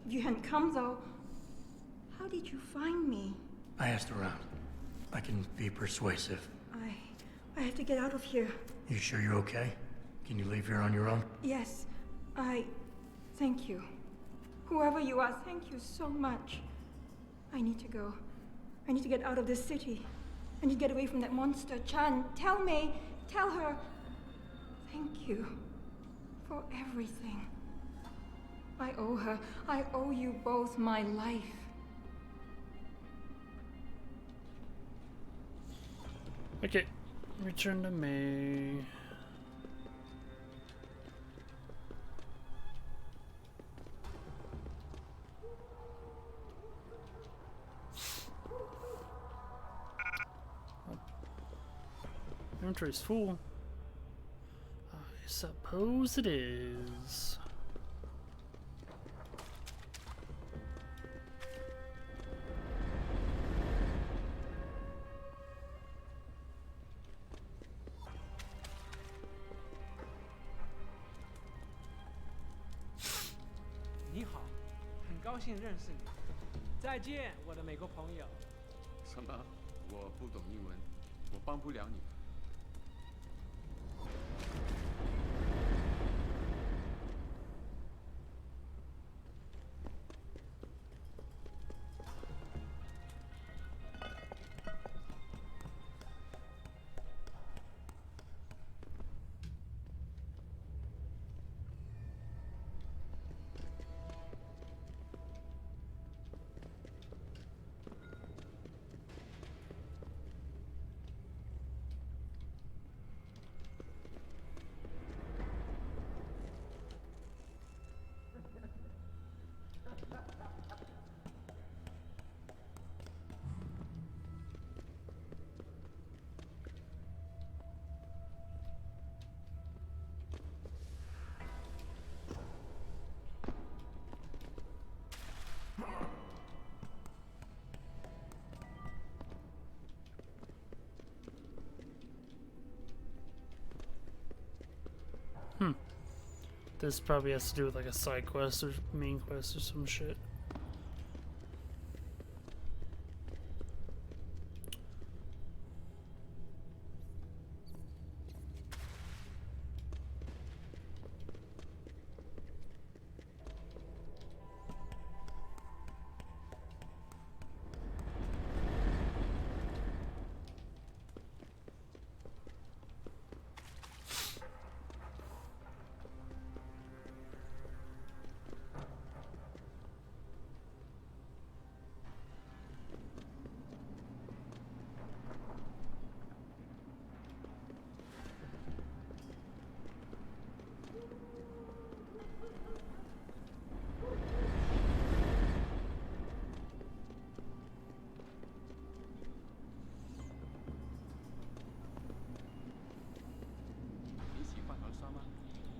If you hadn't come, though, how did you find me? I asked around. I can be persuasive. I have to get out of here. You sure you're okay? Can you leave here on your own? Yes, thank you. Whoever you are, thank you so much. I need to go. I need to get out of this city. I need to get away from that monster. Chan, tell May, tell her. Thank you for everything. I owe her. I owe you both my life. Okay, return to May. Inventory's full. I suppose it is.你好，很高兴认识你。再见，我的美国朋友。什么？我不懂英文，我帮不了你。This probably has to do with like a side quest or main quest or some shit.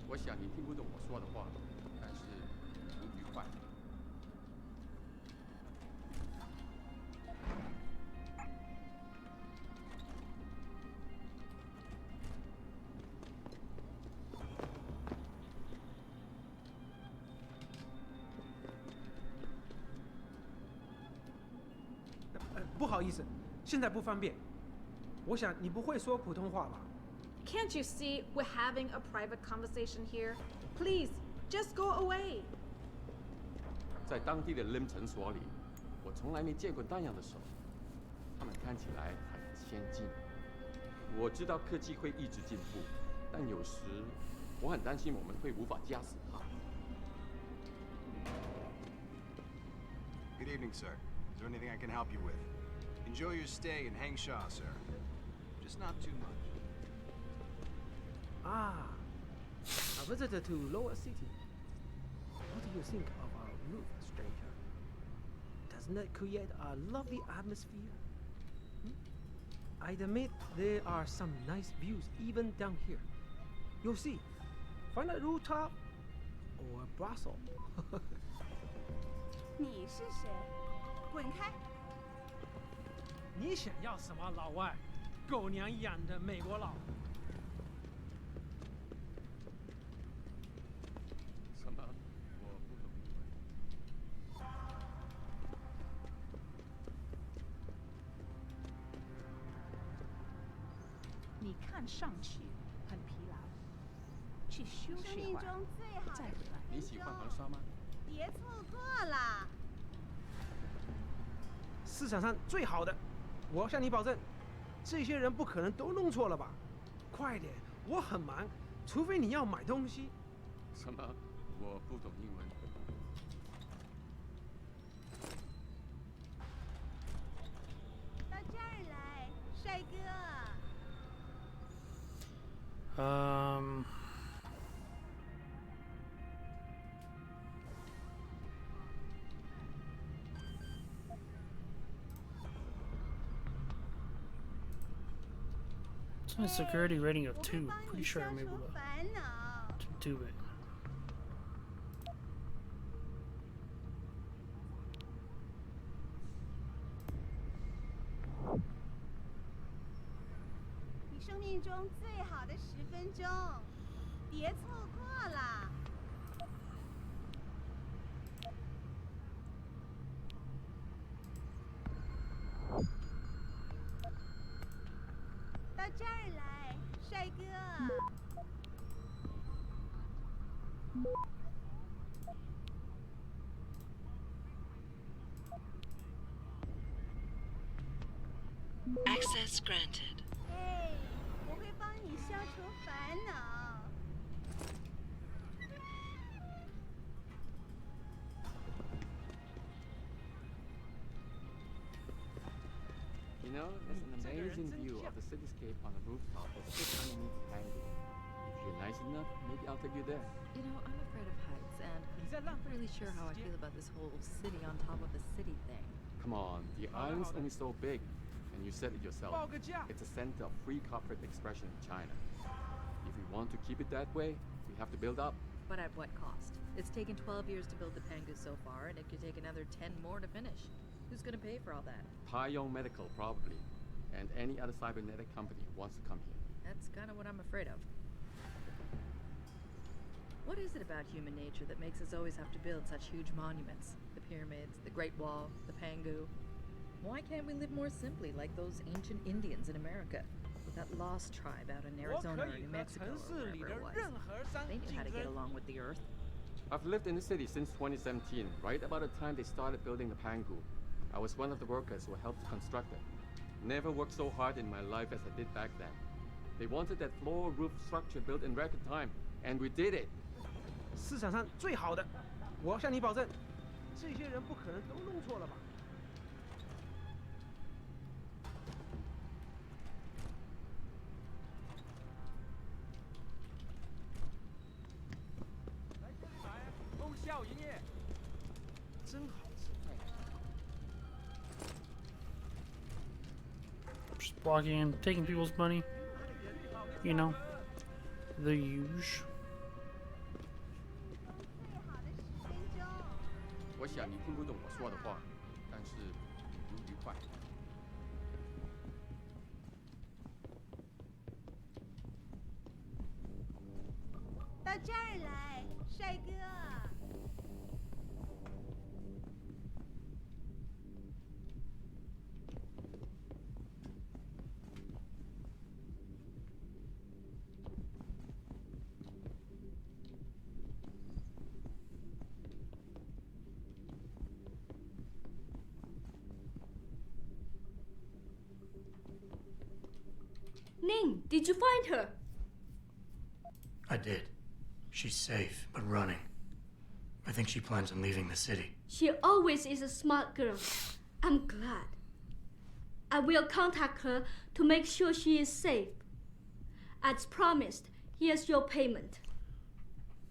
我想你听不懂我说的话，但是不愉快。不好意思，现在不方便。我想你不会说普通话吧？ Can't you see we're having a private conversation here? Please, just go away. 在当地的 LIM 诊所里，我从来没见过那样的手，他们看起来很先进。我知道科技会一直进步，但有时我很担心我们会无法驾驶它。Good evening, sir. Is there anything I can help you with? Enjoy your stay in Hangshaw, sir. Just not too much. A visitor to Lower City. What do you think of our roof, stranger? Doesn't it create a lovely atmosphere? I admit there are some nice views even down here. You'll see. Find a rooftop or brothel. 你是谁？滚开！你想要什么，老外？狗娘养的美国佬。你看上去很疲劳，去休息会儿，再回来。你喜欢黄沙吗？别错过了。市场上最好的，我向你保证，这些人不可能都弄错了吧？快点，我很忙，除非你要买东西。什么？我不懂英文。到这儿来，帅哥。It's a security rating of 2. Pretty sure I'm able to do it. 你生命中最好的10分钟，别错过了。到这儿来，帅哥。Access granted. 嘿，我会帮你消除烦恼。You know, there's an amazing view of the cityscape on the rooftop that sits underneath the Pangu. If you're nice enough, maybe I'll take you there. You know, I'm afraid of heights, and I'm not really sure how I feel about this whole city on top of a city thing. Come on, the island's only so big, and you said it yourself. It's a center of free corporate expression in China. If we want to keep it that way, we have to build up. But at what cost? It's taken 12 years to build the Pangu so far, and it could take another 10 more to finish. Who's gonna pay for all that? Pyong Medical, probably. And any other cybernetic company who wants to come here. That's kind of what I'm afraid of. What is it about human nature that makes us always have to build such huge monuments? The pyramids, the Great Wall, the Pangu. Why can't we live more simply like those ancient Indians in America? That lost tribe out in Arizona or New Mexico or wherever it was. They knew how to get along with the earth. I've lived in the city since 2017, right about the time they started building the Pangu. I was one of the workers who helped construct it. Never worked so hard in my life as I did back then. They wanted that floor roof structure built in record time, and we did it. 市场上最好的，我向你保证，这些人不可能都弄错了吧？来这里买，通宵营业，真好吃。 Just walking in, taking people's money. You know, the usual. 我想你听不懂我说的话，但是旅途愉快。到这儿来，帅哥。Ning, did you find her? I did. She's safe, but running. I think she plans on leaving the city. She always is a smart girl. I'm glad. I will contact her to make sure she is safe. As promised, here's your payment.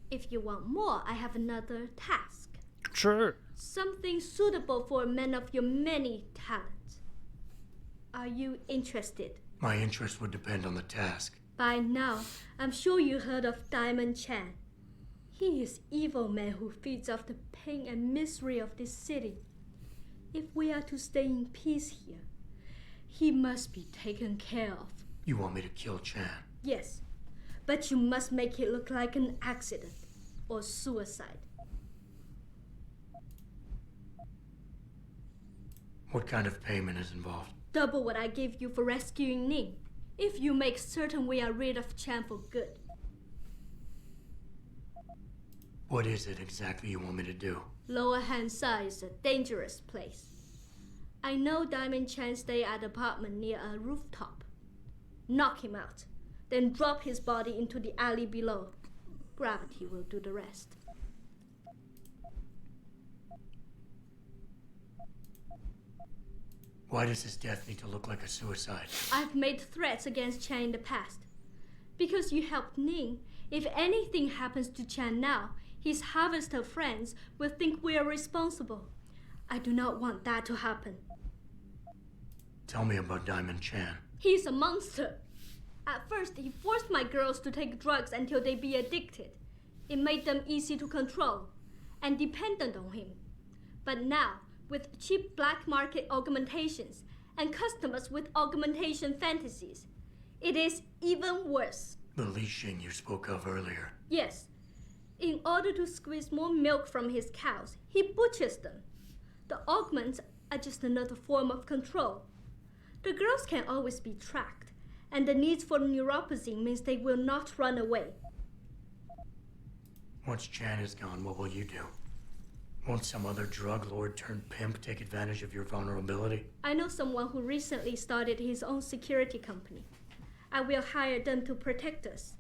If you want more, I have another task. Sure. Something suitable for a man of your many talents. Are you interested? My interest would depend on the task. By now, I'm sure you heard of Diamond Chan. He is evil man who feeds off the pain and misery of this city. If we are to stay in peace here, he must be taken care of. You want me to kill Chan? Yes, but you must make it look like an accident or suicide. What kind of payment is involved? Double what I gave you for rescuing Ning. If you make certain we are rid of Chan for good. What is it exactly you want me to do? Lower Hansa is a dangerous place. I know Diamond Chan stay at an apartment near a rooftop. Knock him out, then drop his body into the alley below. Gravity will do the rest. Why does his death need to look like a suicide? I've made threats against Chan in the past. Because you helped Ning, if anything happens to Chan now, his harvester friends will think we are responsible. I do not want that to happen. Tell me about Diamond Chan. He's a monster. At first, he forced my girls to take drugs until they be addicted. It made them easy to control and dependent on him. But now, with cheap black market augmentations and customers with augmentation fantasies, it is even worse. The leashing you spoke of earlier. Yes. In order to squeeze more milk from his cows, he butchers them. The augments are just another form of control. The girls can always be tracked, and the needs for neuropathy means they will not run away. Once Chan is gone, what will you do? Won't some other drug lord turned pimp take advantage of your vulnerability? I know someone who recently started his own security company. I will hire them to protect us.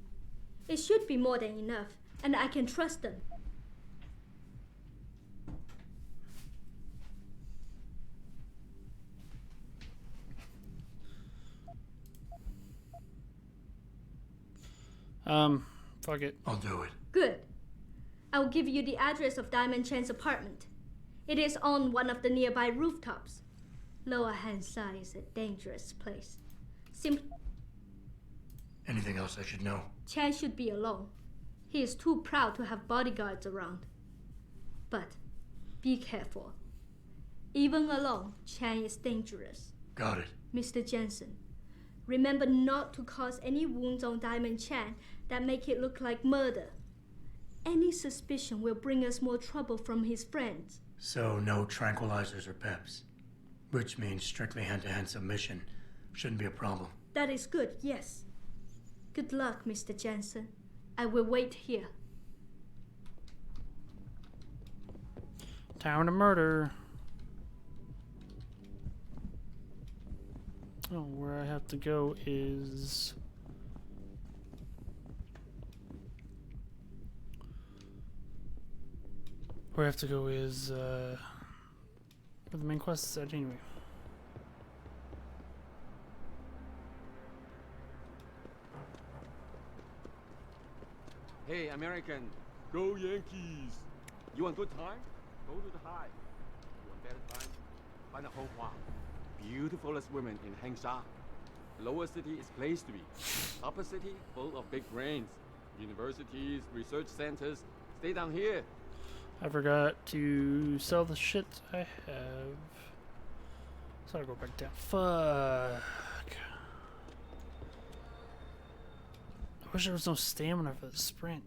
It should be more than enough, and I can trust them. Fuck it. I'll do it. Good. I'll give you the address of Diamond Chan's apartment. It is on one of the nearby rooftops. Lower Hansa is a dangerous place. Anything else I should know? Chan should be alone. He is too proud to have bodyguards around. But be careful. Even alone, Chan is dangerous. Got it. Mr. Jensen, remember not to cause any wounds on Diamond Chan that make it look like murder. Any suspicion will bring us more trouble from his friends. So no tranquilizers or peps. Which means strictly hand-to-hand submission. Shouldn't be a problem. That is good, yes. Good luck, Mr. Jensen. I will wait here. Town of murder. Oh, where I have to go is... Where I have to go is, where the main quest is at anyway. Hey, American, go Yankees! You want good time? Go to the high. You want better time? Find a Honghua. Beautifulest women in Hengsha. Lower city is place to be. Upper city, full of big brains. Universities, research centers. Stay down here. I forgot to sell the shit I have. So I go back down. Fuck. I wish there was no stamina for the sprint.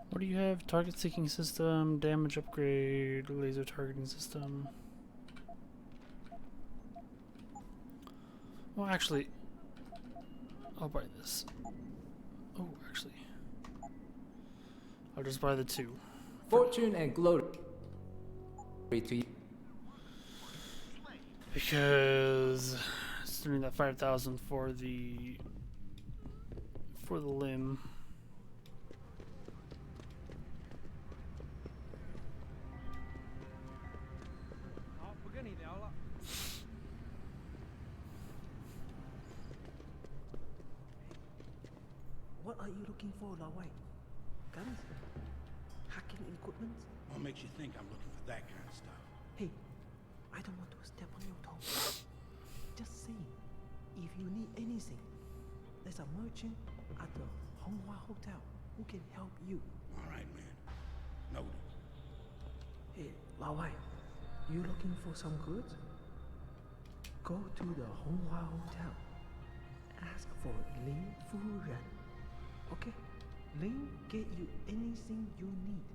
What do you have? Target seeking system, damage upgrade, laser targeting system. Well, actually, I'll buy this. Oh, actually, I'll just buy the two. Fortune and glory to you. Because it's doing that 5,000 for the for the limb. What are you looking for, Lao Wei? Guns? Hacking equipment? What makes you think I'm looking for that kind of stuff? Hey, I don't want to step on your toes. Just saying, if you need anything, there's a merchant at the Honghua Hotel who can help you. All right, man. Noted. Hey, Lao Wei, you looking for some goods? Go to the Honghua Hotel. Ask for Lin Fu Ren. Okay? Lin get you anything you need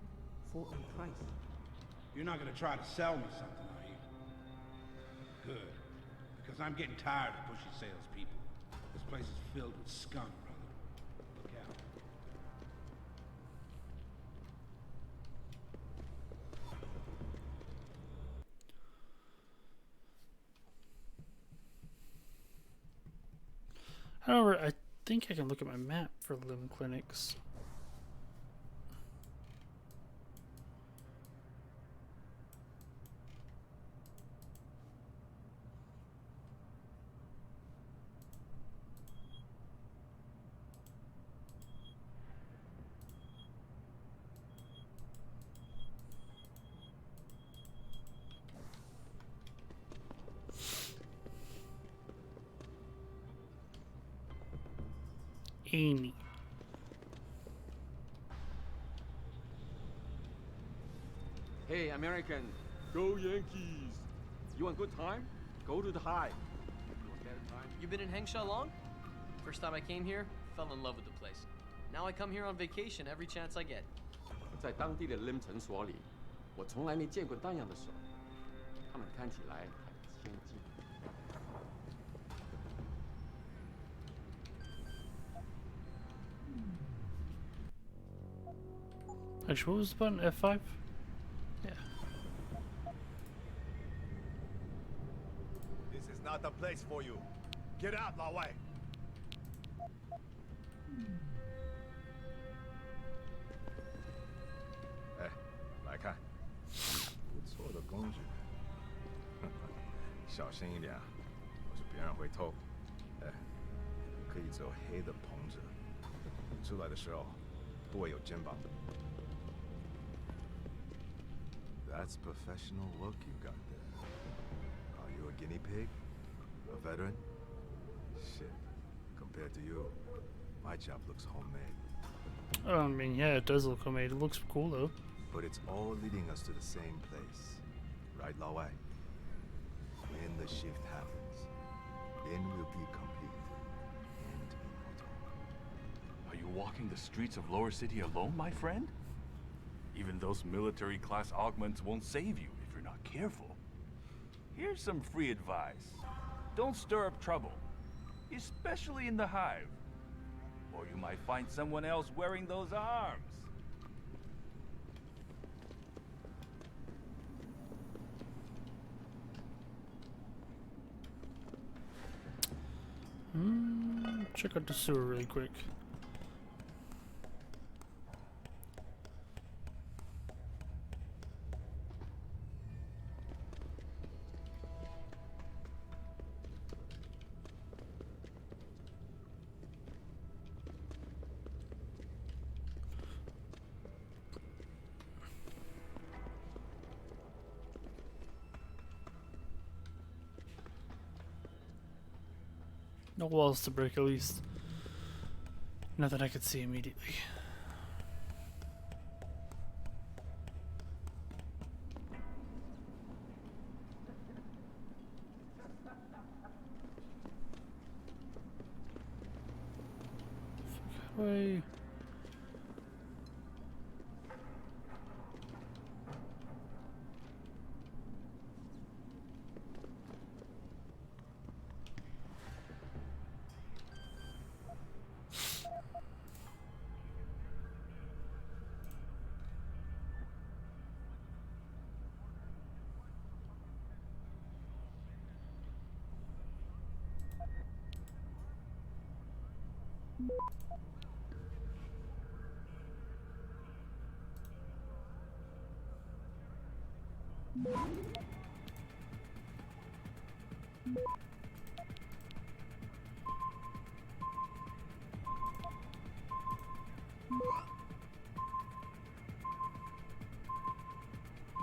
for a price. You're not gonna try to sell me something, are you? Good. Because I'm getting tired of pushy salespeople. This place is filled with scum, brother. Look out. However, I think I can look at my map for limb clinics. Amy. Hey, American, go Yankees! You want good time? Go to the high. You want better time? You been in Hengsha long? First time I came here, fell in love with the place. Now I come here on vacation every chance I get. 在当地的 limb 诊所里，我从来没见过那样的手，他们看起来很先进。Actually, what was the button? F5? Yeah. This is not the place for you. Get out, Lao Wei. 哎，来看，不错的工具。小心一点啊，要是别人会偷。哎，可以走黑的棚子，出来的时候不会有肩膀。That's professional work you got there. Are you a guinea pig? A veteran? Shit. Compared to you, my job looks homemade. I mean, yeah, it does look homemade. It looks cool, though. But it's all leading us to the same place. Right, Lao Wei? When the shift happens, then we'll be complete and immortal. Are you walking the streets of Lower City alone, my friend? Even those military-class augments won't save you if you're not careful. Here's some free advice. Don't stir up trouble, especially in the hive. Or you might find someone else wearing those arms. Check out the sewer really quick. No walls to break, at least. Not that I could see immediately. Way.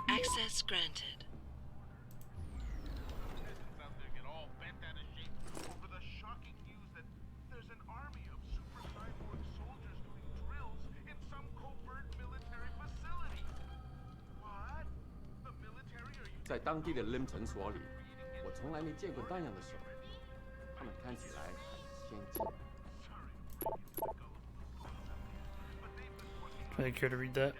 Access granted.在当地的 LIM 诊所里，我从来没见过那样的手，他们看起来很先进。Do I care to read that?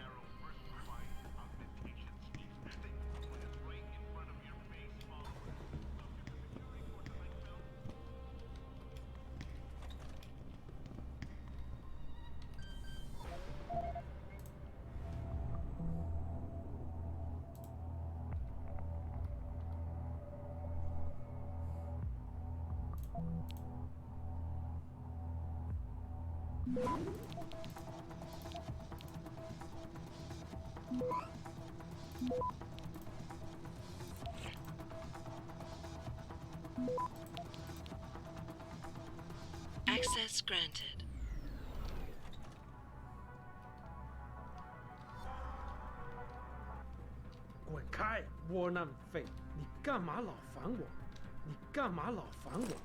Access granted. 滚开，窝囊废！你干嘛老烦我？你干嘛老烦我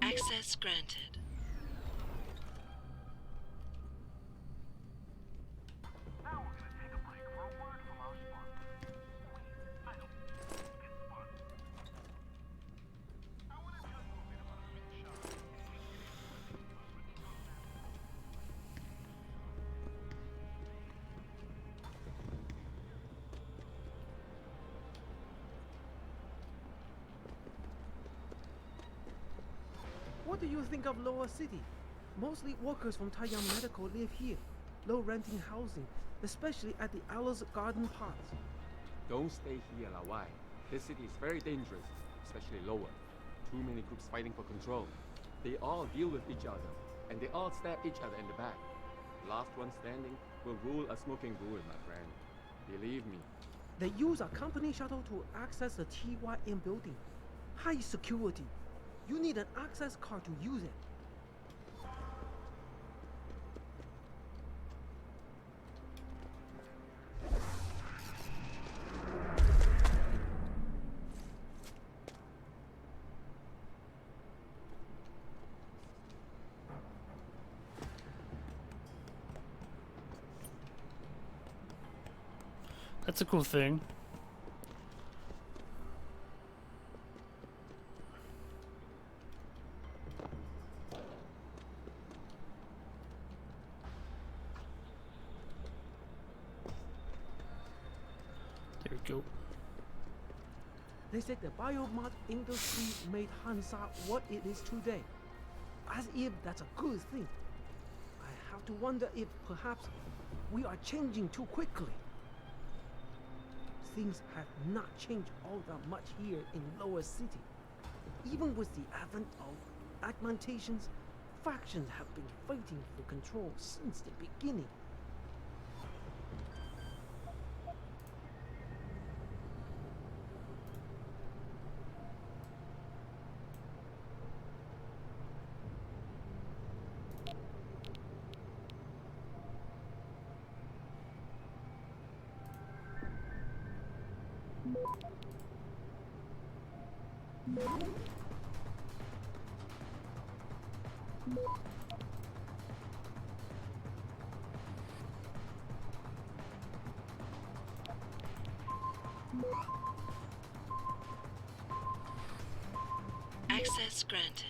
？Access granted. What do you think of Lower City? Mostly workers from Taiyang Medical live here. Low renting housing, especially at the Alice Garden parts. Don't stay here, Lawai. This city is very dangerous, especially lower. Too many groups fighting for control. They all deal with each other, and they all stab each other in the back. Last one standing will rule a smoking ruin, my friend. Believe me. They use a company shuttle to access the TYM building. High security. You need an access card to use it. That's a cool thing. There we go. They said the biomass industry made Hansa what it is today. As if that's a good thing. I have to wonder if perhaps we are changing too quickly. Things have not changed all that much here in Lower City. Even with the advent of augmentations, factions have been fighting for control since the beginning. Access granted.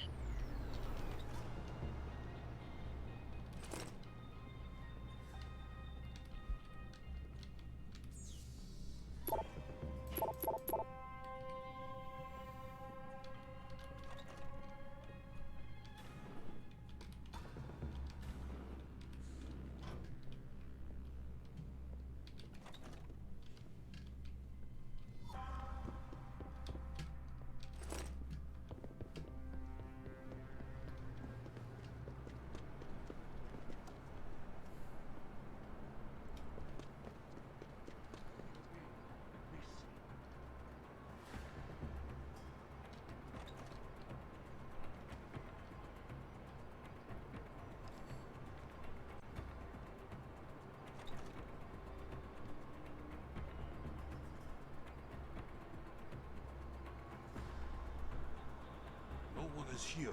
No one is here.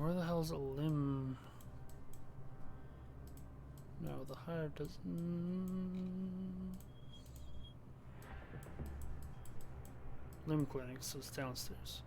Where the hell's a limb? No, the hive doesn't. Limb clinic, so it's downstairs.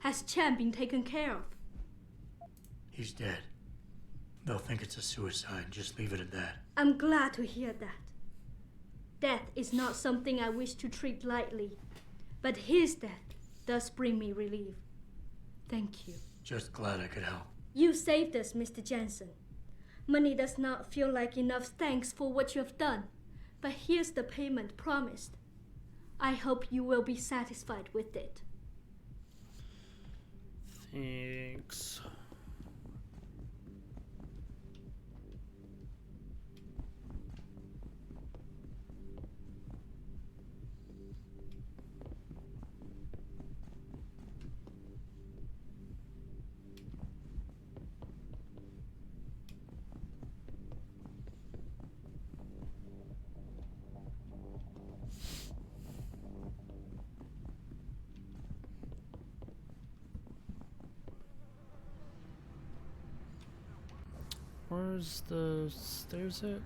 Has Chan been taken care of? He's dead. They'll think it's a suicide. Just leave it at that. I'm glad to hear that. Death is not something I wish to treat lightly, but his death does bring me relief. Thank you. Just glad I could help. You saved us, Mr. Jensen. Money does not feel like enough thanks for what you have done, but here's the payment promised. I hope you will be satisfied with it. Thanks. Where's the stairs at?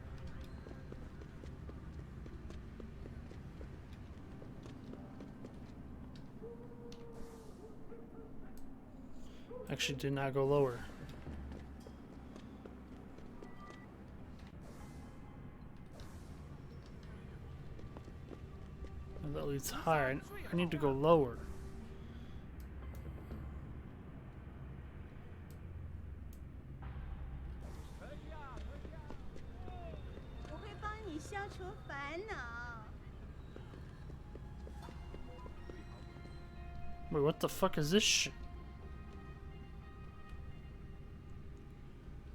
Actually, did not go lower. Oh, that leads higher. I need to go lower. Wait, what the fuck is this shit?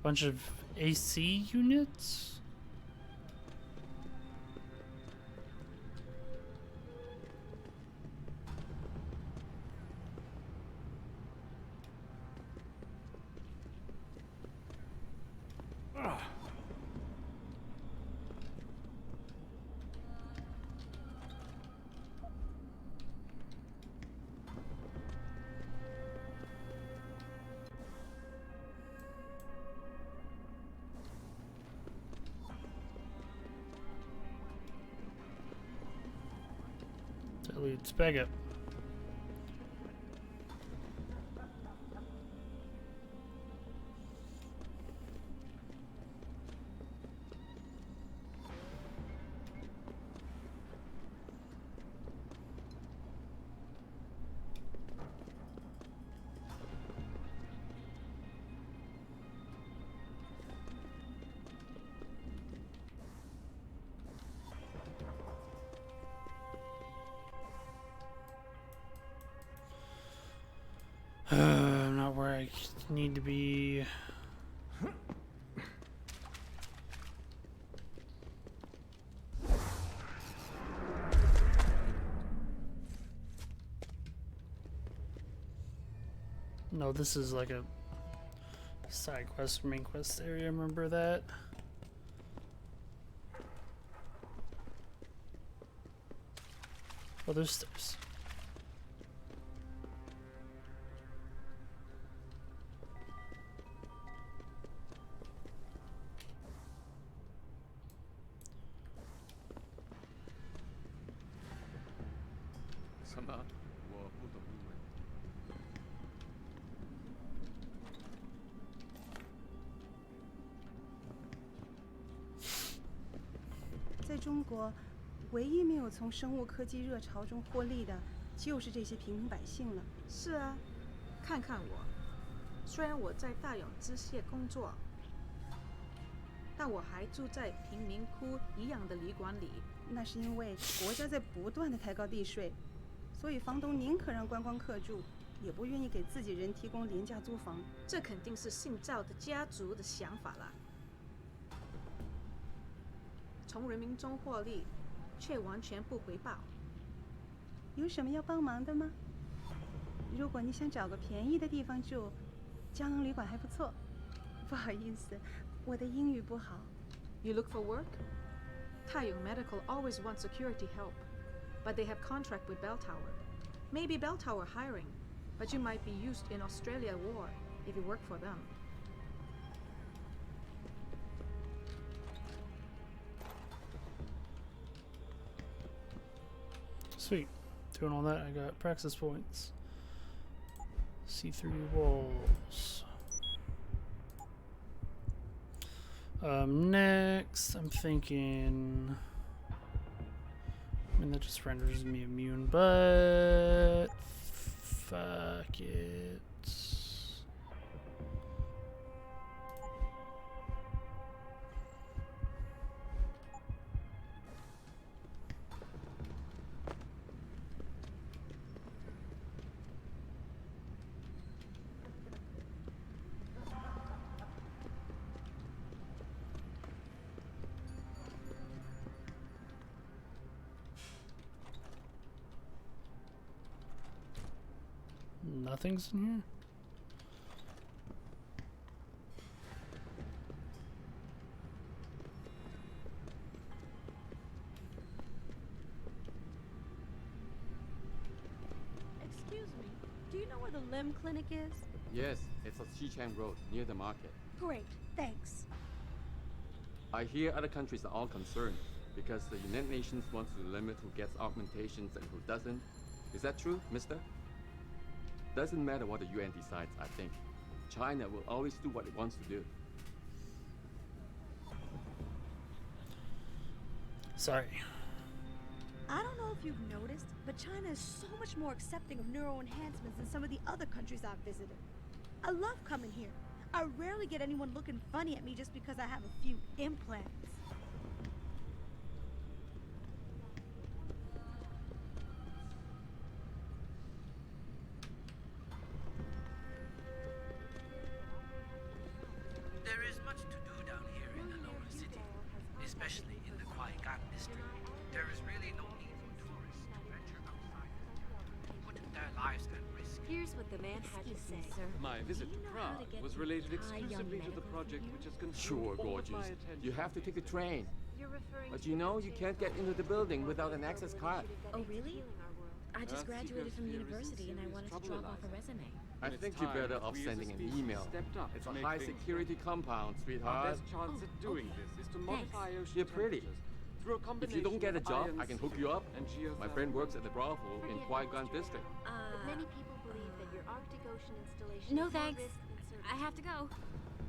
Bunch of AC units? That leads back up. I'm not where I need to be. No, this is like a side quest, main quest area. Remember that? Oh, there's stairs.在中国，唯一没有从生物科技热潮中获利的，就是这些平民百姓了。是啊，看看我，虽然我在大勇机械工作，但我还住在贫民窟一样的旅馆里。那是因为国家在不断的抬高地税，所以房东宁可让观光客住，也不愿意给自己人提供廉价租房。这肯定是姓赵的家族的想法啦。从人民中获利，却完全不回报。有什么要帮忙的吗？如果你想找个便宜的地方住，胶囊旅馆还不错。不好意思，我的英语不好。You look for work? Taeyong Medical always wants security help, but they have contract with Bell Tower. Maybe Bell Tower hiring, but you might be used in Australia war if you work for them. Sweet. Doing all that, I got praxis points. See-through walls. Next, I'm thinking... I mean, that just renders me immune, but... Fuck it. Nothing's in here? Excuse me, do you know where the limb clinic is? Yes, it's on Xichang Road, near the market. Great, thanks. I hear other countries are all concerned because the United Nations wants to limit who gets augmentations and who doesn't. Is that true, mister? Doesn't matter what the UN decides, I think. China will always do what it wants to do. Sorry. I don't know if you've noticed, but China is so much more accepting of neuro enhancements than some of the other countries I've visited. I love coming here. I rarely get anyone looking funny at me just because I have a few implants. There is much to do down here in the lower city, especially in the Kwaigan district. There is really no need for tourists to venture outside put their lives at risk. Here's what the man had to say, sir. My visit to Prague was related exclusively to the project which has consumed Sure, all of gorgeous. my attention. You have to take the train. You're referring But you know, you can't get into the building without an access card. Oh, really? I just graduated from university and I wanted to drop off a resume. I think you're better off sending an email. It's a high-security compound, Our sweetheart. best chance at doing this is to modify ocean You're pretty. temperatures through a If combination you don't get a of job, iron I can hook seep you up. and My geothermal. friend works at the brothel in Kwaigan district. Many people believe that your Arctic Ocean installation No is more thanks. risk than service. I have to go.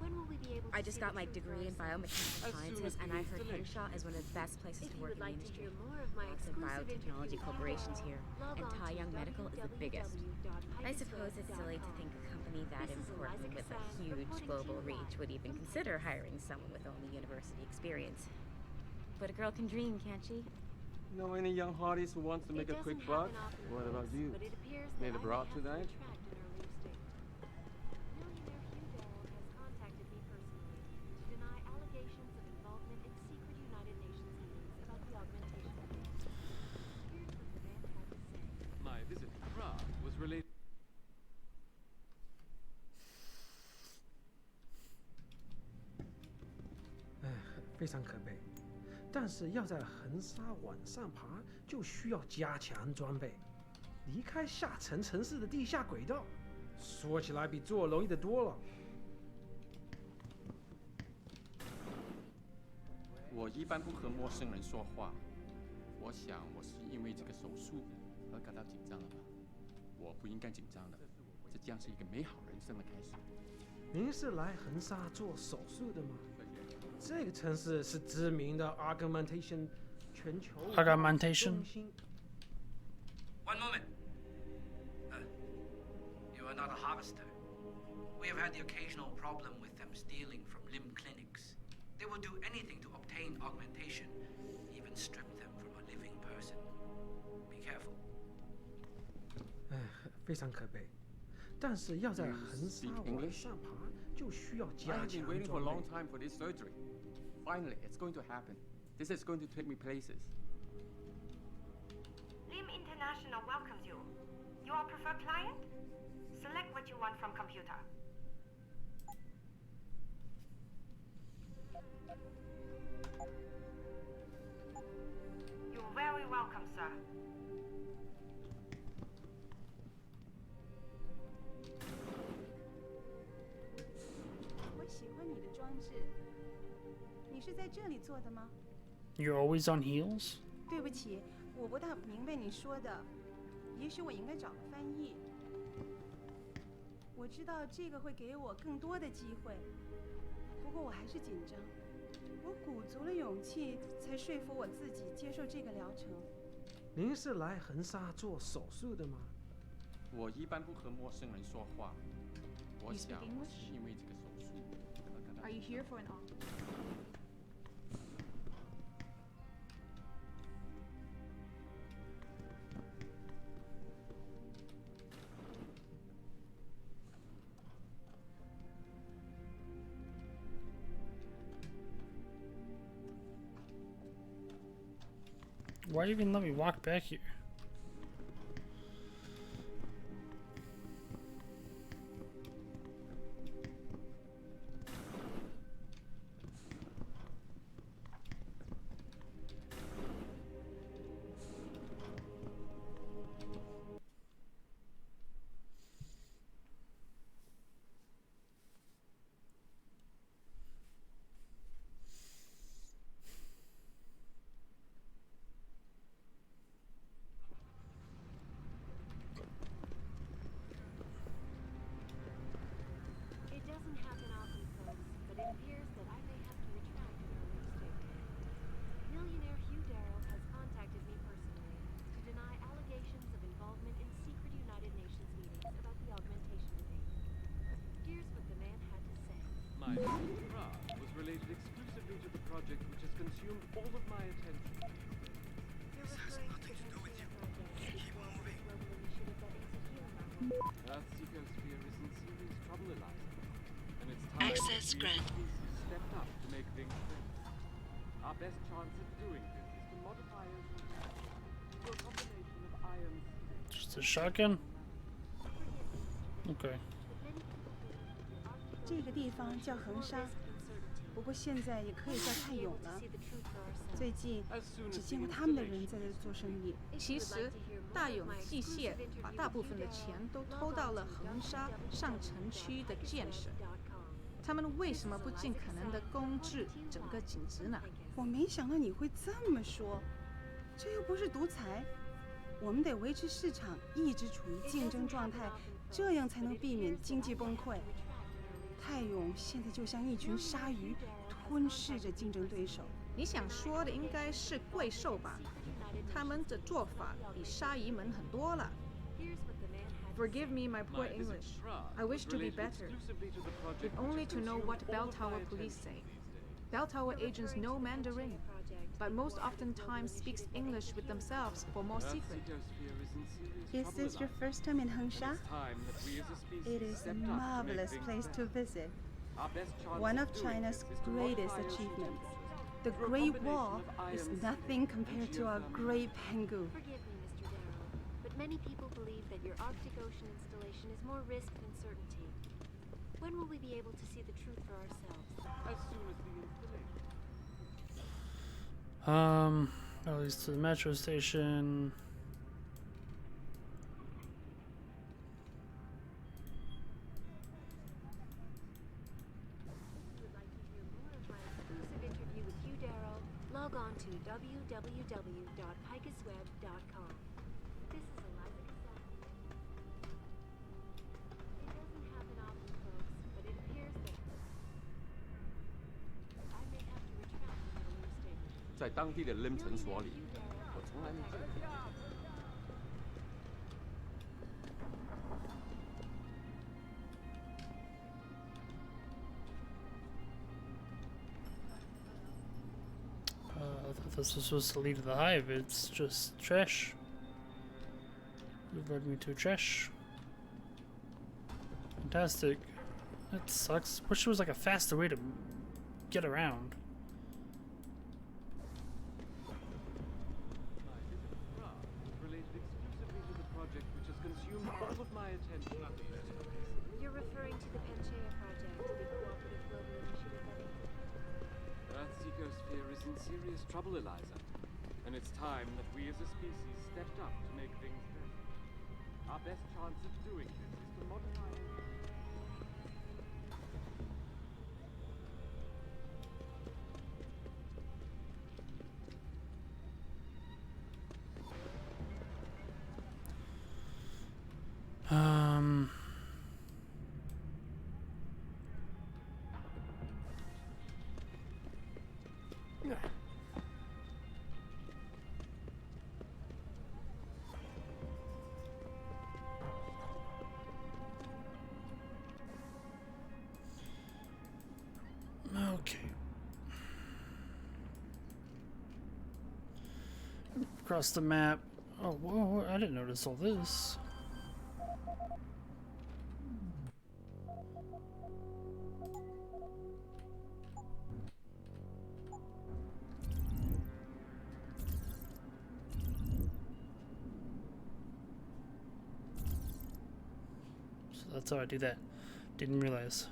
When will we be able to I just see got the my truth degree in for ourselves? biomechanical sciences, and I heard Henshaw is one of the best places If to you work would in the like to industry. hear more of my Lots of exclusive biotechnology interview, corporations here, log and on Tai to Young Medical is the biggest. I suppose it's silly to think a company that This is important Eliza with a Cassan huge reporting to global you reach live would even consider hiring someone with only university experience. But a girl can dream, can't she? Know any young hearties who wants to make a quick buck? What about you? But it appears Made that a broad I may have tonight? been tracked in earlier stages. Millionaire Hugh Dell has contacted me personally to deny allegations of involvement in secret United Nations meetings about the augmentation of Here's what the man had to say. My visit to Prague was related. 非常可悲。但是要在横沙往上爬，就需要加强装备，离开下层城市的地下轨道，说起来比做容易的多了。我一般不和陌生人说话。我想我是因为这个手术而感到紧张了吧？我不应该紧张的，这将是一个美好人生的开始。您是来横沙做手术的吗？这个城市是知名的 augmentation 全球 Augmentation 中心。 One moment. You are not a harvester. We have had the occasional problem with them stealing from limb clinics. They will do anything to obtain augmentation, even strip them from a living person. Be careful. 非常可悲。但是要在横沙往上爬，就需要 I 加 have 强 been waiting for a 装 long 备。 time for this surgery. Finally, it's going to happen. This is going to take me places. Lim International welcomes you. You are preferred client? Select what you want from computer. You're very welcome, sir. 我喜欢你的装置。你是在这里做的吗？ You're always on heels? 对不起，我不大明白你说的。也许我应该找个翻译。我知道这个会给我更多的机会，不过我还是紧张。我鼓足了勇气，才说服我自己接受这个疗程。您是来横沙做手术的吗？我一般不和陌生人说话。我 You 想 speak 我 English? 是因为这个手术而感到 Are you 紧 here 张 for an op? Why even let me walk back here? was related exclusively to the project which has consumed all of my attention. This has nothing to do with you. Keep moving. Earth's ecosphere is in serious trouble, Eliza. And it's time Access that we as a granted. species stepped up to make things better. Our best chance at doing this is to modify it to a combination of iron. Just a shotgun? Okay. 这个地方叫恒沙，不过现在也可以叫泰永了。最近只见过他们的人在这做生意。其实，大永机械把大部分的钱都偷到了恒沙上城区的建设。他们为什么不尽可能的公治整个景值呢？我没想到你会这么说，这又不是独裁，我们得维持市场一直处于竞争状态，这样才能避免经济崩溃。泰永现在就像一群鲨鱼，吞噬着竞争对手。你想说的应该是贵兽吧？他们的做法比鲨鱼们很多了。Forgive me my poor English. I wish to be better, if only to know what Bell Tower police say. Bell Tower agents know Mandarin, but most oftentimes speaks English with themselves for more secret. Is this your first time in Hengsha? It is a marvelous place to visit. One of China's greatest achievements. The Great Wall is nothing compared to our Great Pangu. Forgive me, Mr. Darrow, but many people believe that your Arctic Ocean installation is more risk than certainty. When will we be able to see the truth for ourselves? As soon as the installation. At least to the metro station. Exclusive interview with Hugh Darrow. Log on to www.picusweb.com. This is Eliza Cassell. It doesn't happen often, folks, but it appears that I may have to retract my earlier statement. 在当地的 Lim 诊所里，我从来没见过。I thought this was supposed to lead to the hive. It's just trash. You've led me to trash. Fantastic. That sucks. Wish there was like a faster way to get around. Related exclusively to the project which has consumed all of my attention. You're referring to the Panchaea project, the cooperative global initiative that Earth's ecosphere is in serious trouble, Eliza. And it's time that we as a species stepped up to make things better. Our best chance of doing this is to modify it. Okay. Across the map. Oh, whoa, I didn't notice all this. So that's how I do that. Didn't realize.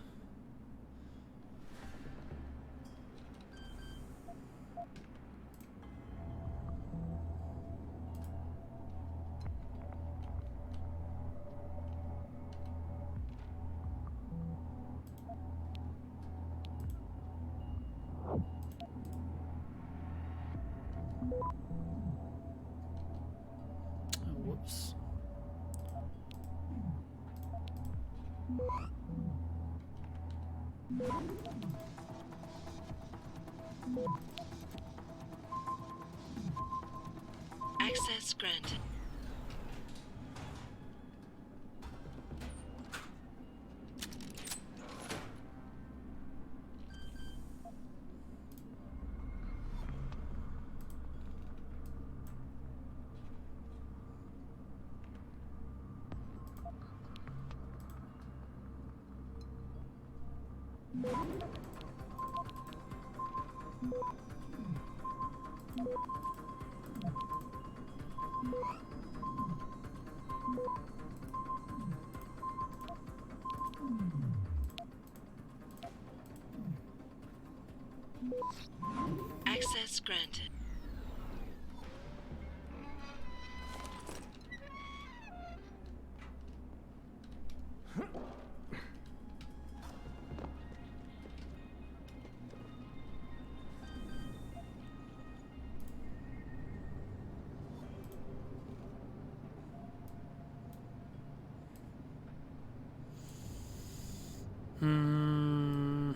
Whoops. Access granted. Access granted. Hmm.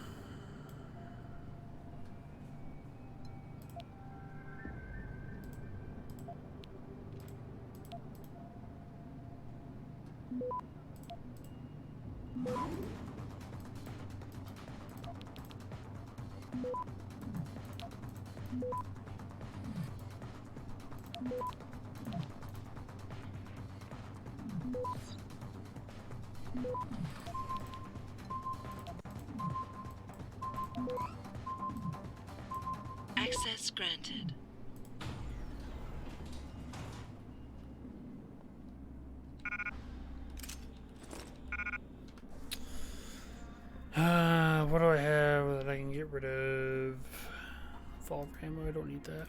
Access granted. What do I have that I can get rid of? Fall ammo, I don't need that.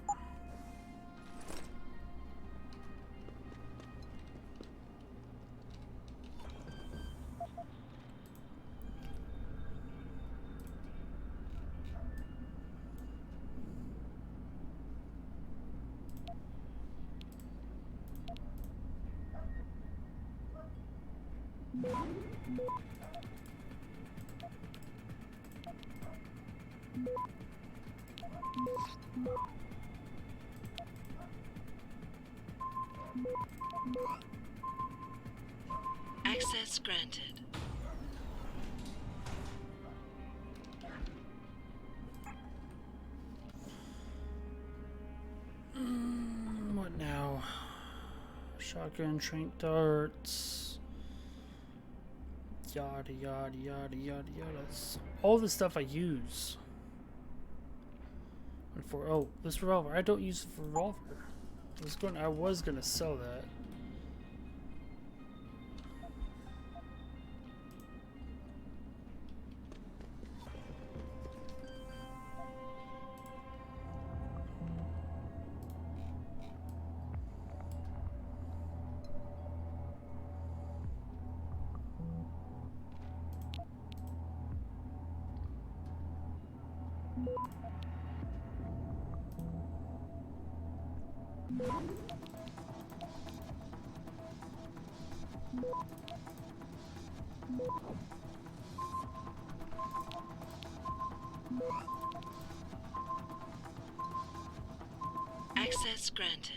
Access granted. What now? Shotgun, trank darts. Yada yada yada yada yada. All the stuff I use. And for this revolver, I don't use the revolver. I was gonna sell that. Access granted.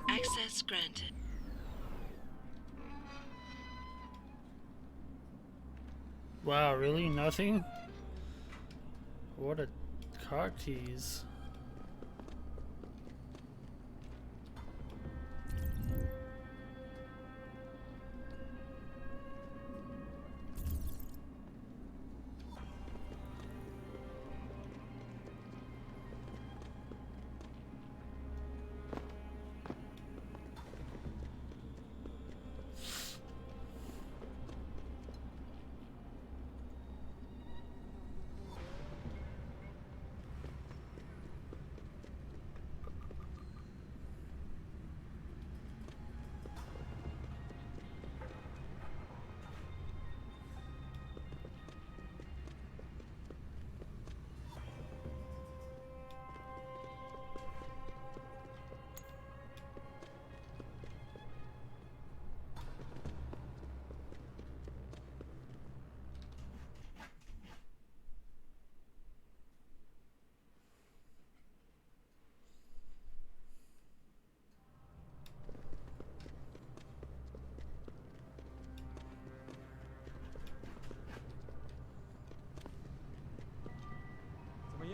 Access granted. Wow, really? Nothing? What a cock tease.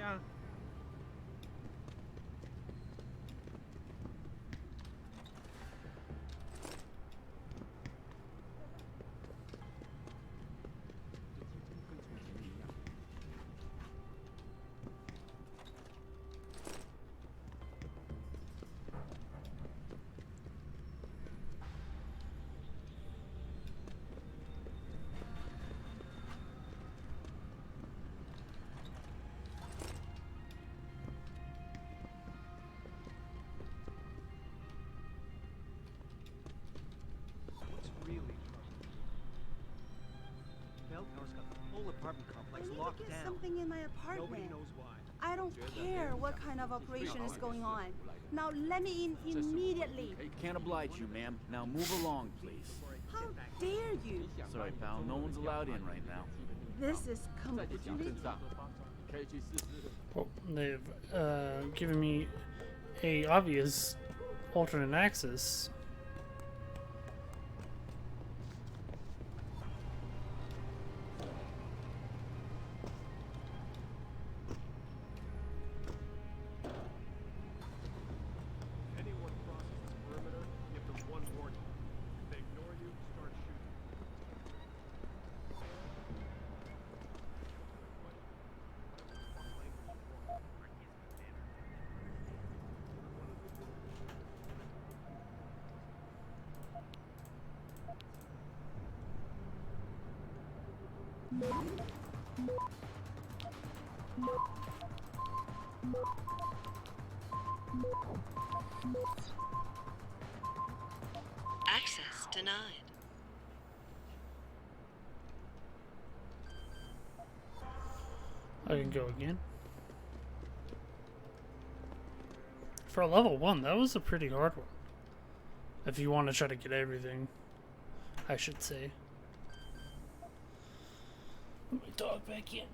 样？What's really trouble? Bell Tower's got the whole apartment complex I need to locked get down. something in my apartment. Nobody knows why. I don't care what kind of operation is going on. Now let me in immediately. Can't oblige you, ma'am. Now move along, please. How dare you? Sorry, pal. No one's allowed in right now. This is completely... Well, they've given me a obvious alternate access. If anyone crosses this perimeter, give them one warning. If they ignore you, start shooting. Access denied. I can go again. For a level 1, that was a pretty hard one. If you want to try to get everything, I should say. Let me dog back in.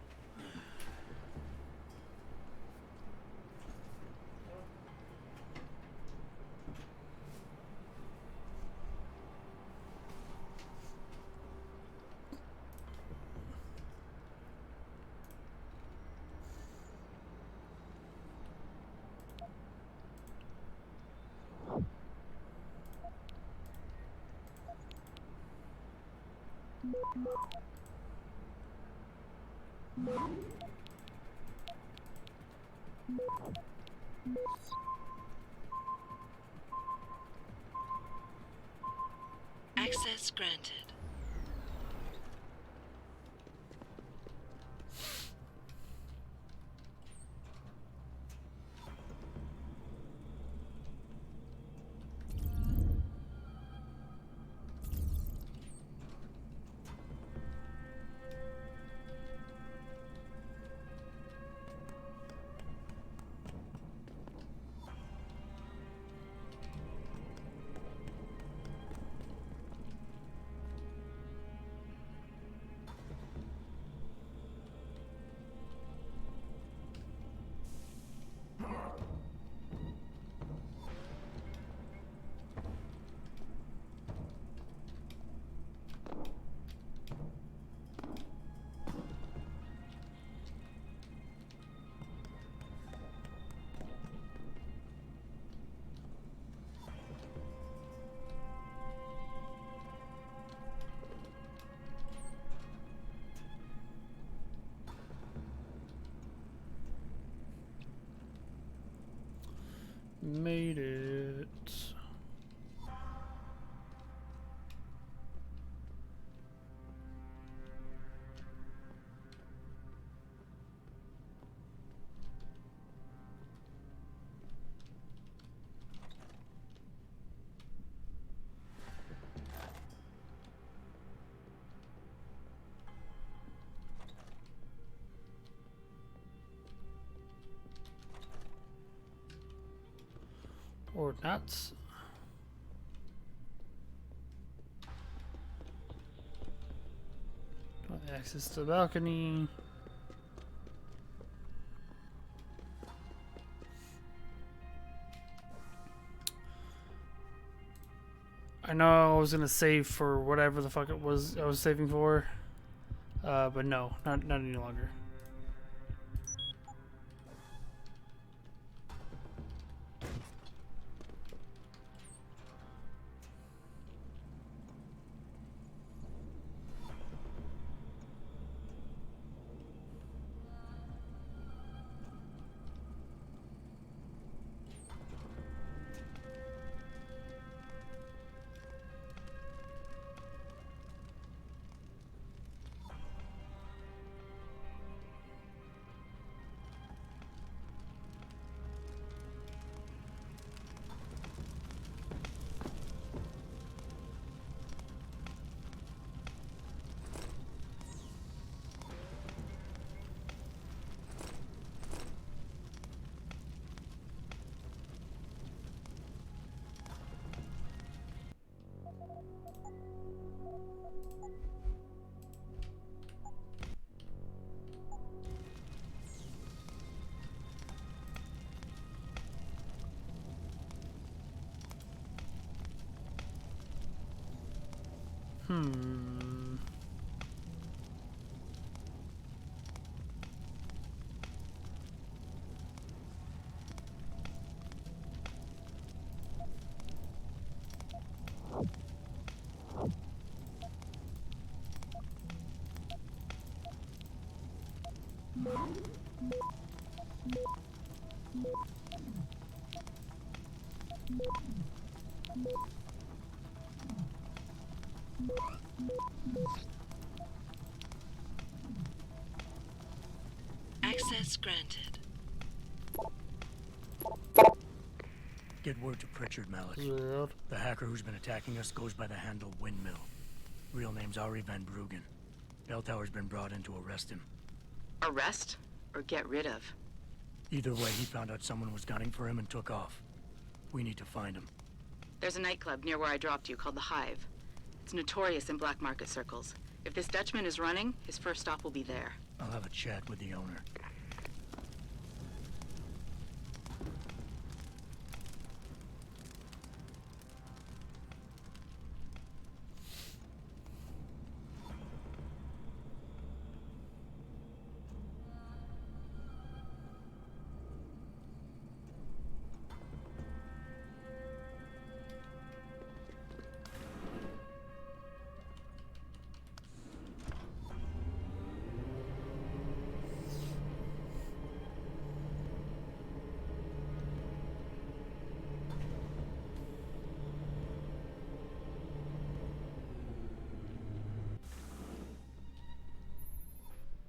Access granted. Made it. Or not. Access to the balcony. I know I was gonna save for whatever the fuck it was I was saving for, but no, not any longer. Access granted. Get word to Pritchard, Malik. Yeah. The hacker who's been attacking us goes by the handle Windmill. Real name's Ari Van Bruggen. Bell Tower's been brought in to arrest him. Arrest? Or get rid of? Either way, he found out someone was gunning for him and took off. We need to find him. There's a nightclub near where I dropped you called the Hive. It's notorious in black market circles. If this Dutchman is running, his first stop will be there. I'll have a chat with the owner.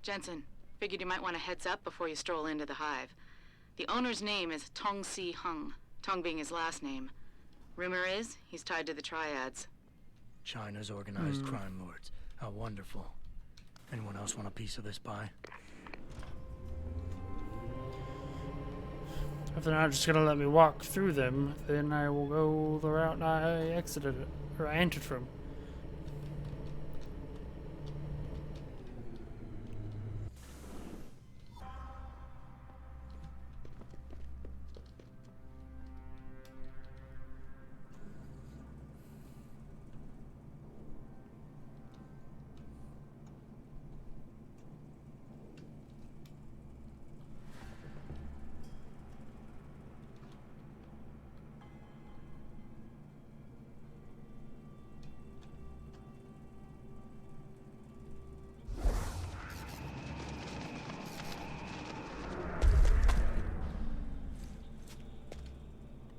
Jensen, figured you might want a heads up before you stroll into the Hive. The owner's name is Tong Si Hung, Tong being his last name. Rumor is, he's tied to the Triads. China's organized crime lords. How wonderful. Anyone else want a piece of this pie? If they're not just gonna let me walk through them, then I will go the route I exited it, or I entered from.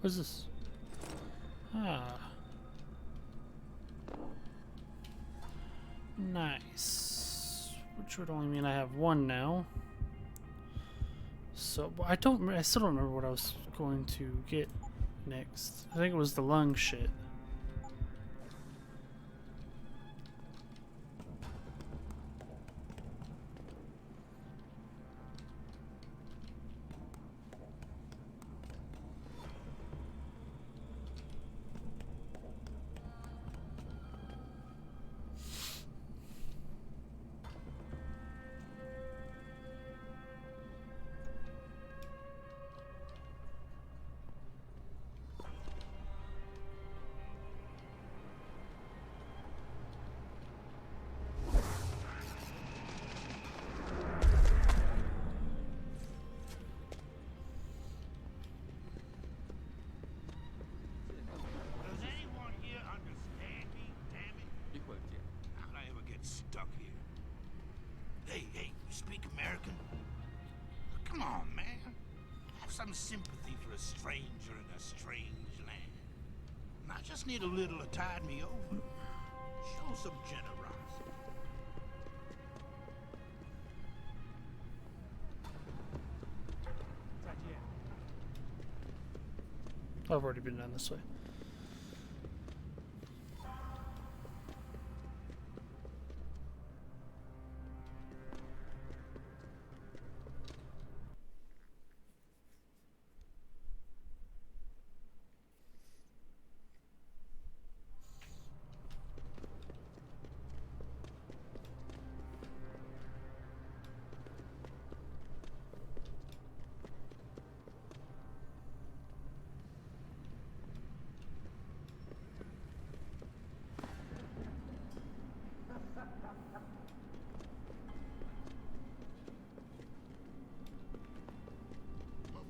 What's this? Ah. Nice. Which would only mean I have one now. So, I still don't remember what I was going to get next. I think it was the lung shit. Does anyone here understand me, damn it? How'd I ever get stuck here? Hey, you speak American? Come on, man. Have some sympathy for a stranger in a strange land. I just need a little to tide me over. Show some generosity. I've already been down this way.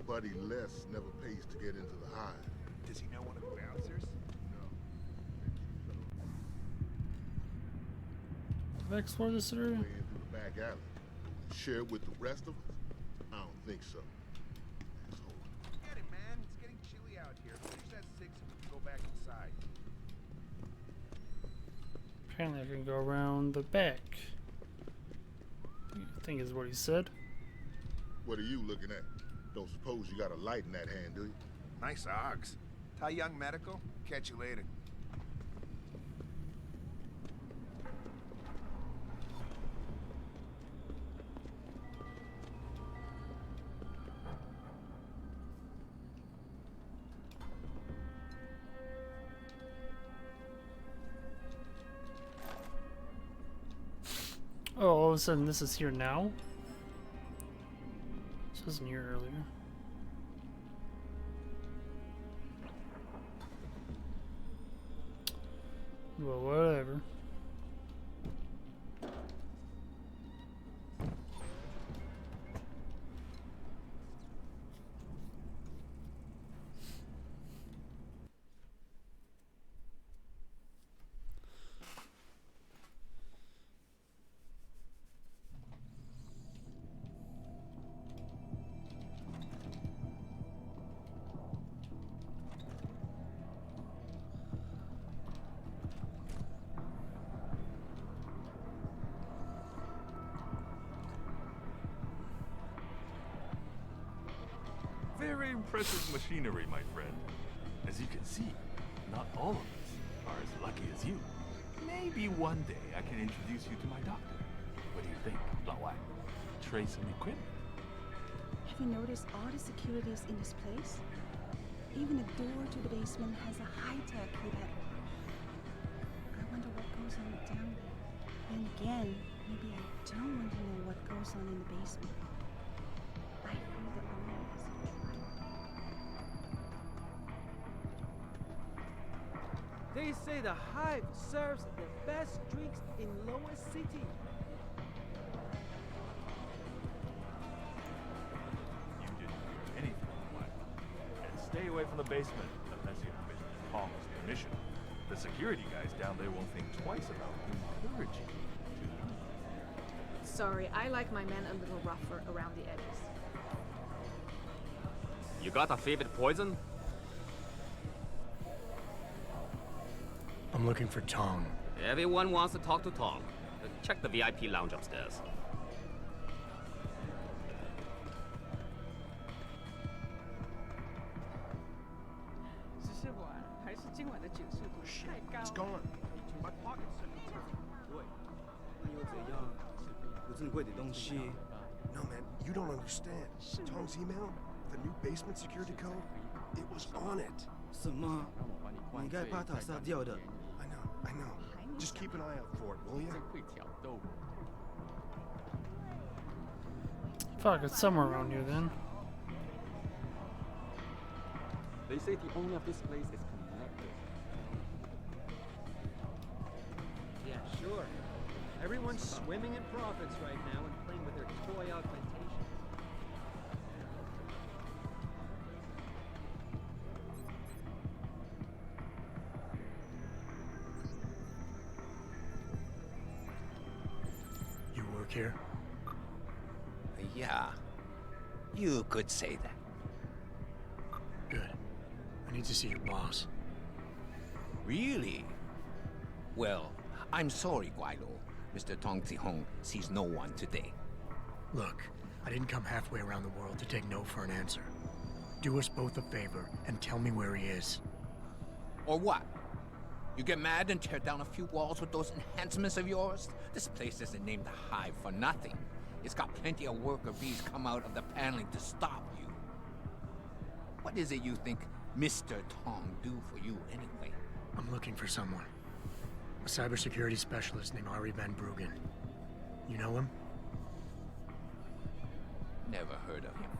Buddy Les never pays to get into the hive. Does he know one of the bouncers? No. Have I explored this area? Way in through the back alley. Share it with the rest of us? I don't think so. Asshole. Get it, man. It's getting chilly out here. Finish that 6 and we can go back inside. Apparently I can go around the back. I think is what he said. What are you looking at? Don't suppose you got a light in that hand, do you? Nice Ogs. Tai Young Medical. Catch you later. Oh, all of a sudden this is here now? This wasn't here earlier. Well, whatever. Very impressive machinery, my friend. As you can see, not all of us are as lucky as you. Maybe one day I can introduce you to my doctor. What do you think, Lao Wai? Trade some equipment? Have you noticed all the securities in this place? Even the door to the basement has a high-tech keypad. I wonder what goes on down there. And again, maybe I don't want to know what goes on in the basement. I hear the owner is a trial. They say the Hive serves the best drinks in Lower City. You didn't hear anything, Wai. And stay away from the basement unless you have Mr. Tong's permission. The security guys down there won't think twice about encouraging you to leave. Sorry, I like my men a little rougher around the edges. You got a favorite poison? I'm looking for Tong. Everyone wants to talk to Tom. Check the VIP lounge upstairs. It's gone. My pocket's No, man, you don't understand. Tong's email, the new basement security code, it was on it. 什么？你该把他杀掉的。 I know. Just keep an eye out for it, will you? Fuck, it's somewhere around here then. They say the owner of this place is connected. Yeah, sure. Everyone's swimming in profits right now and playing with their toy augmentation. You work here? Yeah. You could say that. Good. I need to see your boss. Really? Well, I'm sorry, Guilo. Mr. Tong Zihong sees no one today. Look, I didn't come halfway around the world to take no for an answer. Do us both a favor and tell me where he is. Or what? You get mad and tear down a few walls with those enhancements of yours? This place isn't named the Hive for nothing. It's got plenty of worker bees come out of the paneling to stop you. What is it you think Mr. Tong do for you anyway? I'm looking for someone. A cybersecurity specialist named Ari Van Bruggen. You know him? Never heard of him.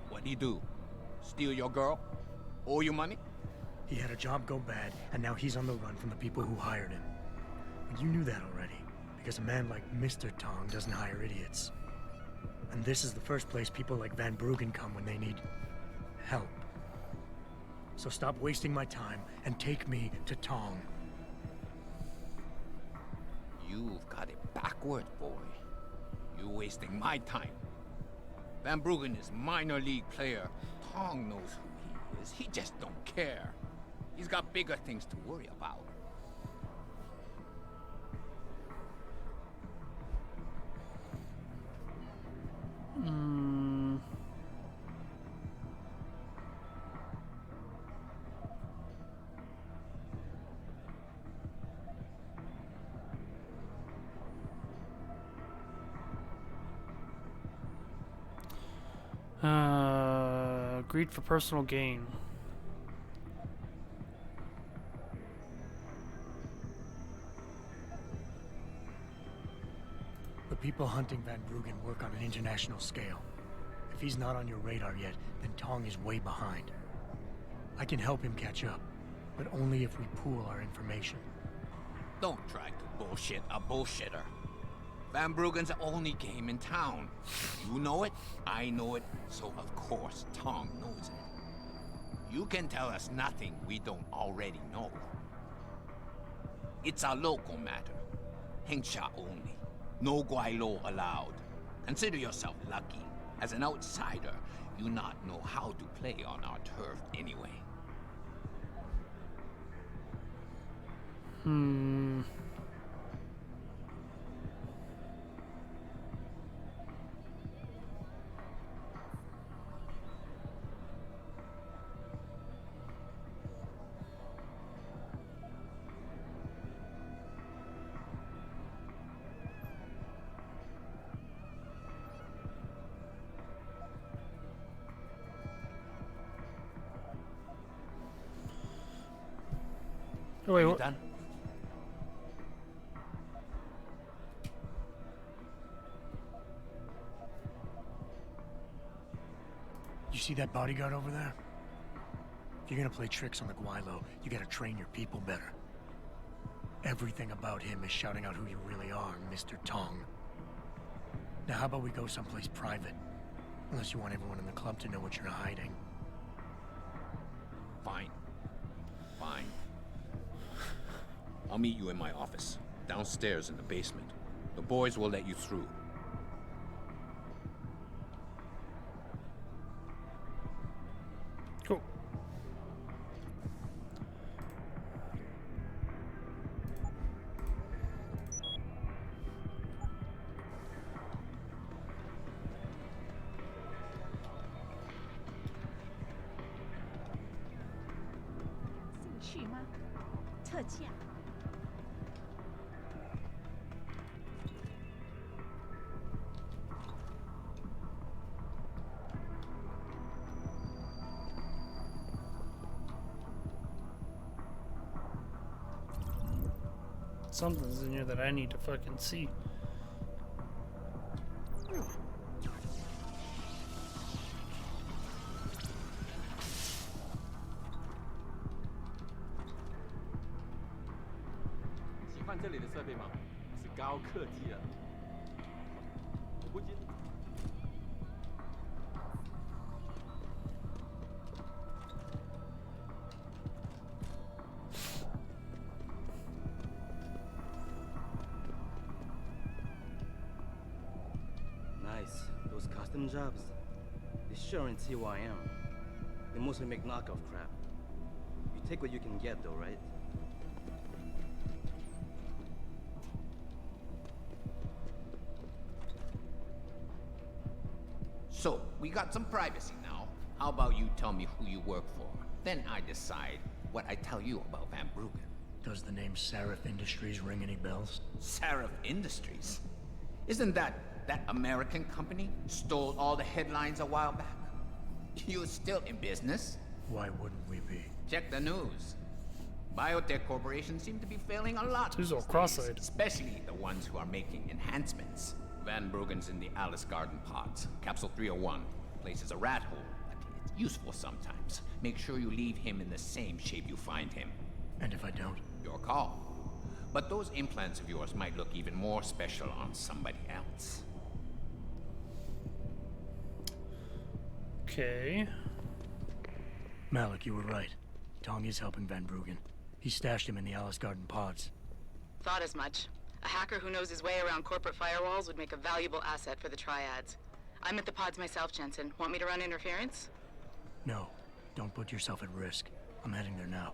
What'd he do? Steal your girl? Owe you money? He had a job go bad, and now he's on the run from the people who hired him. But you knew that already, because a man like Mr. Tong doesn't hire idiots. And this is the first place people like Van Bruggen come when they need help. So stop wasting my time and take me to Tong. You've got it backward, boy. You're wasting my time. Van Bruggen is minor league player. Tong knows who he is. He just don't care. He's got bigger things to worry about. Greed for personal gain. The people hunting Van Bruggen work on an international scale. If he's not on your radar yet, then Tong is way behind. I can help him catch up, but only if we pool our information. Don't try to bullshit a bullshitter. Van Bruggen's the only game in town. You know it, I know it, so of course Tong knows it. You can tell us nothing we don't already know. It's a local matter. Hengsha only. No Guaylo allowed. Consider yourself lucky. As an outsider, you not know how to play on our turf anyway. Oh, wait, You what? done? You see that bodyguard over there? If you're gonna play tricks on the Guaylo, you gotta train your people better. Everything about him is shouting out who you really are, Mr. Tong. Now how about we go someplace private? Unless you want everyone in the club to know what you're hiding. Fine. Fine. I'll meet you in my office, downstairs in the basement. The boys will let you through. Cool. Something's in here that I need to fucking see. Nice. Those custom jobs, they sure ain't who I am. They mostly make knockoff crap. You take what you can get though, right? So, we got some privacy now. How about you tell me who you work for? Then I decide what I tell you about Van Bruggen. Does the name Seraph Industries ring any bells? Seraph Industries? Isn't that American company stole all the headlines a while back? You're still in business? Why wouldn't we be? Check the news. Biotech corporations seem to be failing a lot. Who's all these days, cross-eyed? especially the ones who are making enhancements. Van Bruggen's in the Alice Garden pods. Capsule 301. Place is a rat hole, but it's useful sometimes. Make sure you leave him in the same shape you find him. And if I don't? Your call. But those implants of yours might look even more special on somebody else. Okay. Malik, you were right. Tong is helping Van Bruggen. He stashed him in the Alice Garden pods. Thought as much. A hacker who knows his way around corporate firewalls would make a valuable asset for the triads. I'm at the pods myself, Jensen. Want me to run interference? No, don't put yourself at risk. I'm heading there now.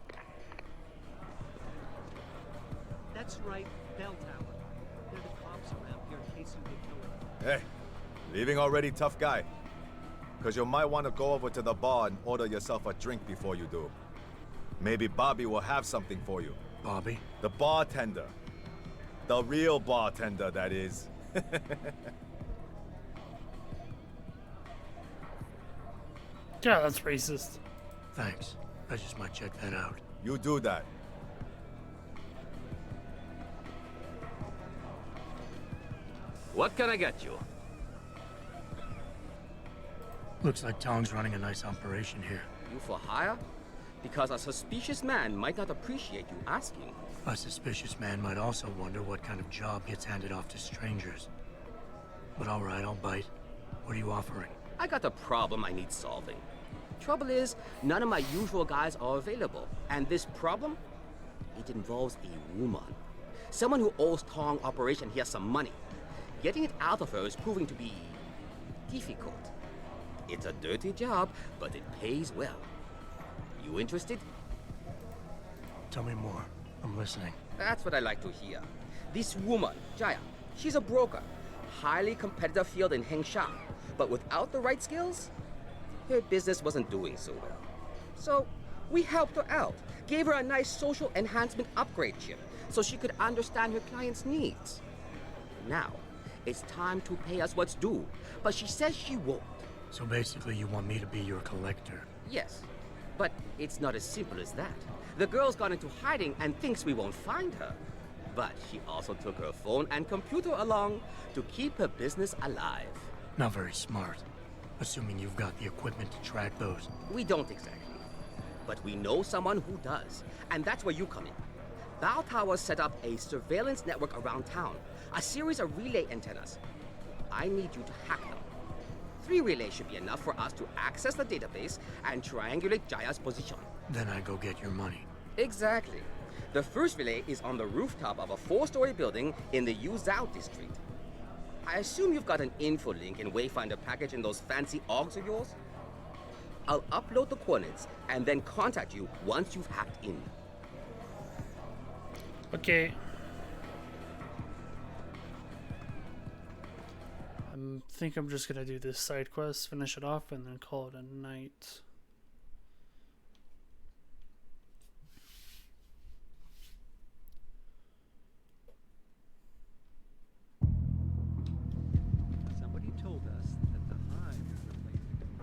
That's right, Bell Tower. There are the cops around here in case you get killed. Hey, leaving already, tough guy? Because you might want to go over to the bar and order yourself a drink before you do. Maybe Bobby will have something for you. Bobby? The bartender. The real bartender, that is. Yeah, that's racist. Thanks. I just might check that out. You do that. What can I get you? Looks like Tong's running a nice operation here. You for hire? Because a suspicious man might not appreciate you asking. A suspicious man might also wonder what kind of job gets handed off to strangers. But all right, I'll bite. What are you offering? I got a problem I need solving. Trouble is, none of my usual guys are available. And this problem? It involves a woman. Someone who owes Tong Operation here some money. Getting it out of her is proving to be difficult. It's a dirty job, but it pays well. You interested? Tell me more. I'm listening. That's what I like to hear. This woman, Jaya, she's a broker. Highly competitive field in Hengsha. But without the right skills, her business wasn't doing so well. So we helped her out. Gave her a nice social enhancement upgrade chip so she could understand her clients' needs. Now, it's time to pay us what's due. But she says she won't. So basically you want me to be your collector? Yes. But it's not as simple as that. The girl's gone into hiding and thinks we won't find her. But she also took her phone and computer along to keep her business alive. Not very smart. Assuming you've got the equipment to track those. We don't exactly. But we know someone who does. And that's where you come in. Bow Tower set up a surveillance network around town. A series of relay antennas. I need you to hack them. 3 relays should be enough for us to access the database and triangulate Jaya's position. Then I go get your money. Exactly. The first relay is on the rooftop of a 4-story building in the Yuzhou district. I assume you've got an info link and Wayfinder package in those fancy AUGs of yours? I'll upload the coordinates and then contact you once you've hacked in. Okay. I think I'm just gonna do this side quest, finish it off, and then call it a night. Somebody told us that the hive is the place to go.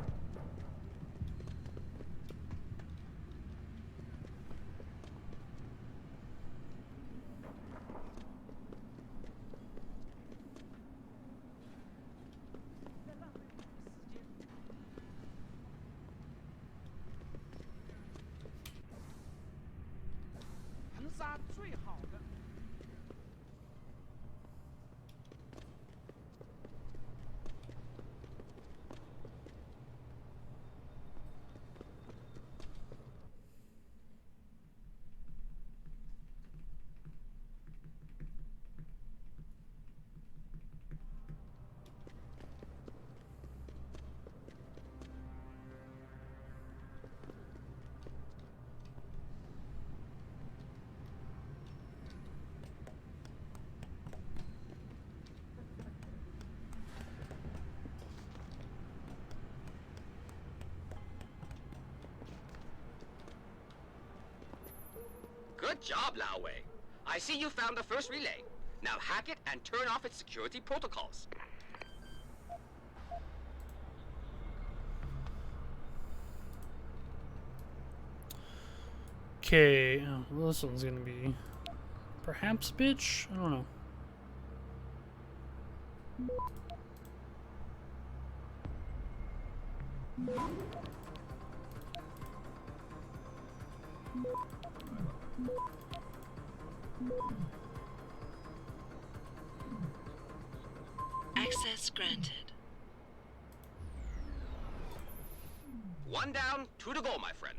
Good job, Lao Wei. I see you found the first relay. Now hack it and turn off its security protocols. Okay, well, this one's gonna be perhaps bitch? I don't know. Access granted. One down, two to go, my friend.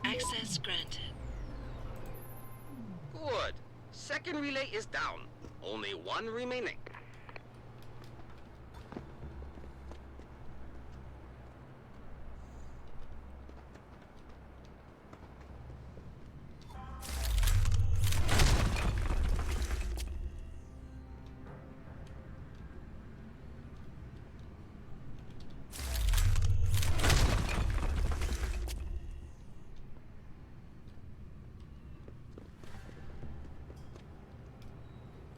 Access granted. Good. Second relay is down. Only one remaining.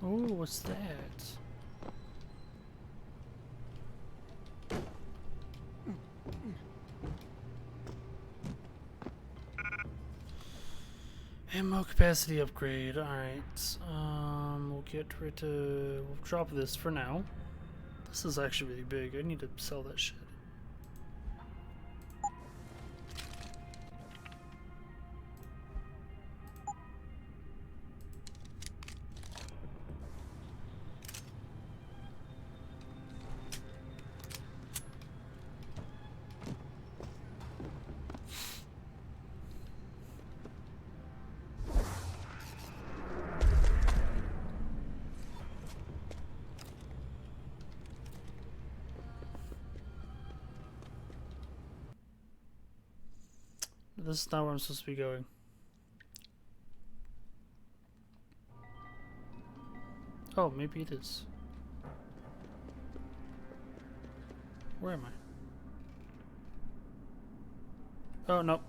Oh, what's that? Ammo capacity upgrade. Alright. We'll get rid of. We'll drop this for now. This is actually really big. I need to sell that shit. This is not where I'm supposed to be going. Oh, maybe it is. Where am I? Oh, no.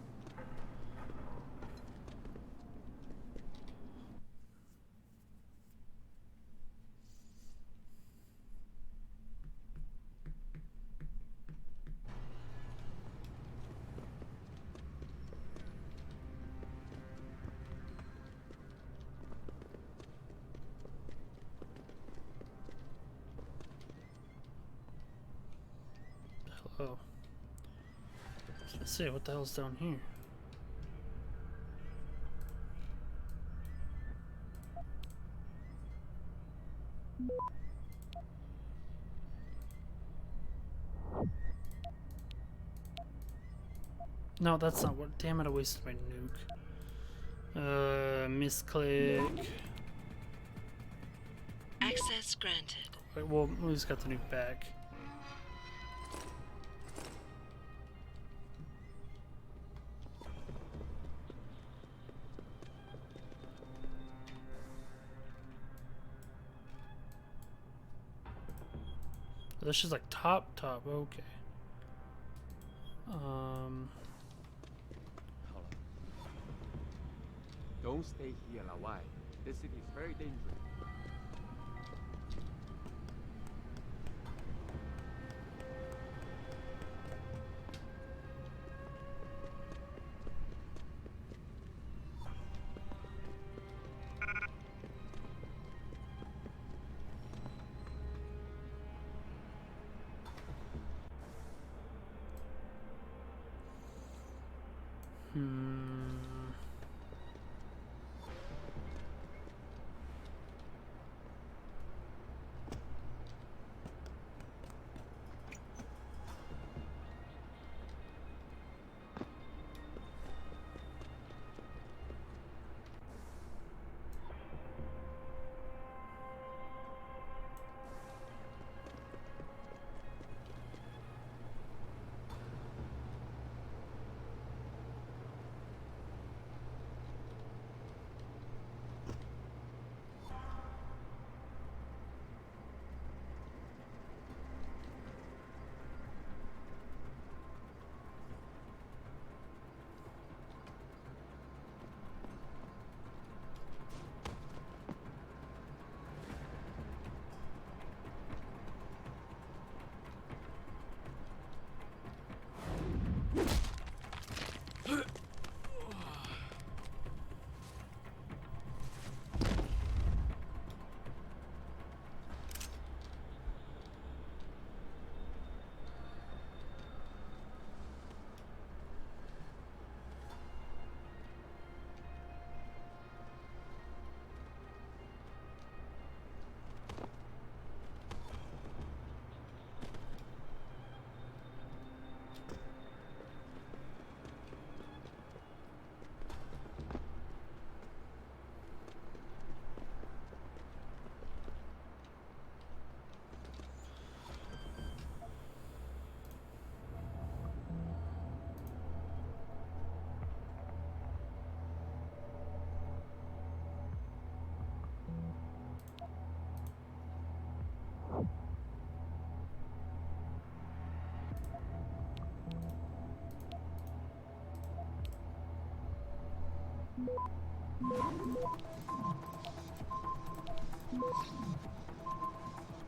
Oh. Let's see, what the hell's down here? No, that's not what. Damn it, I wasted my nuke. Misclick. Access granted. Wait, well, we just got the nuke back. This is like top. Okay. Don't stay here, Lawai. This city is very dangerous.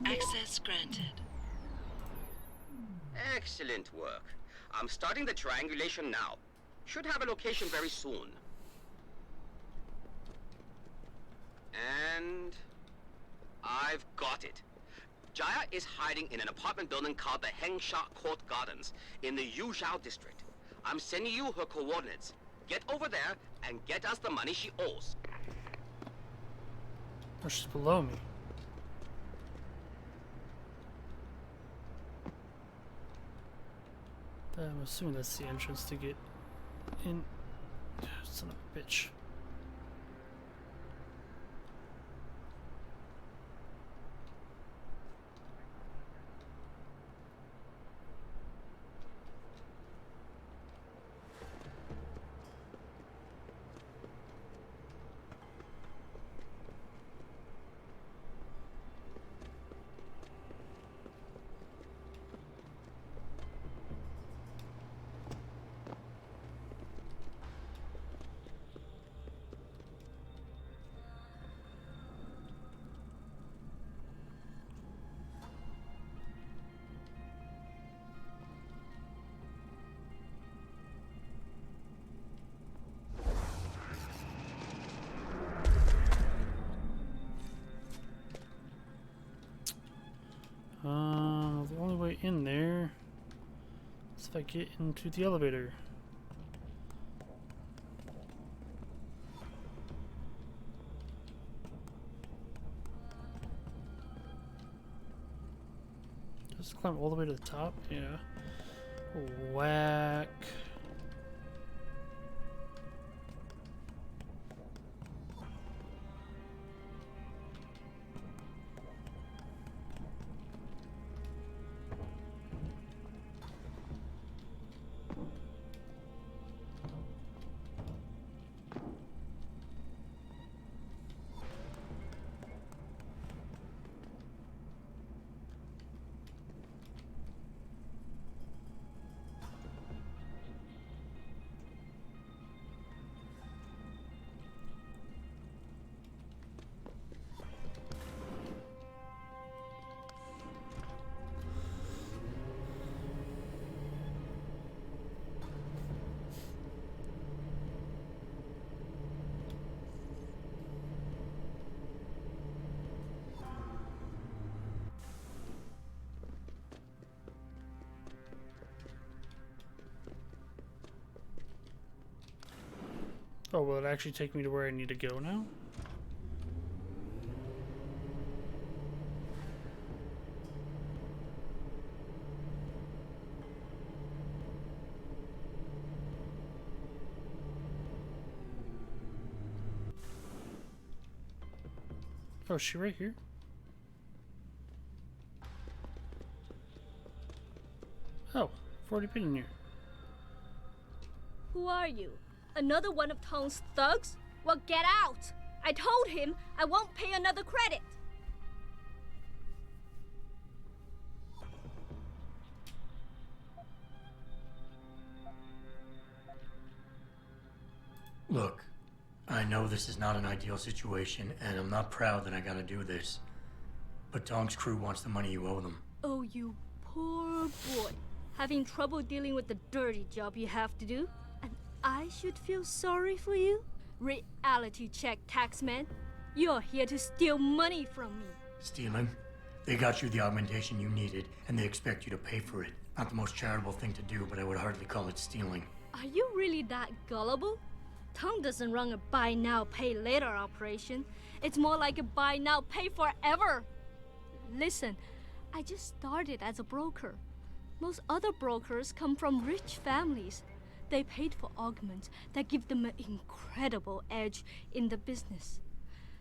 Access granted. Excellent work. I'm starting the triangulation now. Should have a location very soon. And I've got it. Jaya is hiding in an apartment building called the Hengsha Court Gardens in the Yuzhou district. I'm sending you her coordinates. Get over there and get us the money she owes. Oh, she's below me. I'm assuming that's the entrance to get in. Son of a bitch. The only way in there is if I get into the elevator. Just climb all the way to the top? Yeah. Whack. Oh, will it actually take me to where I need to go now? Oh, is she right here? Oh, I've already been in here. Who are you? Another one of Tong's thugs? Well, get out! I told him I won't pay another credit. Look, I know this is not an ideal situation, and I'm not proud that I gotta do this. But Tong's crew wants the money you owe them. Oh, you poor boy. Having trouble dealing with the dirty job you have to do? And I should feel sorry for you? Reality check, taxman. You're here to steal money from me. Stealing? They got you the augmentation you needed, and they expect you to pay for it. Not the most charitable thing to do, but I would hardly call it stealing. Are you really that gullible? Tong doesn't run a buy now, pay later operation. It's more like a buy now, pay forever. Listen, I just started as a broker. Most other brokers come from rich families. They paid for augments that give them an incredible edge in the business.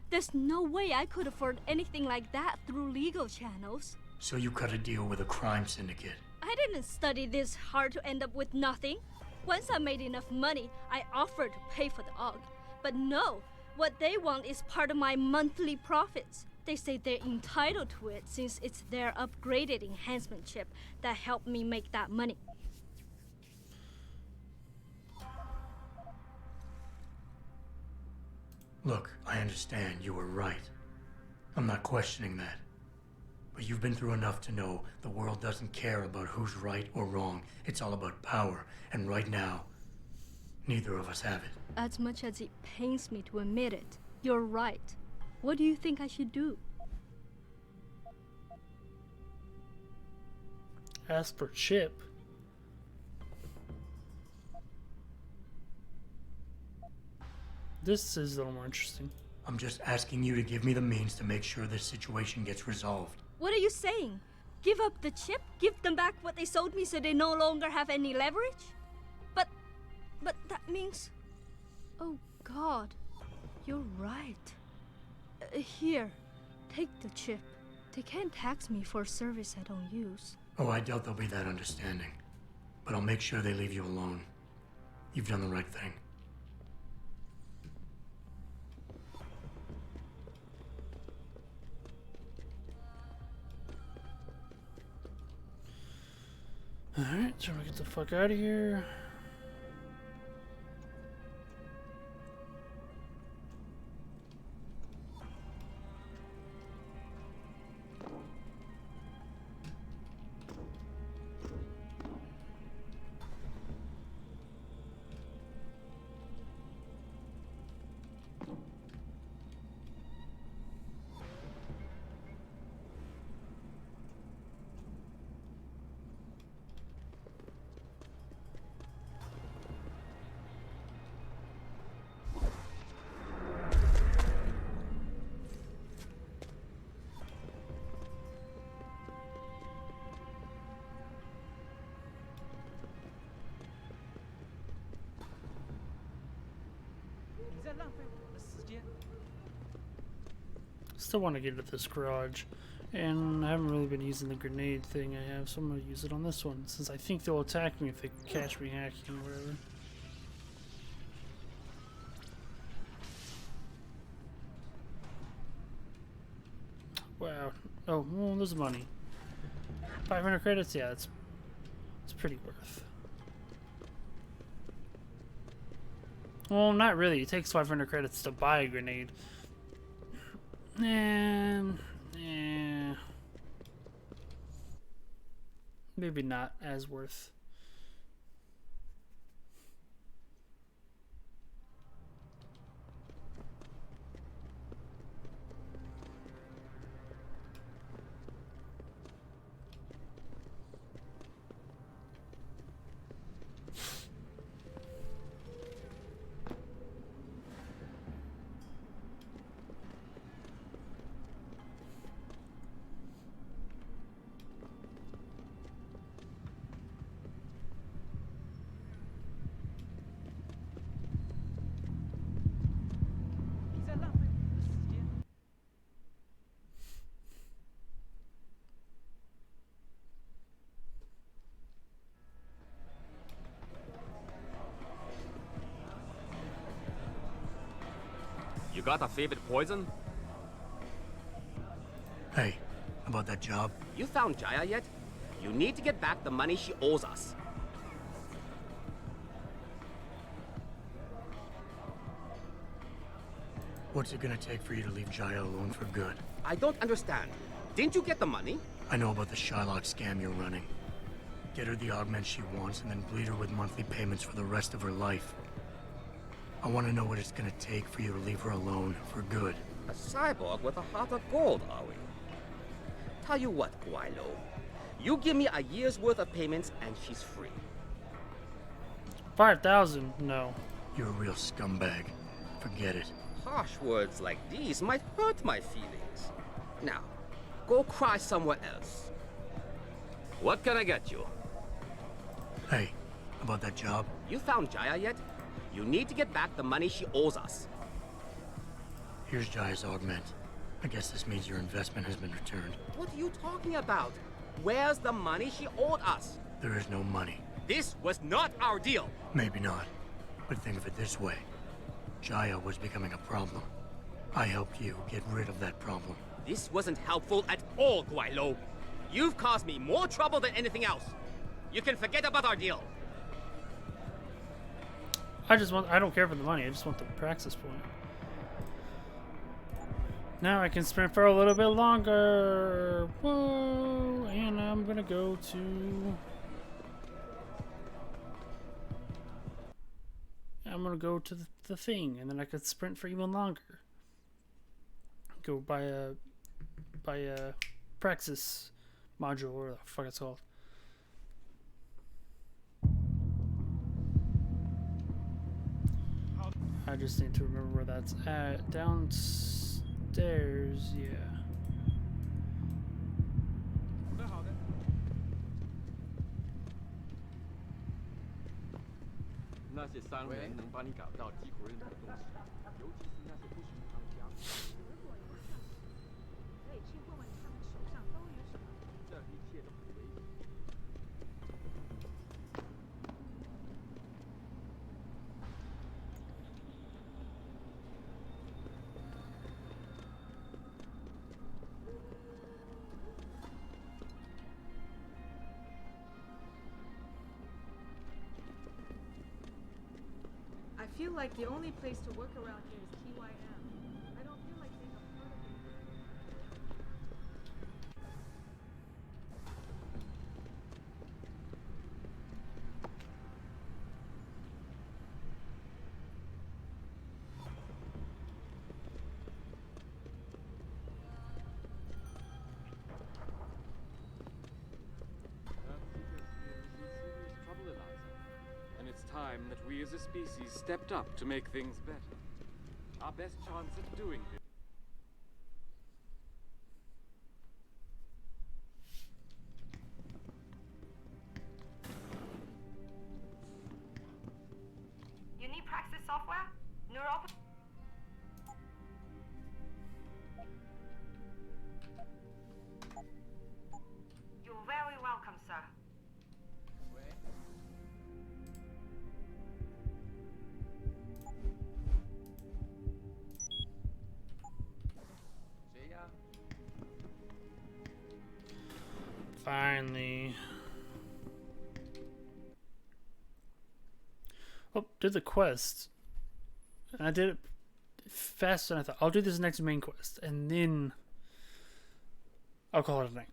There's no way I could afford anything like that through legal channels. So you cut a deal with a crime syndicate. I didn't study this hard to end up with nothing. Once I made enough money, I offered to pay for the aug. But no, what they want is part of my monthly profits. They say they're entitled to it since it's their upgraded enhancement chip that helped me make that money. Look, I understand you were right. I'm not questioning that. But you've been through enough to know the world doesn't care about who's right or wrong. It's all about power. And right now, neither of us have it. As much as it pains me to admit it, you're right. What do you think I should do? Ask for Chip. This is a little more interesting. I'm just asking you to give me the means to make sure this situation gets resolved. What are you saying? Give up the chip? Give them back what they sold me so they no longer have any leverage? But that means... Oh God, you're right. Here, take the chip. They can't tax me for a service I don't use. Oh, I doubt they'll be that understanding. But I'll make sure they leave you alone. You've done the right thing. Alright, so we get the fuck out of here. Still want to get to this garage, and I haven't really been using the grenade thing I have, so I'm going to use it on this one, since I think they'll attack me if they catch me hacking or whatever. Wow. Oh, well, there's money. 500 credits? Yeah, it's pretty worth. Well, not really. It takes 500 credits to buy a grenade. And yeah, maybe not as worth. You got a favorite poison? Hey, about that job? You found Jaya yet? You need to get back the money she owes us. What's it gonna take for you to leave Jaya alone for good? I don't understand. Didn't you get the money? I know about the Shylock scam you're running. Get her the augment she wants and then bleed her with monthly payments for the rest of her life. I want to know what it's gonna take for you to leave her alone for good. A cyborg with a heart of gold, are we? Tell you what, Guilo. You give me a year's worth of payments and she's free. 5,000? No. You're a real scumbag. Forget it. Harsh words like these might hurt my feelings. Now, go cry somewhere else. What can I get you? Hey, about that job? You found Jaya yet? You need to get back the money she owes us. Here's Jaya's augment. I guess this means your investment has been returned. What are you talking about? Where's the money she owed us? There is no money. This was not our deal. Maybe not. But think of it this way. Jaya was becoming a problem. I helped you get rid of that problem. This wasn't helpful at all, Guilo. You've caused me more trouble than anything else. You can forget about our deal. I don't care for the money, I just want the praxis point. Now I can sprint for a little bit longer. Whoa! And I'm gonna go to... I'm gonna go to the thing, and then I could sprint for even longer. Go by a Praxis module, or the fuck it's called. I just need to remember where that's at. Downstairs, yeah. 那些商人能帮你搞到几乎任何东西，尤其是那些不寻常家伙。可以去问问他们手上都有什么。这一切都很危险。 I feel like the only place to work around here is TYM. I don't feel like they have heard of it. That secret is in serious trouble, Eliza. And it's time that we as a species stepped up to make things better. Our best chance of doing this. You need Praxis software? Neural... You're very welcome, sir. Finally. Oh, did the quest. And I did it faster than I thought. I'll do this next main quest, and then I'll call it a night.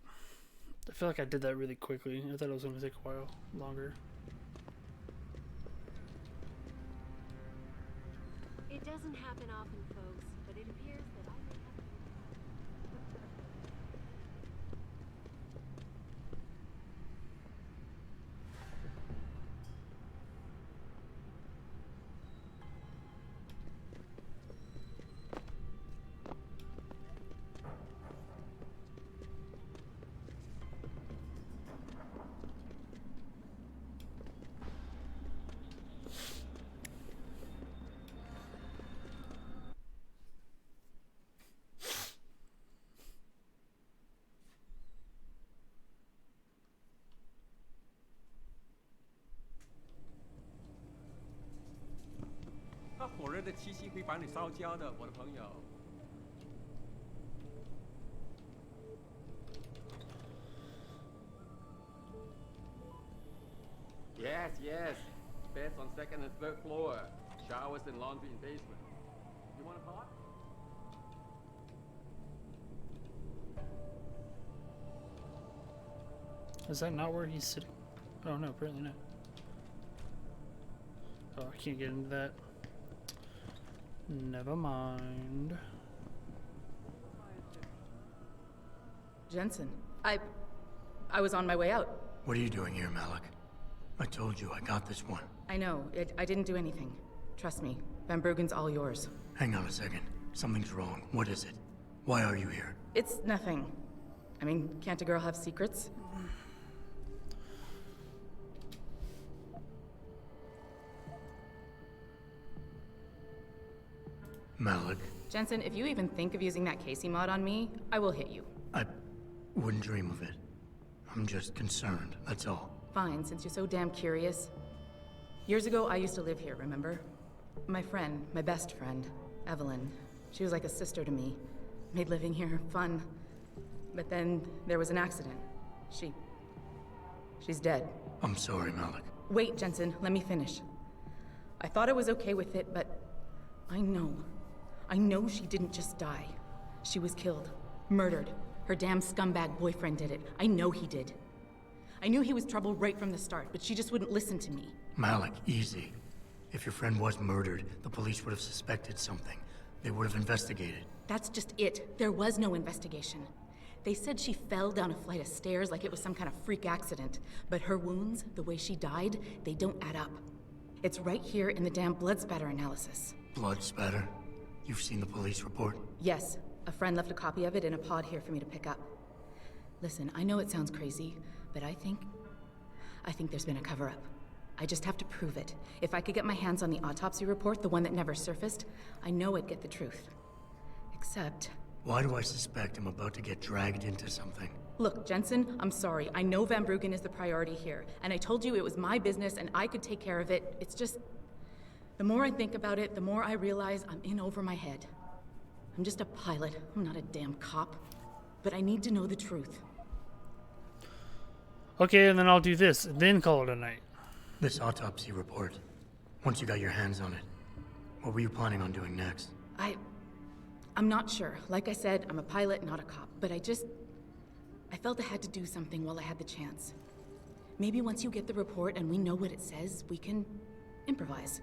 I feel like I did that really quickly. I thought it was going to take a while longer. It doesn't happen often, folks, but it appears that I may have... Yes, yes. Beds on second and third floor. Showers and laundry in basement. You want a pot? Is that not where he's sitting? Oh no, apparently not. Oh, I can't get into that. Never mind. Jensen, I was on my way out. What are you doing here, Malik? I told you I got this one. I know. I didn't do anything. Trust me. Van Bruggen's all yours. Hang on a second. Something's wrong. What is it? Why are you here? It's nothing. I mean, can't a girl have secrets? Malik. Jensen, if you even think of using that Casey mod on me, I will hit you. I wouldn't dream of it. I'm just concerned, that's all. Fine, since you're so damn curious. Years ago, I used to live here, remember? My friend, my best friend, Evelyn. She was like a sister to me. Made living here fun. But then there was an accident. She's dead. I'm sorry, Malik. Wait, Jensen, let me finish. I thought I was okay with it, but I know she didn't just die. She was killed. Murdered. Her damn scumbag boyfriend did it. I know he did. I knew he was trouble right from the start, but she just wouldn't listen to me. Malik, easy. If your friend was murdered, the police would have suspected something. They would have investigated. That's just it. There was no investigation. They said she fell down a flight of stairs like it was some kind of freak accident. But her wounds, the way she died, they don't add up. It's right here in the damn blood spatter analysis. Blood spatter? You've seen the police report? Yes. A friend left a copy of it in a pod here for me to pick up. Listen, I know it sounds crazy, but I think there's been a cover-up. I just have to prove it. If I could get my hands on the autopsy report, the one that never surfaced, I know I'd get the truth. Except... Why do I suspect I'm about to get dragged into something? Look, Jensen, I'm sorry. I know Van Bruggen is the priority here, and I told you it was my business and I could take care of it. It's just... The more I think about it, the more I realize I'm in over my head. I'm just a pilot. I'm not a damn cop. But I need to know the truth. Okay, and then I'll do this, and then call it a night. This autopsy report. Once you got your hands on it, what were you planning on doing next? I'm not sure. Like I said, I'm a pilot, not a cop. But I felt I had to do something while I had the chance. Maybe once you get the report and we know what it says, we can improvise.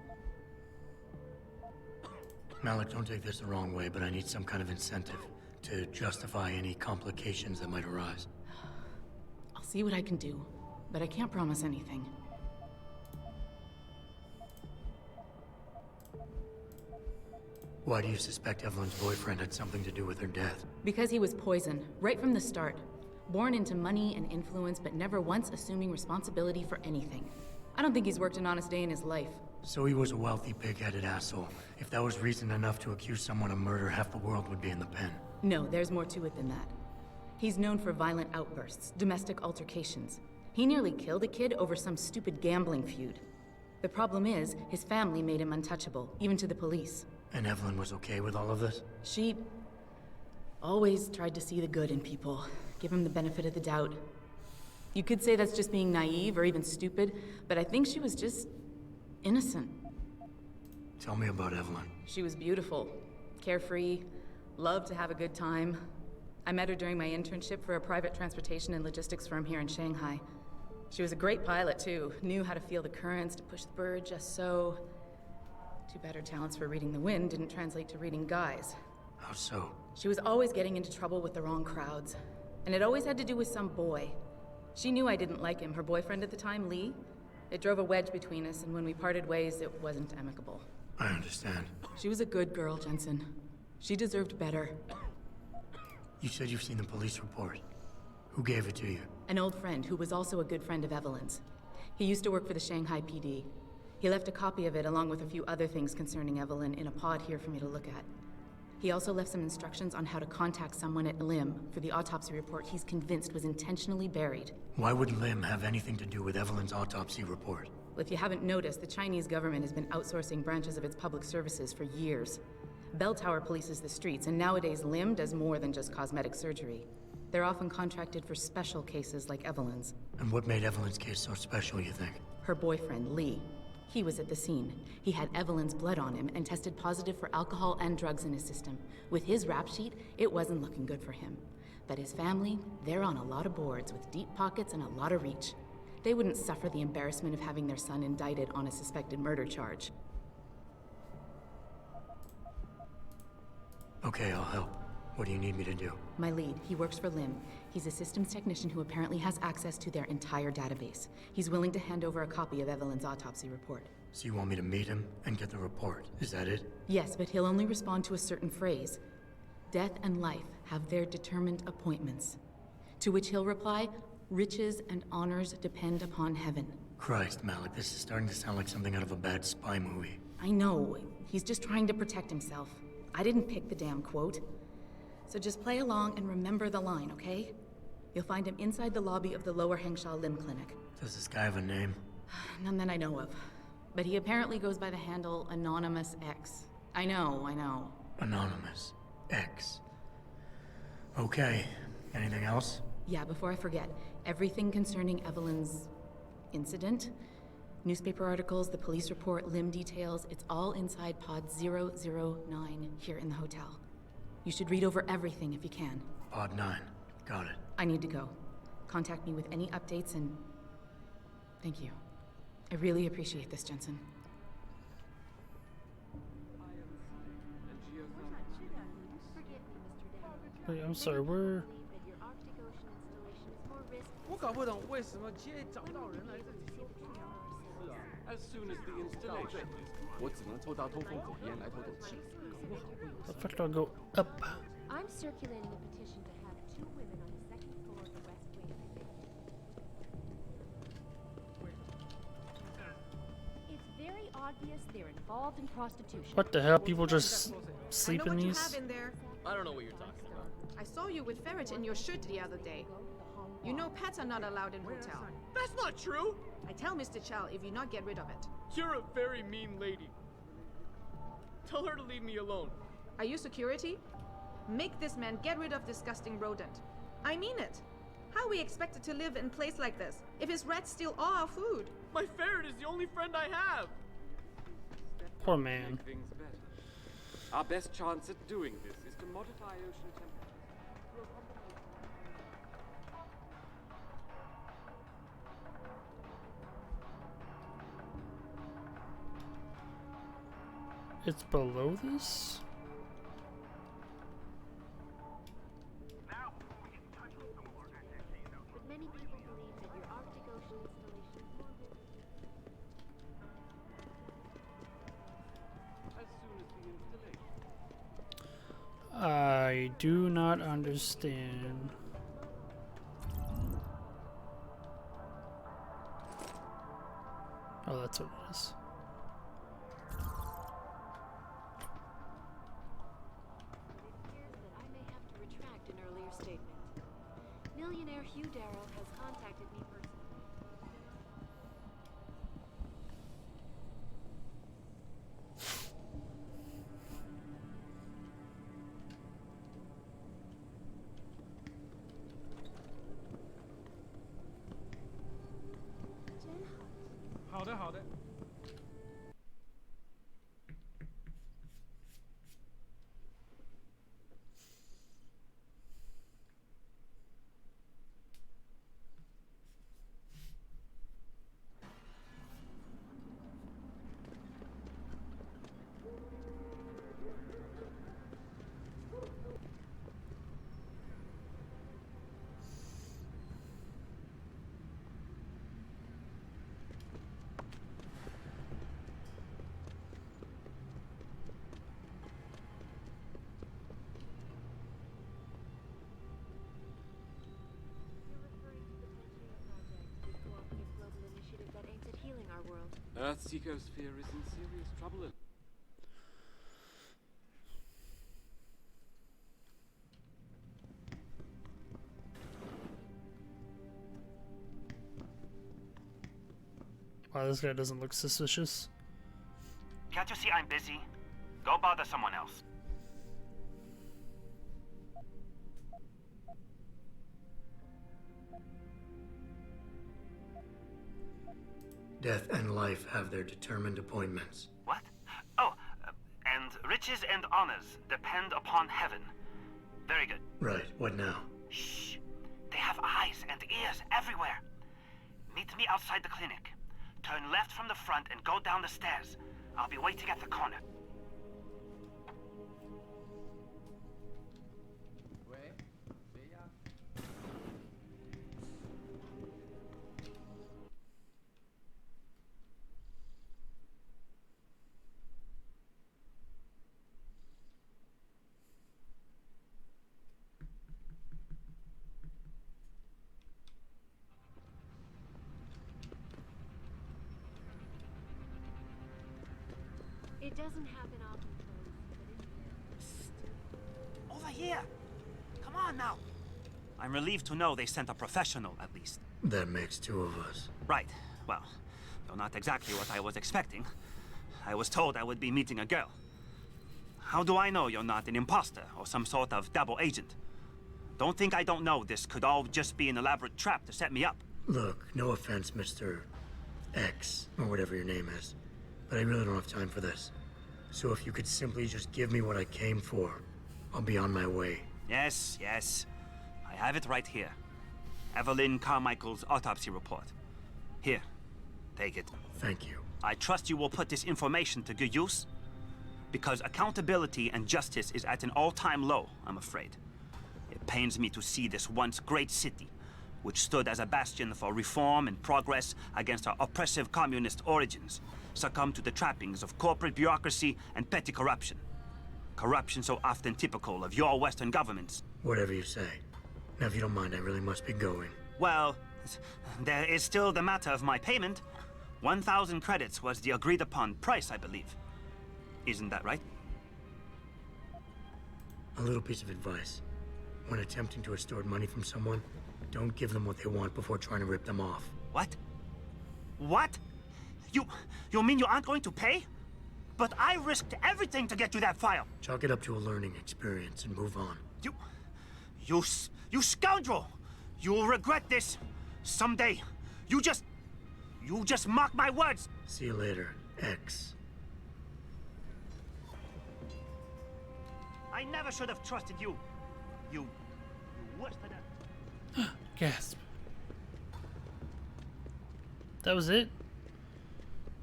Malik, don't take this the wrong way, but I need some kind of incentive to justify any complications that might arise. I'll see what I can do, but I can't promise anything. Why do you suspect Evelyn's boyfriend had something to do with her death? Because he was poisoned, right from the start. Born into money and influence, but never once assuming responsibility for anything. I don't think he's worked an honest day in his life. So he was a wealthy, pig-headed asshole. If that was reason enough to accuse someone of murder, half the world would be in the pen. No, there's more to it than that. He's known for violent outbursts, domestic altercations. He nearly killed a kid over some stupid gambling feud. The problem is, his family made him untouchable, even to the police. And Evelyn was okay with all of this? She always tried to see the good in people, give him the benefit of the doubt. You could say that's just being naive or even stupid, but I think she was just innocent. Tell me about Evelyn. She was beautiful, carefree, loved to have a good time. I met her during my internship for a private transportation and logistics firm here in Shanghai. She was a great pilot, too. Knew how to feel the currents, to push the bird just so. Too bad her talents for reading the wind didn't translate to reading guys. How so? She was always getting into trouble with the wrong crowds. And it always had to do with some boy. She knew I didn't like him. Her boyfriend at the time, Lee. It drove a wedge between us, and when we parted ways, it wasn't amicable. I understand. She was a good girl, Jensen. She deserved better. You said you've seen the police report. Who gave it to you? An old friend who was also a good friend of Evelyn's. He used to work for the Shanghai PD. He left a copy of it along with a few other things concerning Evelyn in a pod here for me to look at. He also left some instructions on how to contact someone at Lim for the autopsy report he's convinced was intentionally buried. Why would Lim have anything to do with Evelyn's autopsy report? Well, if you haven't noticed, the Chinese government has been outsourcing branches of its public services for years. Bell Tower polices the streets, and nowadays Lim does more than just cosmetic surgery. They're often contracted for special cases like Evelyn's. And what made Evelyn's case so special, you think? Her boyfriend, Lee. He was at the scene. He had Evelyn's blood on him and tested positive for alcohol and drugs in his system. With his rap sheet, it wasn't looking good for him. But his family, they're on a lot of boards with deep pockets and a lot of reach. They wouldn't suffer the embarrassment of having their son indicted on a suspected murder charge. Okay, I'll help. What do you need me to do? My lead, he works for Lim. He's a systems technician who apparently has access to their entire database. He's willing to hand over a copy of Evelyn's autopsy report. So you want me to meet him and get the report, is that it? Yes, but he'll only respond to a certain phrase. Death and life have their determined appointments. To which he'll reply, riches and honors depend upon heaven. Christ, Malik, this is starting to sound like something out of a bad spy movie. I know. He's just trying to protect himself. I didn't pick the damn quote. So just play along and remember the line, okay? You'll find him inside the lobby of the Lower Hengsha Lim Clinic. Does this guy have a name? None that I know of. But he apparently goes by the handle Anonymous X. I know. Anonymous X. Okay. Anything else? Yeah, before I forget, everything concerning Evelyn's incident, newspaper articles, the police report, Lim details, it's all inside pod 009 here in the hotel. You should read over everything if you can. Pod 9. Got it. I need to go. Contact me with any updates and... Thank you. I really appreciate this, Jensen. Wait, I'm sorry, we're... 我搞不懂为什么 GA 找不到人来这里修空调。是啊，as soon as the installation，我只能抽到通风口烟来透透气，搞不好会有。 The fuck do I go up? I'm circulating a petition to have 2 women on the 2nd floor of the West Wing, I think. It's very obvious they're involved in prostitution. What the hell? People just sleep in I know what you these? have in there. I don't know what you're talking about. I saw you with ferret in your shirt the other day. You know pets are not allowed in hotel. That's not true! I tell Mr. Chow if you not get rid of it. You're a very mean lady. Tell her to leave me alone. Are you security? Make this man get rid of disgusting rodent. I mean it. How are we expected to live in a place like this if his rats steal all our food? My ferret is the only friend I have. Poor man. Make things better. Our best chance at doing this is to modify ocean temperatures. It's below this? But many people believe that your Arctic Ocean installation is more As soon as the installation. I do not understand. Oh, that's what it is. Millionaire Hugh Darrow has contacted me personally. Jen 好的，好的。Earth's ecosphere is in serious trouble. Wow, this guy doesn't look suspicious. Can't you see I'm busy? Go bother someone else. Death and life have their determined appointments. What? Oh, and riches and honors depend upon heaven. Very good. Right, what now? Shh. They have eyes and ears everywhere. Meet me outside the clinic. Turn left from the front and go down the stairs. I'll be waiting at the corner. It doesn't happen often, folks, Over here! Come on now! I'm relieved to know they sent a professional, at least. That makes 2 of us. Right. Well, though not exactly what I was expecting. I was told I would be meeting a girl. How do I know you're not an imposter or some sort of double agent? Don't think I don't know this could all just be an elaborate trap to set me up. Look, no offense, Mr. X, or whatever your name is, but I really don't have time for this. So if you could simply just give me what I came for, I'll be on my way. Yes, yes. I have it right here. Evelyn Carmichael's autopsy report. Here, take it. Thank you. I trust you will put this information to good use, because accountability and justice is at an all-time low, I'm afraid. It pains me to see this once great city, which stood as a bastion for reform and progress against our oppressive communist origins, succumb to the trappings of corporate bureaucracy and petty corruption. Corruption so often typical of your Western governments. Whatever you say. Now, if you don't mind, I really must be going. Well, there is still the matter of my payment. 1,000 credits was the agreed-upon price, I believe. Isn't that right? A little piece of advice. When attempting to extort money from someone, don't give them what they want before trying to rip them off. What? What? You mean you aren't going to pay? But I risked everything to get you that file. Chalk it up to a learning experience and move on. You scoundrel! You'll regret this someday. You just mock my words. See you later, X. I never should have trusted you. You worse than that. Gasp. That was it?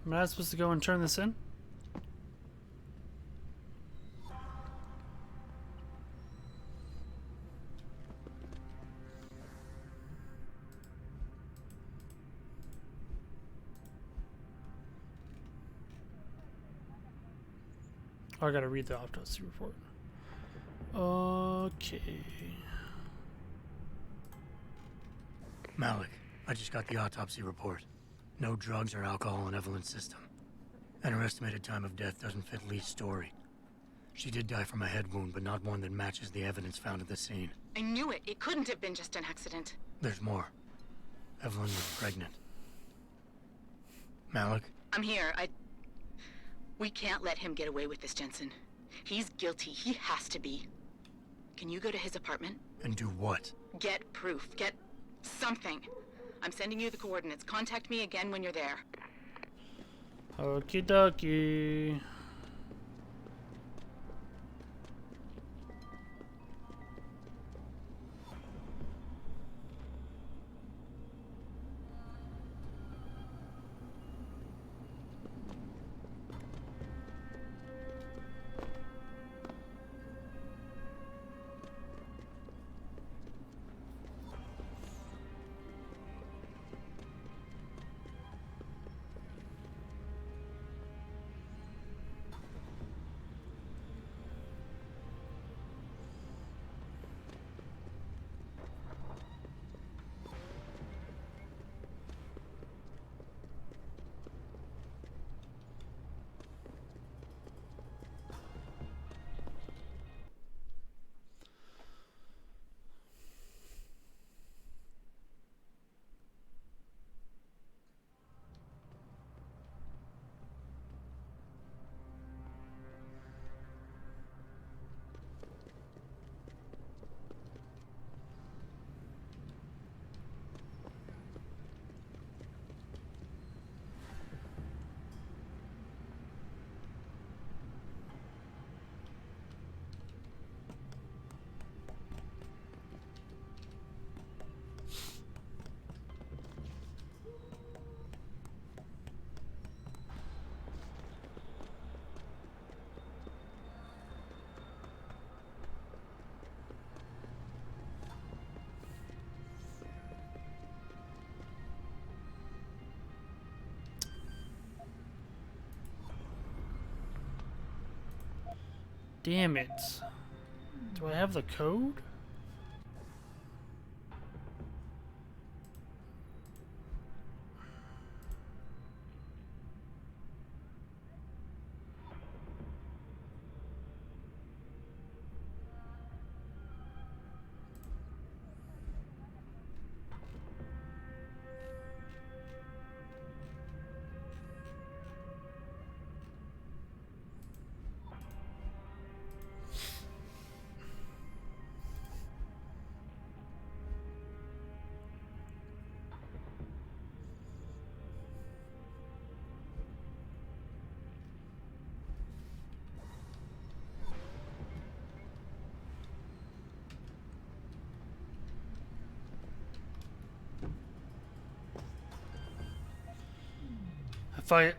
Am I supposed to go and turn this in? Oh, I gotta read the autopsy report. Okay. Malik, I just got the autopsy report. No drugs or alcohol in Evelyn's system. And her estimated time of death doesn't fit Lee's story. She did die from a head wound, but not one that matches the evidence found at the scene. I knew it. It couldn't have been just an accident. There's more. Evelyn was pregnant. Malik? I'm here. We can't let him get away with this, Jensen. He's guilty. He has to be. Can you go to his apartment? And do what? Get proof. Get something. I'm sending you the coordinates. Contact me again when you're there. Okie dokie. Damn it. Do I have the code? If I... I'm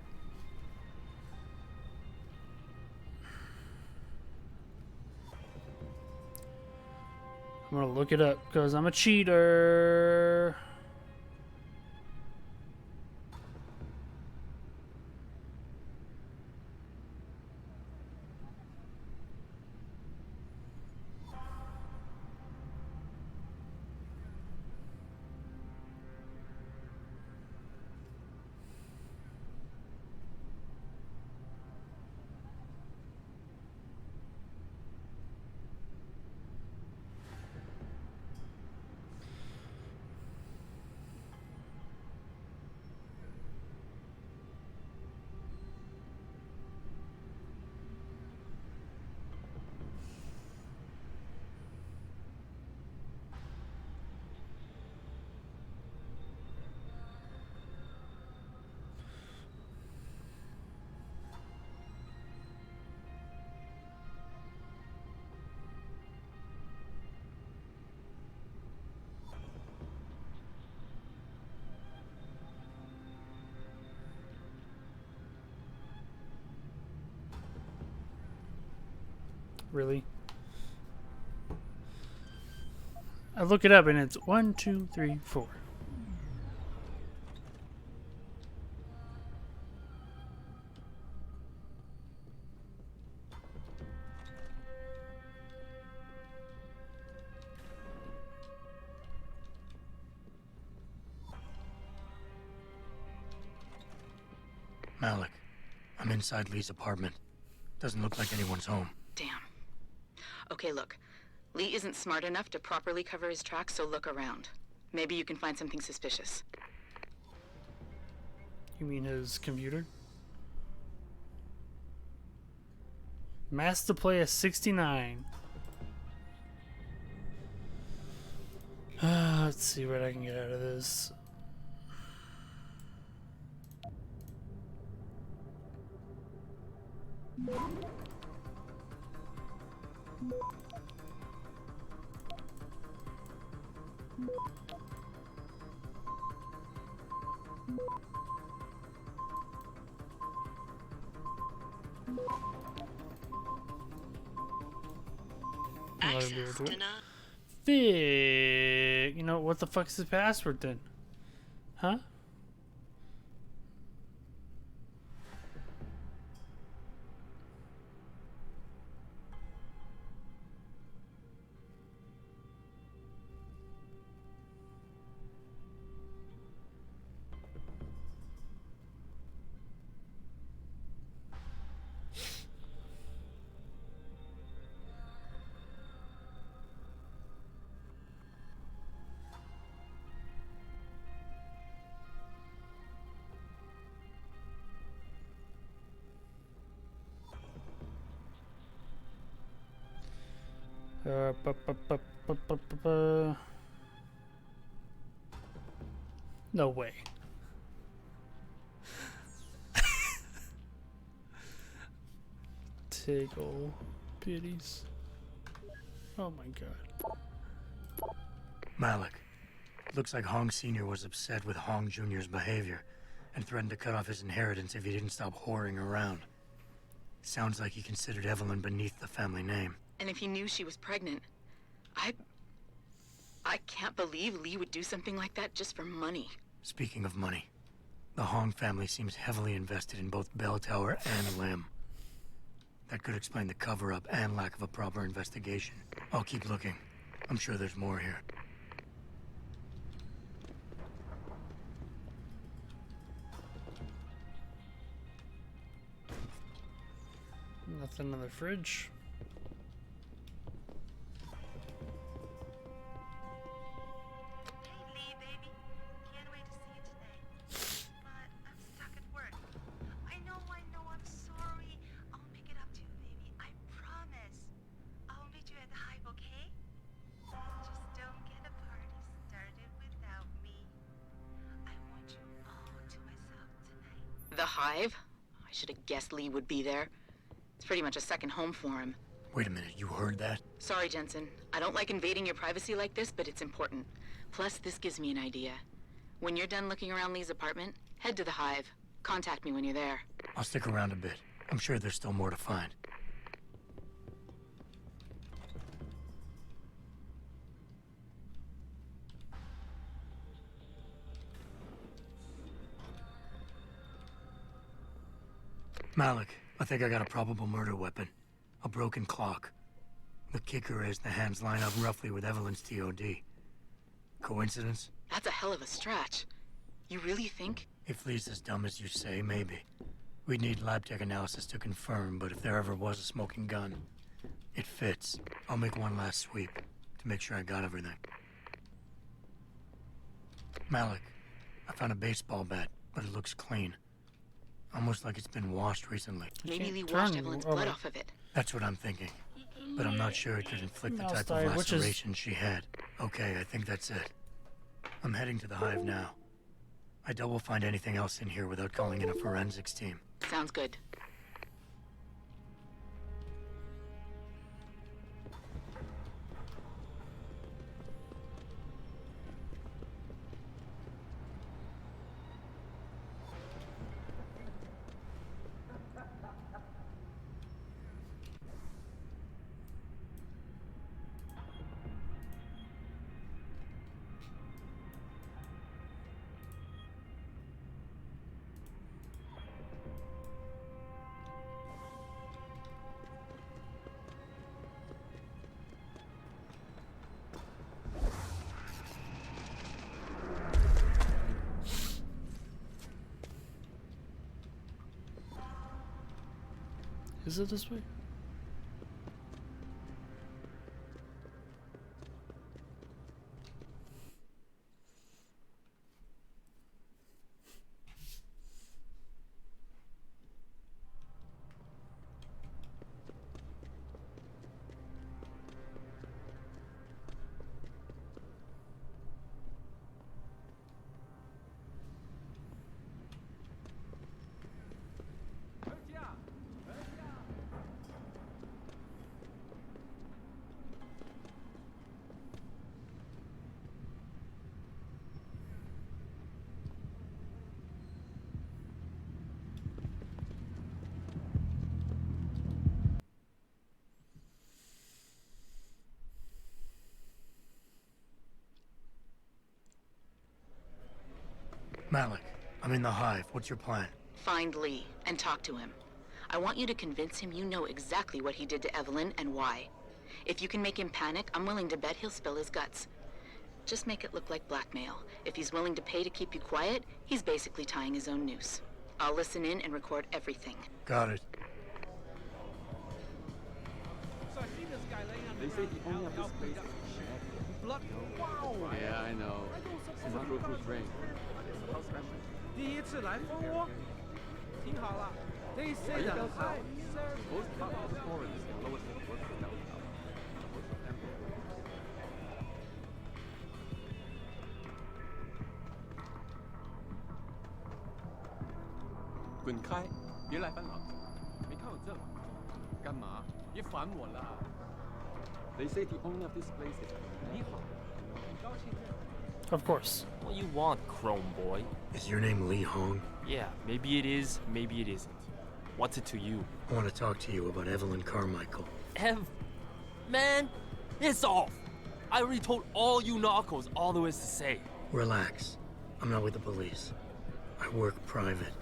gonna look it up because I'm a cheater. Really? I look it up and it's 1, 2, 3, 4. Malik, I'm inside Lee's apartment. Doesn't look like anyone's home. Damn. Okay, look. Lee isn't smart enough to properly cover his tracks, so look around. Maybe you can find something suspicious. You mean his computer? Master Player 69. Let's see what I can get out of this. Access denied. You know, what the fuck's his password then? Huh? No way. Take all pities. Oh my god. Malik, looks like Hong Sr. was upset with Hong Jr.'s behavior and threatened to cut off his inheritance if he didn't stop whoring around. Sounds like he considered Evelyn beneath the family name. And if he knew she was pregnant, I can't believe Lee would do something like that just for money. Speaking of money, the Hong family seems heavily invested in both Bell Tower and Lim. That could explain the cover-up and lack of a proper investigation. I'll keep looking. I'm sure there's more here. Nothing in the fridge. The Hive? I should have guessed Lee would be there. It's pretty much a second home for him. Wait a minute, you heard that? Sorry, Jensen. I don't like invading your privacy like this, but it's important. Plus, this gives me an idea. When you're done looking around Lee's apartment, head to the Hive. Contact me when you're there. I'll stick around a bit. I'm sure there's still more to find. Malik, I think I got a probable murder weapon. A broken clock. The kicker is the hands line up roughly with Evelyn's TOD. Coincidence? That's a hell of a stretch. You really think? If Lee's as dumb as you say, maybe. We'd need lab tech analysis to confirm, but if there ever was a smoking gun, it fits. I'll make one last sweep to make sure I got everything. Malik, I found a baseball bat, but it looks clean. Almost like it's been washed recently. Maybe Lee washed Evelyn's blood off of it. That's what I'm thinking. But I'm not sure it could inflict the type of laceration she had. Okay, I think that's it. I'm heading to the hive now. I doubt we'll find anything else in here without calling in a forensics team. Sounds good. Is it this way? Malik, I'm in the hive. What's your plan? Find Lee and talk to him. I want you to convince him you know exactly what he did to Evelyn and why. If you can make him panic, I'm willing to bet he'll spill his guts. Just make it look like blackmail. If he's willing to pay to keep you quiet, he's basically tying his own noose. I'll listen in and record everything. Got it. So I see this guy laying on the They say ground the owner of this out- place out- is shed. blood. Wow. Yeah, I know. It's not real who's rain. How special? 第一次来蜂窝，听好了。They say the hive serves Most part of the foreigners in lower city work for Delta. Most of them go. 滚开！别来烦老子！没看我这？干嘛？别烦我啦！ They say the owner of this place is 你好，很高兴。 Of course. What you want, Chrome boy? Is your name Lee Hong? Yeah, maybe it is, maybe it isn't. What's it to you? I want to talk to you about Evelyn Carmichael. Man, it's off! I already told all you narcos all there is to say. Relax. I'm not with the police. I work private.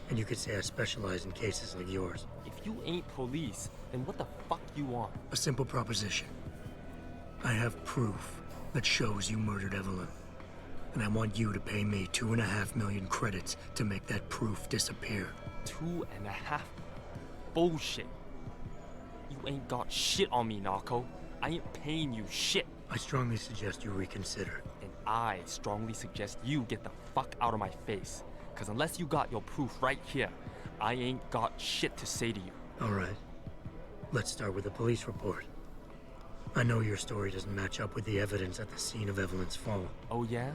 And you could say I specialize in cases like yours. If you ain't police, then what the fuck you want? A simple proposition. I have proof that shows you murdered Evelyn. And I want you to pay me 2.5 million credits to make that proof disappear. 2.5? Bullshit. You ain't got shit on me, narco. I ain't paying you shit. I strongly suggest you reconsider. And I strongly suggest you get the fuck out of my face. Cause unless you got your proof right here, I ain't got shit to say to you. All right. Let's start with the police report. I know your story doesn't match up with the evidence at the scene of Evelyn's fall. Oh yeah?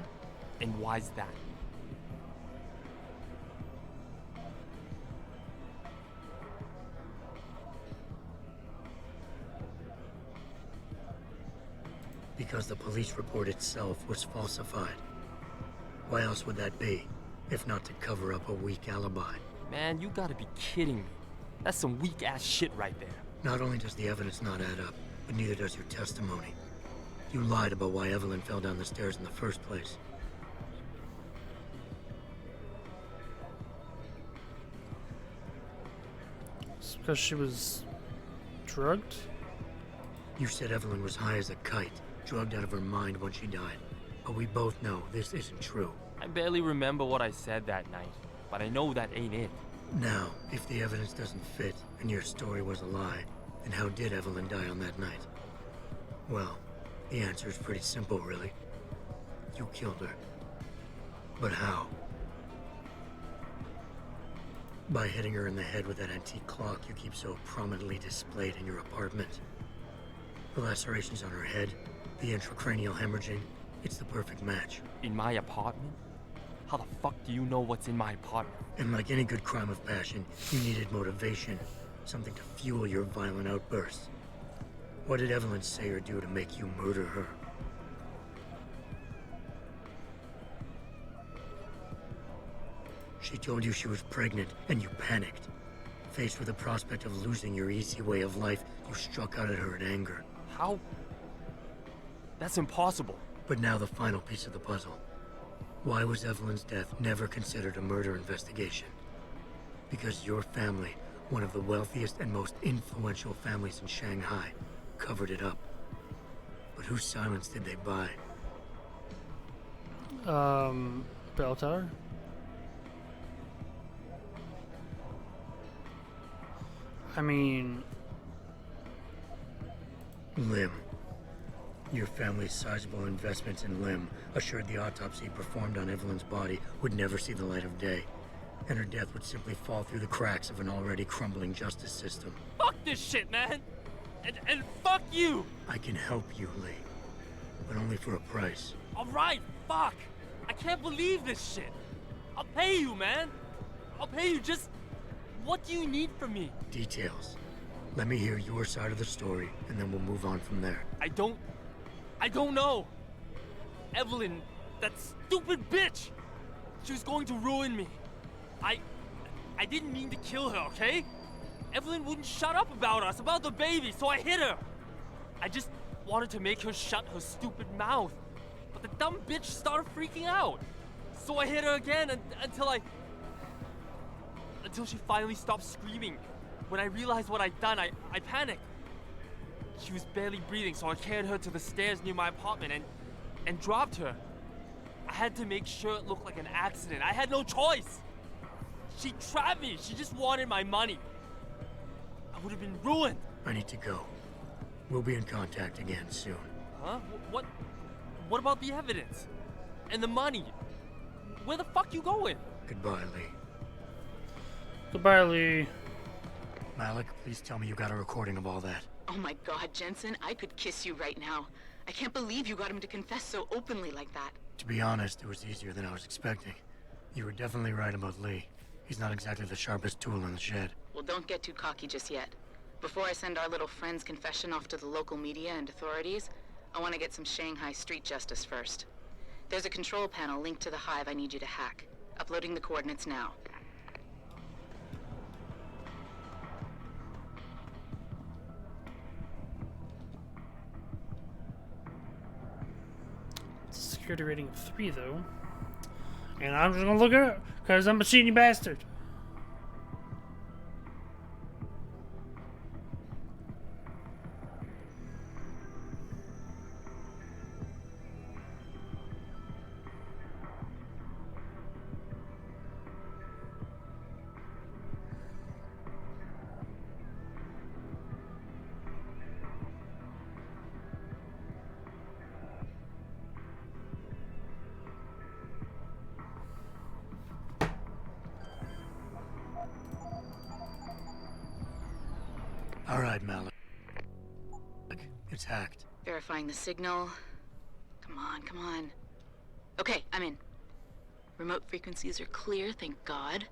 And why's that? Because the police report itself was falsified. Why else would that be? if not to cover up a weak alibi. Man, you gotta be kidding me. That's some weak-ass shit right there. Not only does the evidence not add up, but neither does your testimony. You lied about why Evelyn fell down the stairs in the first place. It's because she was drugged? You said Evelyn was high as a kite, drugged out of her mind when she died. But we both know this isn't true. I barely remember what I said that night, but I know that ain't it. Now, if the evidence doesn't fit, and your story was a lie, then how did Evelyn die on that night? Well, the answer is pretty simple, really. You killed her. But how? By hitting her in the head with that antique clock you keep so prominently displayed in your apartment. The lacerations on her head, the intracranial hemorrhaging, it's the perfect match. In my apartment? How the fuck do you know what's in my apartment? And like any good crime of passion, you needed motivation, something to fuel your violent outbursts. What did Evelyn say or do to make you murder her? She told you she was pregnant, and you panicked. Faced with the prospect of losing your easy way of life, you struck out at her in anger. How? That's impossible. But now the final piece of the puzzle. Why was Evelyn's death never considered a murder investigation? Because your family, one of the wealthiest and most influential families in Shanghai, covered it up. But whose silence did they buy? Bell Tower? I mean... Lim. Your family's sizable investments in Lim assured the autopsy performed on Evelyn's body would never see the light of day, and her death would simply fall through the cracks of an already crumbling justice system. Fuck this shit, man! And fuck you! I can help you, Lee, but only for a price. Alright, fuck! I can't believe this shit! I'll pay you, man! I'll pay you, just... What do you need from me? Details. Let me hear your side of the story, and then we'll move on from there. I don't know. Evelyn, that stupid bitch! She was going to ruin me. I didn't mean to kill her, okay? Evelyn wouldn't shut up about us, about the baby, so I hit her. I just wanted to make her shut her stupid mouth. But the dumb bitch started freaking out. So I hit her again until she finally stopped screaming. When I realized what I'd done, I panicked. She was barely breathing, so I carried her to the stairs near my apartment and dropped her. I had to make sure it looked like an accident. I had no choice. She trapped me. She just wanted my money. I would have been ruined. I need to go. We'll be in contact again soon. Huh? What about the evidence? And the money? Where the fuck you going? Goodbye, Lee. Goodbye, Lee. Malik, please tell me you got a recording of all that. Oh my god, Jensen, I could kiss you right now. I can't believe you got him to confess so openly like that. To be honest, it was easier than I was expecting. You were definitely right about Lee. He's not exactly the sharpest tool in the shed. Well, don't get too cocky just yet. Before I send our little friend's confession off to the local media and authorities, I want to get some Shanghai street justice first. There's a control panel linked to the hive I need you to hack. Uploading the coordinates now. Security rating of 3, though. And I'm just gonna look it up, because I'm a cheating bastard. All right, Malik. It's hacked. Verifying the signal. Come on, come on. Okay, I'm in. Remote frequencies are clear, thank God.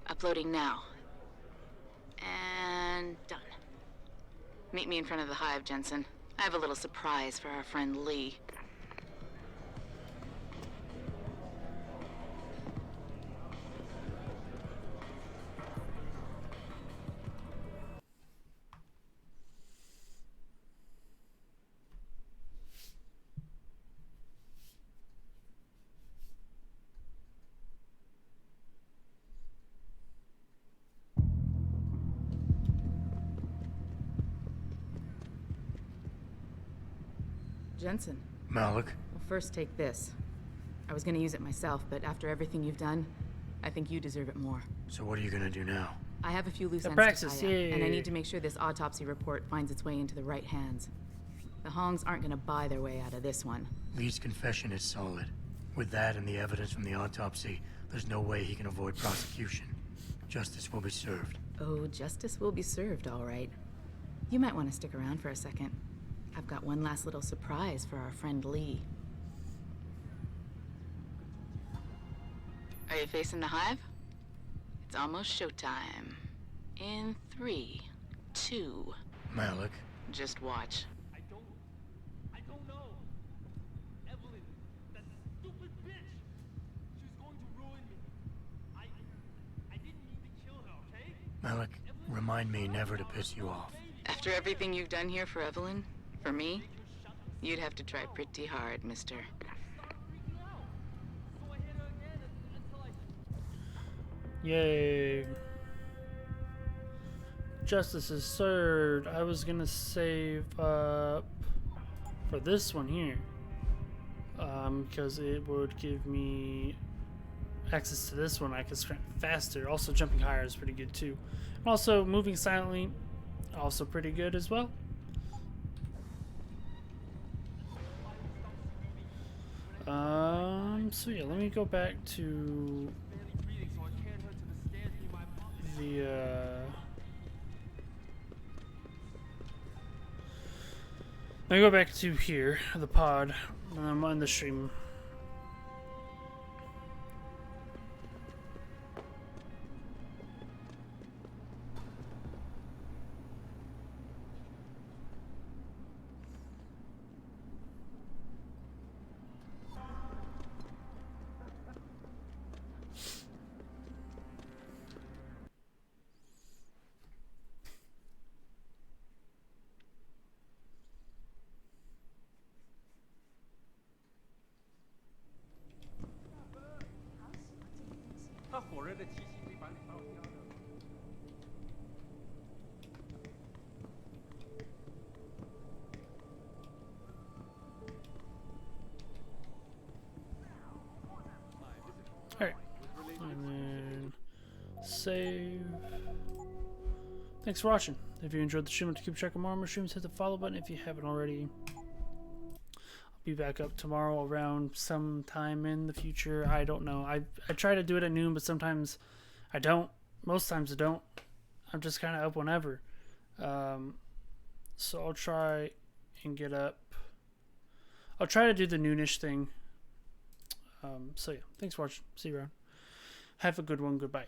Uploading now. And done. Meet me in front of the hive, Jensen. I have a little surprise for our friend Lee. Jensen. Malik. Well, first take this. I was gonna use it myself, but after everything you've done, I think you deserve it more. So what are you gonna do now? I have a few loose ends praxis, to tie up, and I yay. need to make sure this autopsy report finds its way into the right hands. The Hongs aren't gonna buy their way out of this one. Lee's confession is solid. With that and the evidence from the autopsy, there's no way he can avoid prosecution. Justice will be served. Oh, justice will be served, all right. You might want to stick around for a second. I've got one last little surprise for our friend Lee. Are you facing the hive? It's almost showtime. In 3, 2... Malik. Just watch. I don't know. Evelyn, that stupid bitch. She was going to ruin me. I didn't mean to kill her, okay? Malik, remind me never to piss you off. After everything you've done here for Evelyn, for me, you'd have to try pretty hard, mister. Yay. Justice is served. I was gonna save up for this one here. Because it would give me access to this one. I could sprint faster. Also, jumping higher is pretty good too. Also, moving silently, also pretty good as well. So yeah, let me go back to the let me go back to here, the pod, and I'm on the stream. Alright, and then save. Thanks for watching. If you enjoyed the stream, to keep checking more streams, hit the follow button if you haven't already. I'll be back up tomorrow around sometime in the future. I don't know. I try to do it at noon, but sometimes I don't. Most times I don't. I'm just kind of up whenever. So I'll try and get up. I'll try to do the noonish thing. So yeah, thanks for watching. See you around. Have a good one. Goodbye.